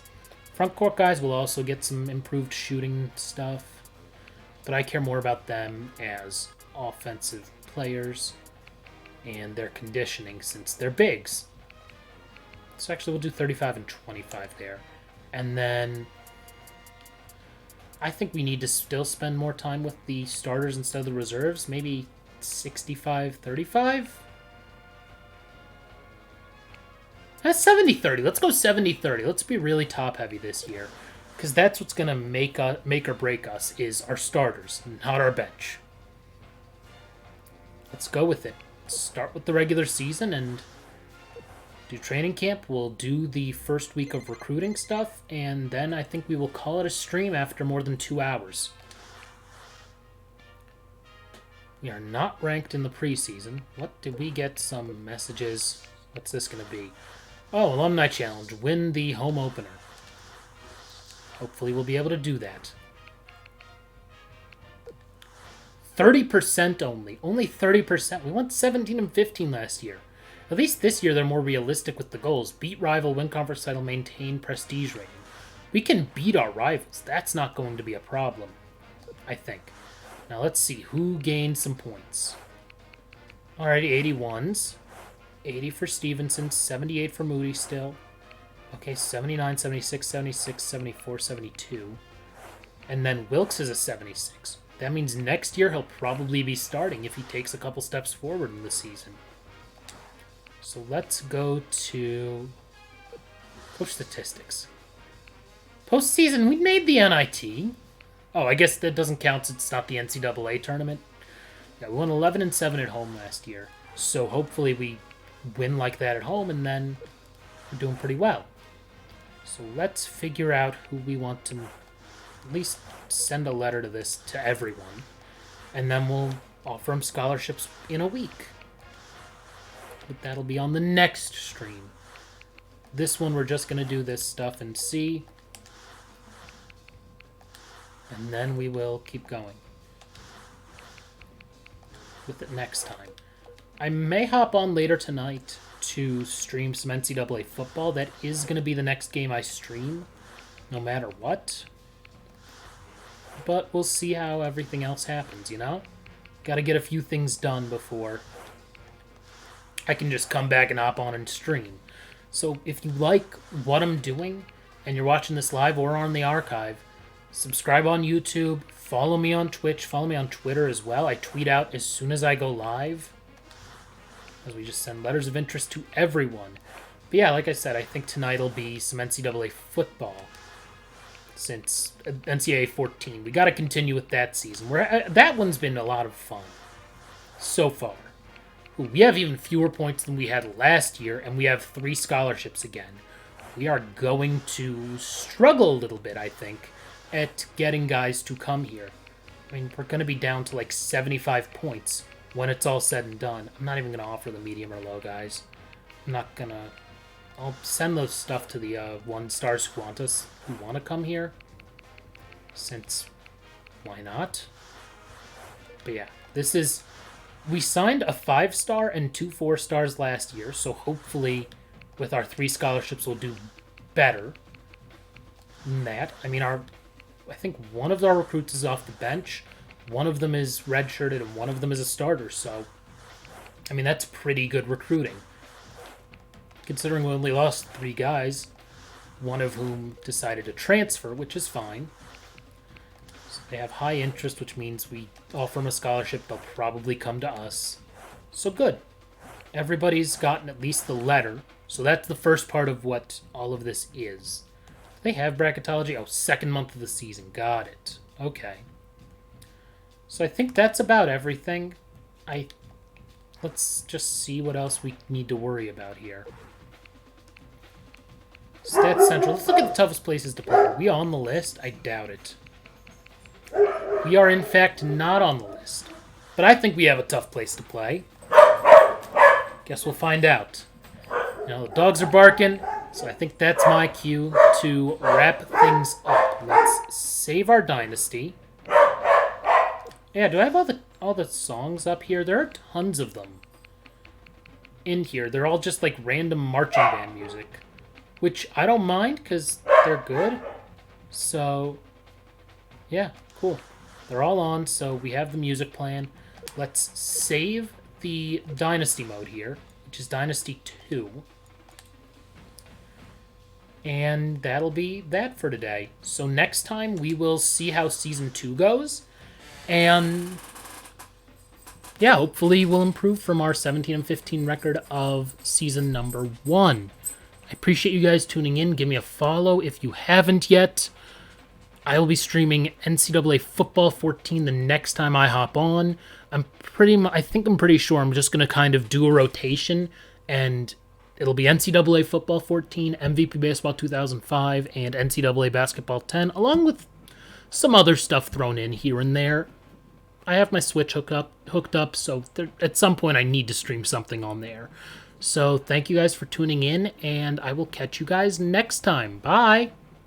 Frontcourt guys will also get some improved shooting stuff, but I care more about them as offensive players and their conditioning since they're bigs. So actually we'll do 35 and 25 there. And then I think we need to still spend more time with the starters instead of the reserves. Maybe 65-35? That's 70-30. Let's go 70-30. Let's be really top-heavy this year. Because that's what's going to make or break us is our starters, not our bench. Let's go with it. Start with the regular season and do training camp. We'll do the first week of recruiting stuff, and then I think we will call it a stream after more than 2 hours. We are not ranked in the preseason. What did we get? Some messages. What's this going to be? Oh, Alumni Challenge. Win the home opener. Hopefully we'll be able to do that. 30% only. Only 30%. We went 17 and 15 last year. At least this year they're more realistic with the goals. Beat rival, win conference title, maintain prestige rating. We can beat our rivals. That's not going to be a problem, I think. Now let's see who gained some points. Alrighty, 81s. 80 for Stevenson, 78 for Moody still. Okay, 79, 76, 76, 74, 72. And then Wilkes is a 76. That means next year he'll probably be starting if he takes a couple steps forward in the season. So let's go to coach statistics. Postseason, we made the NIT. Oh, I guess that doesn't count since it's not the NCAA tournament. Yeah, we won 11 and 7 at home last year. So hopefully we win like that at home, and then we're doing pretty well. So let's figure out who we want to at least send a letter to this to everyone, and then we'll offer them scholarships in a week. But that'll be on the next stream. This one we're just going to do this stuff and see, and then we will keep going with it next time. I may hop on later tonight to stream some NCAA football. That is going to be the next game I stream, no matter what. But we'll see how everything else happens, you know? Gotta get a few things done before I can just come back and hop on and stream. So if you like what I'm doing, and you're watching this live or on the archive, subscribe on YouTube, follow me on Twitch, follow me on Twitter as well. I tweet out as soon as I go live, as we just send letters of interest to everyone. But yeah, like I said, I think tonight will be some NCAA football. Since NCAA 14. We got to continue with that season. That one's been a lot of fun so far. We have even fewer points than we had last year, and we have 3 scholarships again. We are going to struggle a little bit, I think, at getting guys to come here. I mean, we're going to be down to like 75 points when it's all said and done. I'm not even going to offer the medium or low, guys. I'm not going to... I'll send those stuff to the 1-star Squantus who want to come here, since why not? But yeah, this is... We signed a 5-star and 2 4-stars last year, so hopefully with our 3 scholarships we'll do better than that. I mean, I think one of our recruits is off the bench, one of them is redshirted, and one of them is a starter, so I mean, that's pretty good recruiting. Considering we only lost 3 guys, one of whom decided to transfer, which is fine. So they have high interest, which means we offer them a scholarship, they'll probably come to us. So good. Everybody's gotten at least the letter, so that's the first part of what all of this is. Do they have bracketology? Oh, 2nd month of the season. Got it. Okay. So I think that's about everything. Let's just see what else we need to worry about here. Stats Central. Let's look at the toughest places to play. Are we on the list? I doubt it. We are, in fact, not on the list. But I think we have a tough place to play. Guess we'll find out. Now, the dogs are barking, so I think that's my cue to wrap things up. Let's save our Dynasty. Yeah, do I have all the songs up here? There are tons of them in here. They're all just like random marching band music, which I don't mind because they're good. So, yeah, cool. They're all on, so we have the music playing. Let's save the Dynasty mode here, which is Dynasty 2. And that'll be that for today. So next time we will see how Season 2 goes. And yeah, hopefully we'll improve from our 17 and 15 record of season number 1. I appreciate you guys tuning in. Give me a follow if you haven't yet. I will be streaming NCAA Football 14 the next time I hop on. I'm pretty sure I'm just going to kind of do a rotation, and it'll be NCAA Football 14, MVP Baseball 2005, and NCAA Basketball 10, along with some other stuff thrown in here and there. I have my Switch hooked up, so at some point I need to stream something on there. So thank you guys for tuning in, and I will catch you guys next time. Bye!